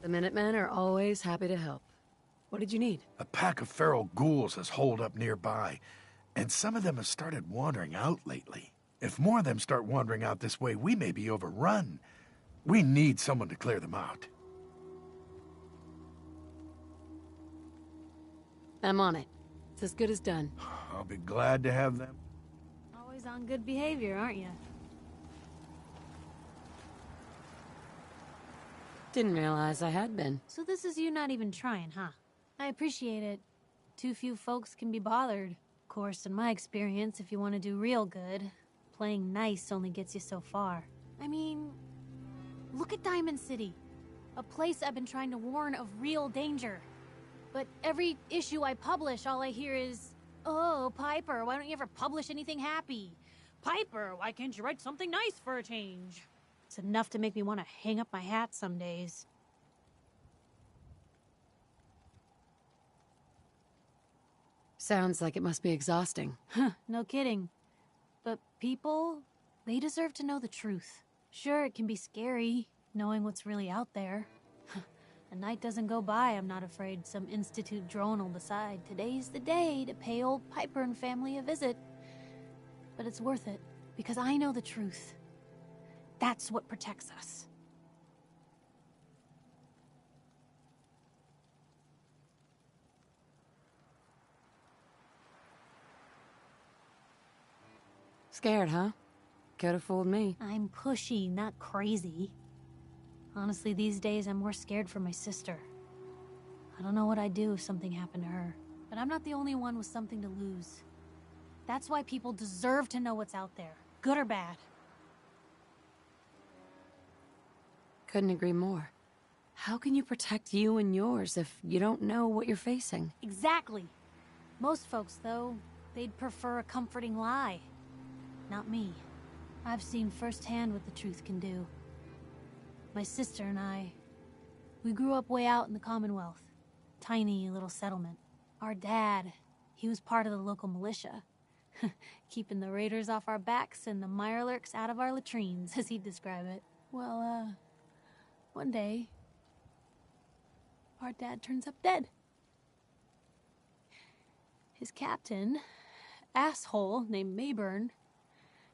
The Minutemen are always happy to help. What did you need? A pack of feral ghouls has holed up nearby, and some of them have started wandering out lately. If more of them start wandering out this way, we may be overrun. We need someone to clear them out. I'm on it. It's as good as done. I'll be glad to have them. Always on good behavior, aren't you? Didn't realize I had been. So this is you not even trying, huh? I appreciate it. Too few folks can be bothered. Of course, in my experience, if you want to do real good, playing nice only gets you so far. I mean, look at Diamond City. A place I've been trying to warn of real danger. But every issue I publish, all I hear is, "Oh, Piper, why don't you ever publish anything happy? Piper, why can't you write something nice for a change?" It's enough to make me want to hang up my hat some days. Sounds like it must be exhausting. Huh, no kidding. But people, they deserve to know the truth. Sure, it can be scary, knowing what's really out there. A night doesn't go by, I'm not afraid some Institute drone will decide today's the day to pay old Piper and family a visit. But it's worth it, because I know the truth. That's what protects us. Scared, huh? Could have fooled me. I'm pushy, not crazy. Honestly, these days I'm more scared for my sister. I don't know what I'd do if something happened to her. But I'm not the only one with something to lose. That's why people deserve to know what's out there, good or bad. Couldn't agree more. How can you protect you and yours if you don't know what you're facing? Exactly. Most folks, though, they'd prefer a comforting lie. Not me. I've seen firsthand what the truth can do. My sister and I, we grew up way out in the Commonwealth. Tiny little settlement. Our dad, he was part of the local militia. Keeping the raiders off our backs and the mirelurks out of our latrines, as he'd describe it. Well, one day, our dad turns up dead. His captain, asshole named Mayburn,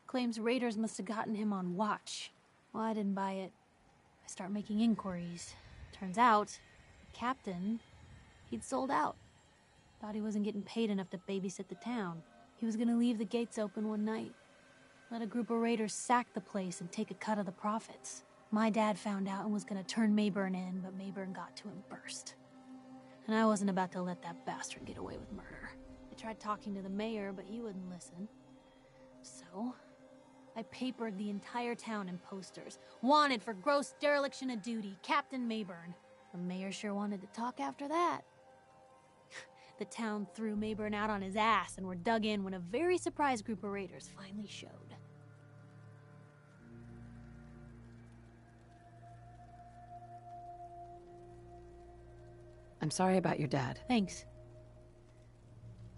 claims raiders must have gotten him on watch. Well, I didn't buy it. I start making inquiries. Turns out, the captain, he'd sold out. Thought he wasn't getting paid enough to babysit the town. He was gonna leave the gates open one night. Let a group of raiders sack the place and take a cut of the profits. My dad found out and was gonna turn Mayburn in, but Mayburn got to him first. And I wasn't about to let that bastard get away with murder. I tried talking to the mayor, but he wouldn't listen. So, I papered the entire town in posters. Wanted for gross dereliction of duty, Captain Mayburn. The mayor sure wanted to talk after that. The town threw Mayburn out on his ass and were dug in when a very surprised group of raiders finally showed. I'm sorry about your dad. Thanks.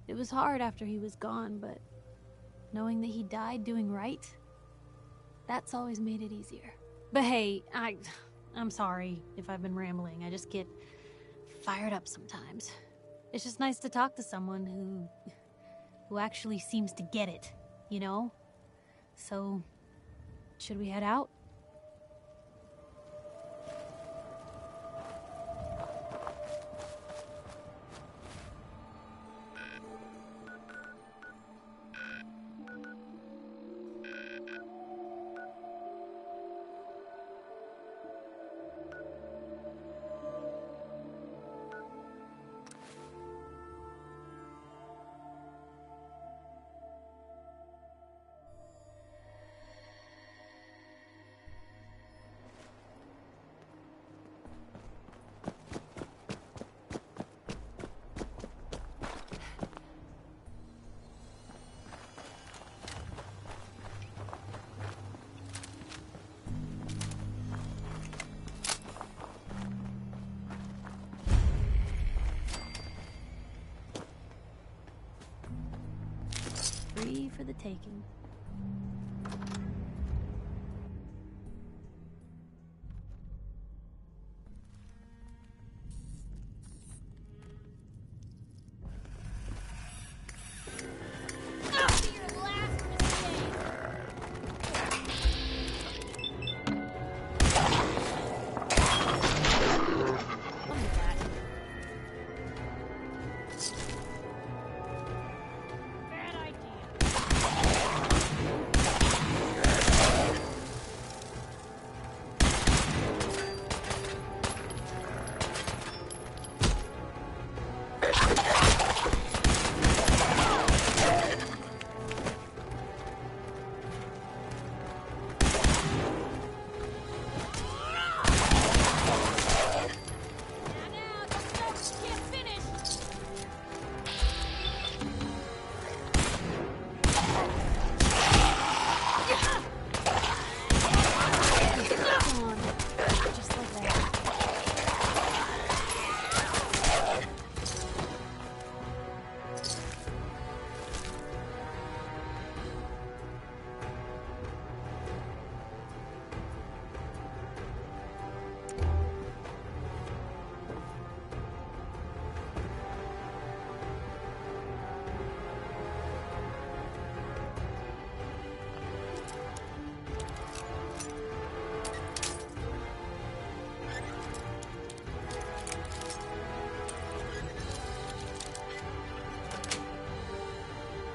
It was hard after he was gone, but knowing that he died doing right, that's always made it easier. But hey, I'm sorry if I've been rambling. I just get fired up sometimes. It's just nice to talk to someone who actually seems to get it, you know? So, should we head out? the taking.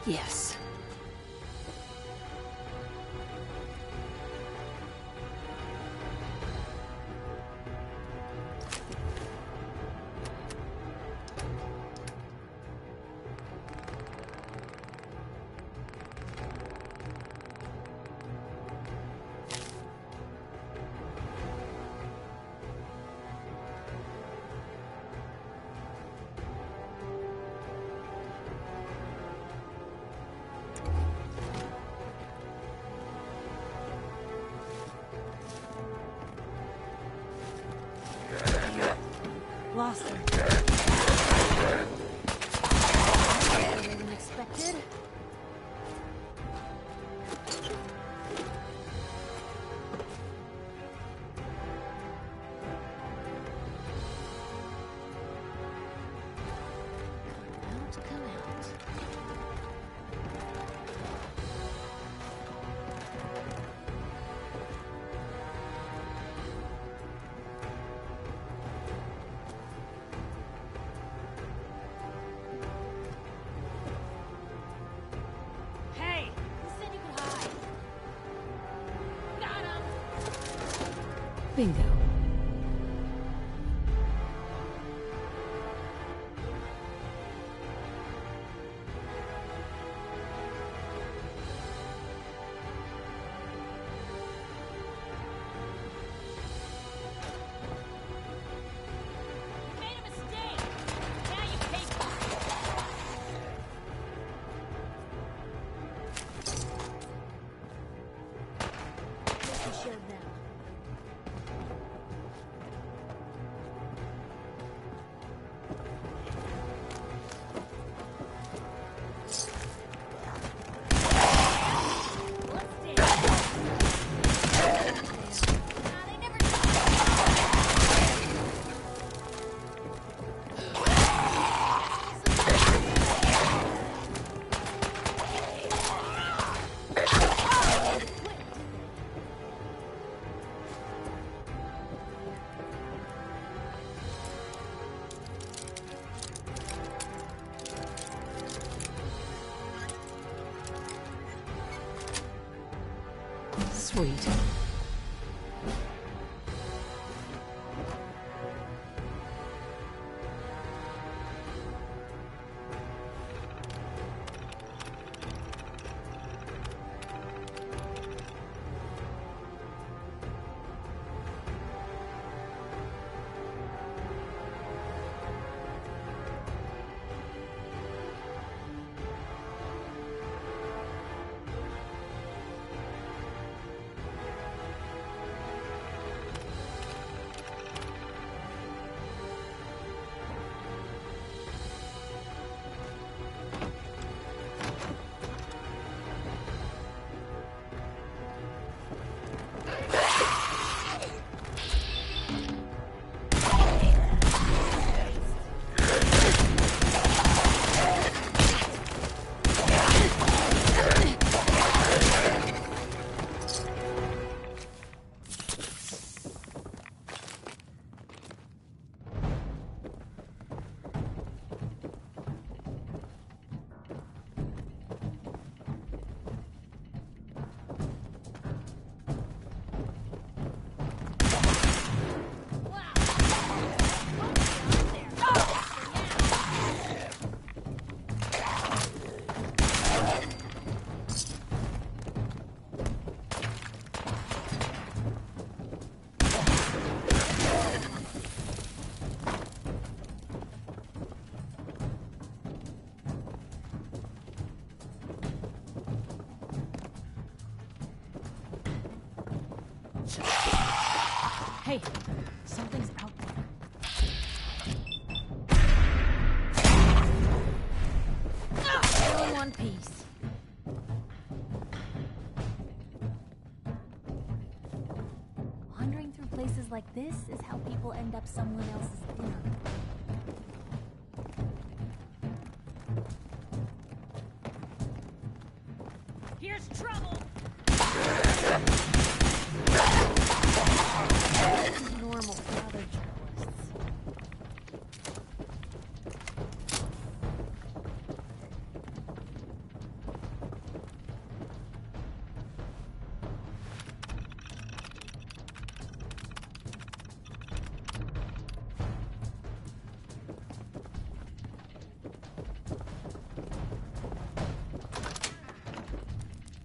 Yes. Lost her. Better than expected. Come out. Hey! Who said you could hide? Got him! Bingo. You made a mistake! Now you pay for it! Guess we showed them. Sweet. Hey, something's out there. All in one piece. Wandering through places like this is how people end up someone else's dinner. Here's trouble! This is normal for other journalists.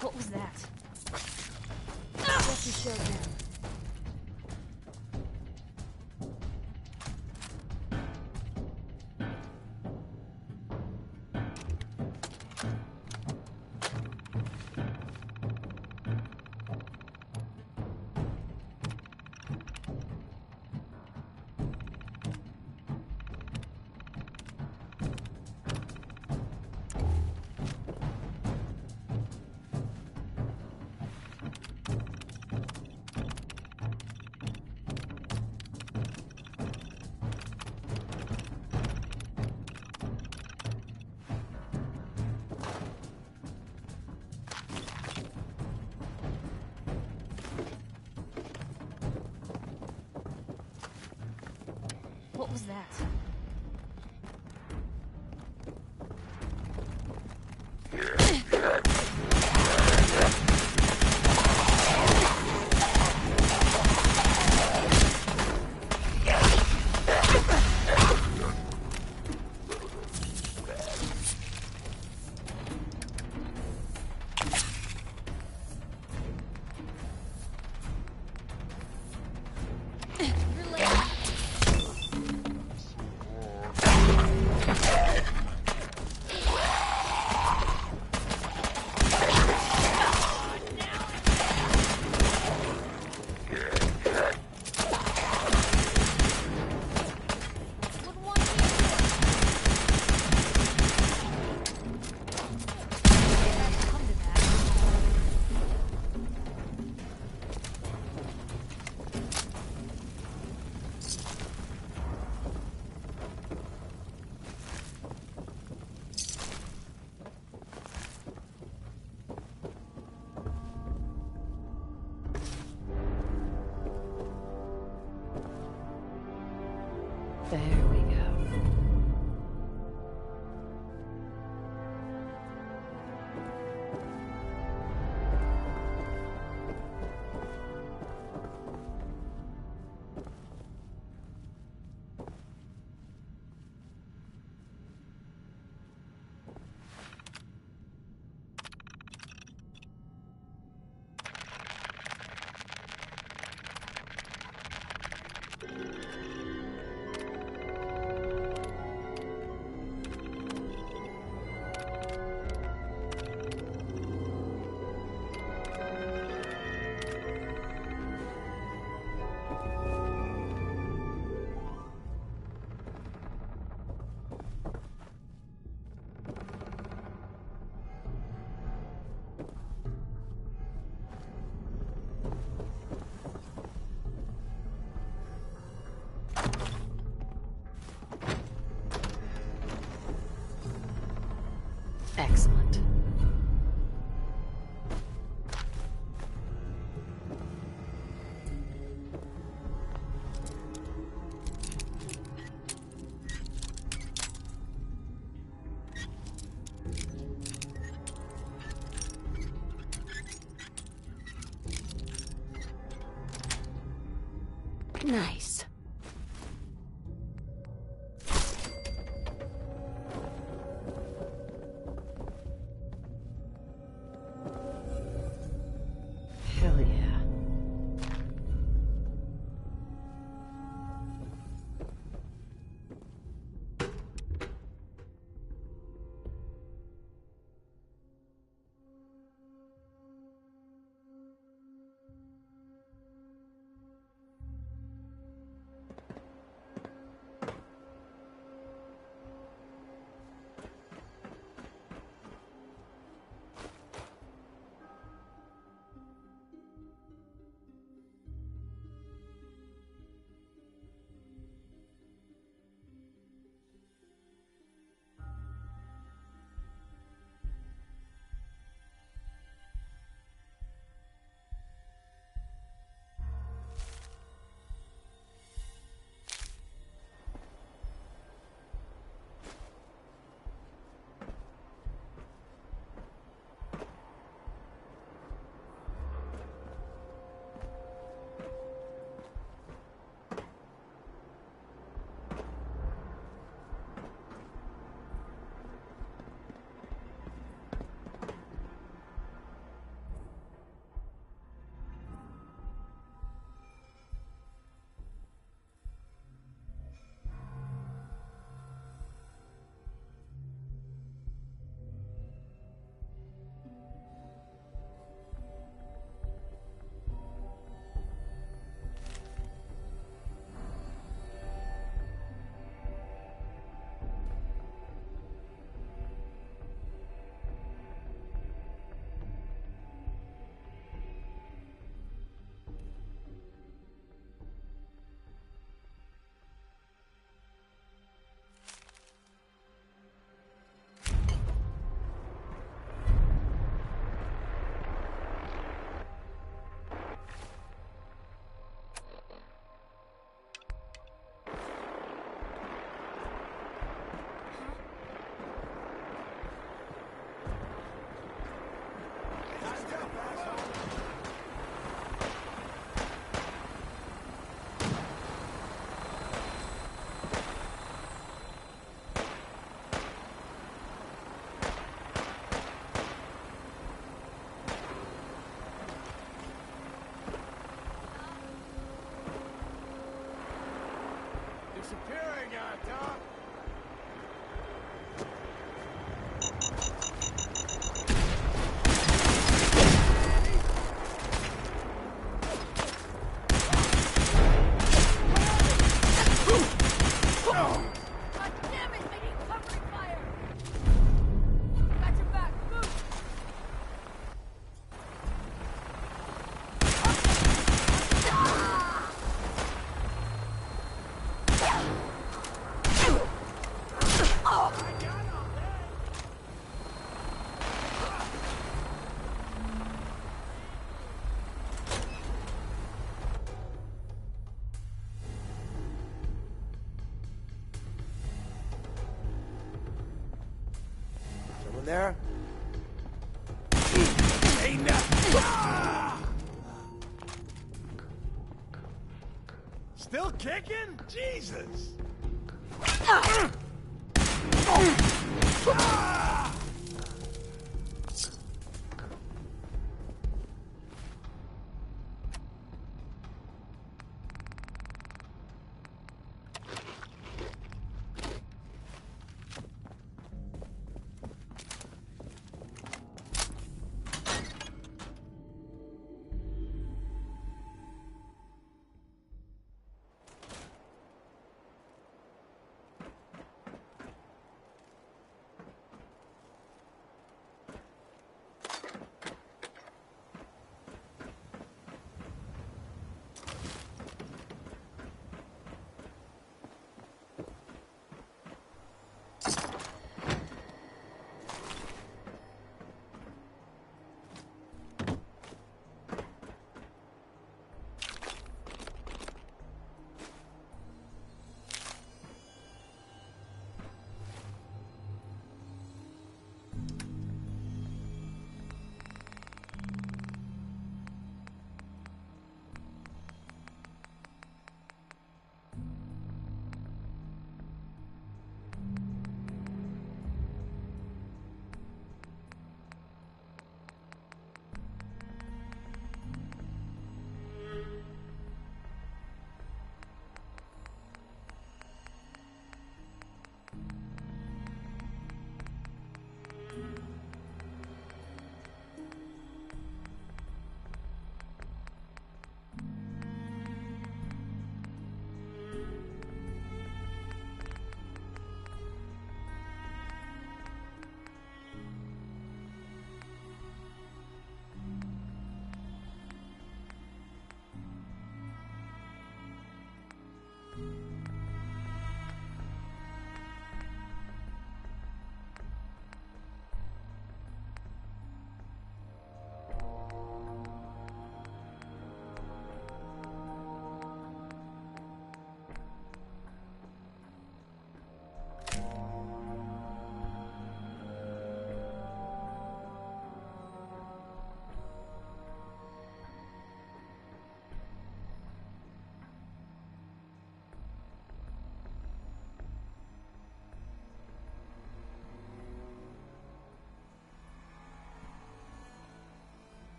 What was that? Guess you showed them. What was that? There we go. Excellent. Nice. Hell yeah. Disappearing, Doc. God damn it! I need covering fire! Got your back. Move! Someone there? Still kicking? Jesus!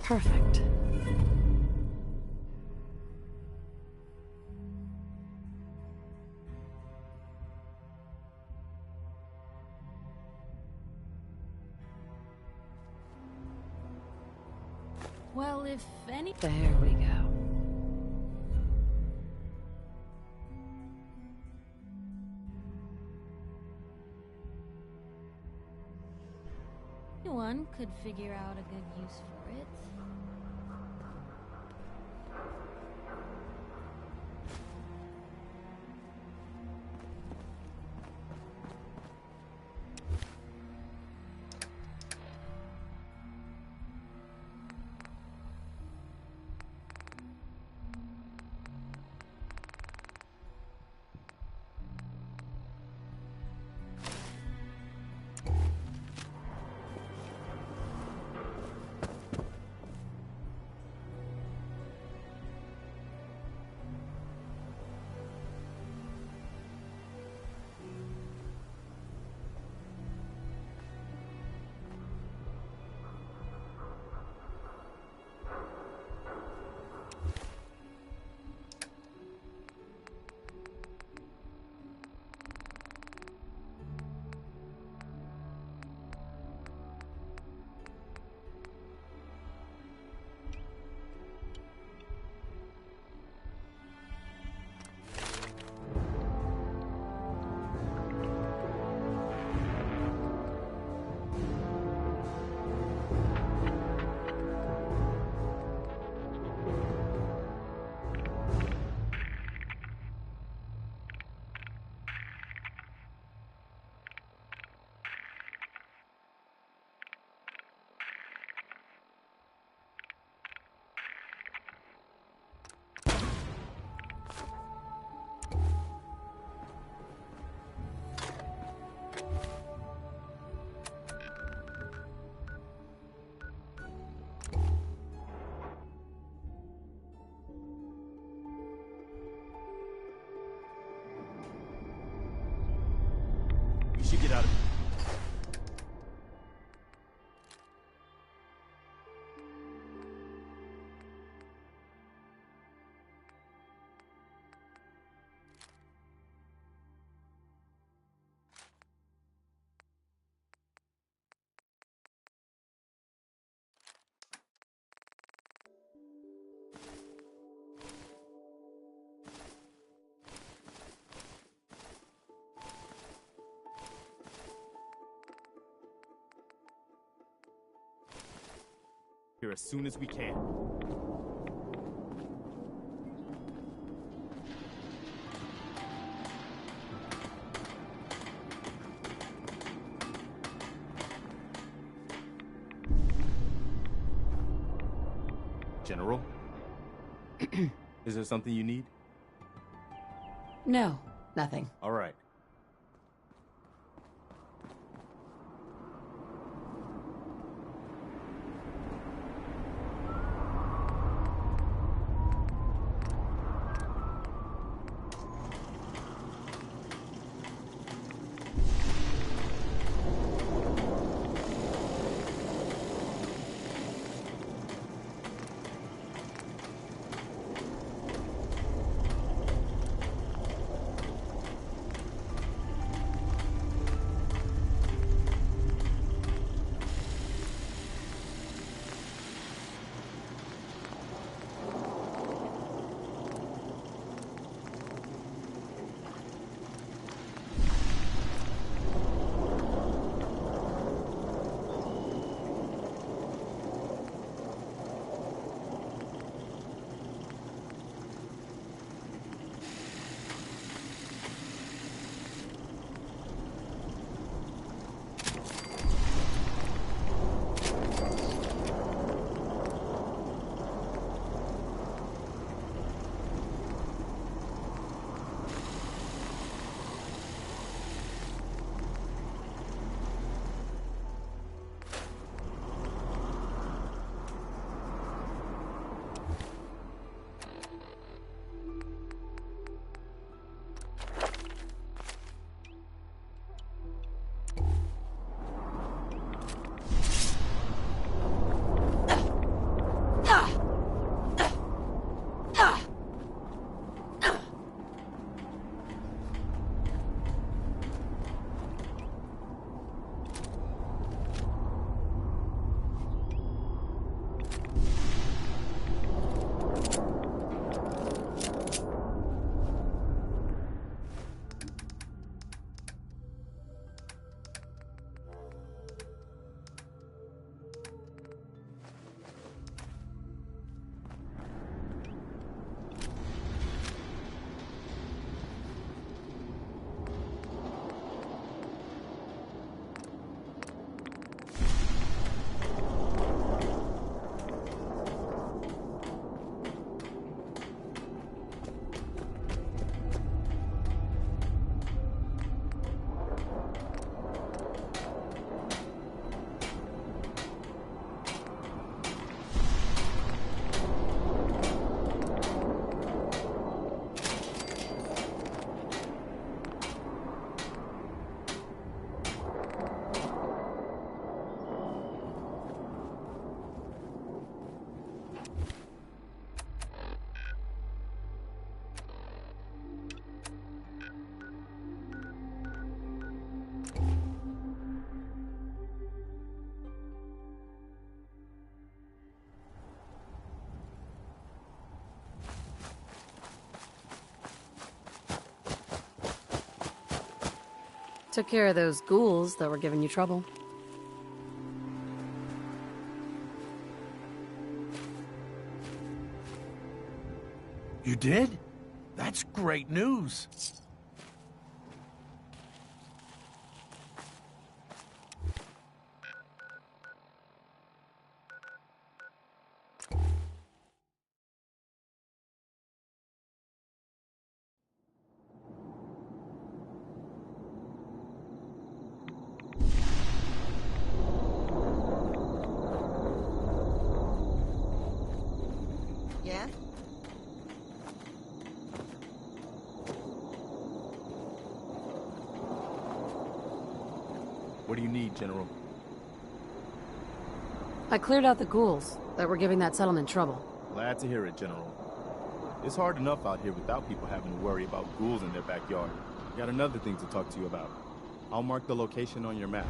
Perfect. Well, if any... There we go. Anyone could figure out a good use for it. We should get out of here. Here as soon as we can. General? Is there something you need? No, nothing. All right. Took care of those ghouls that were giving you trouble. You did? That's great news. Yeah? What do you need, General? I cleared out the ghouls that were giving that settlement trouble. Glad to hear it, General. It's hard enough out here without people having to worry about ghouls in their backyard. Got another thing to talk to you about. I'll mark the location on your map.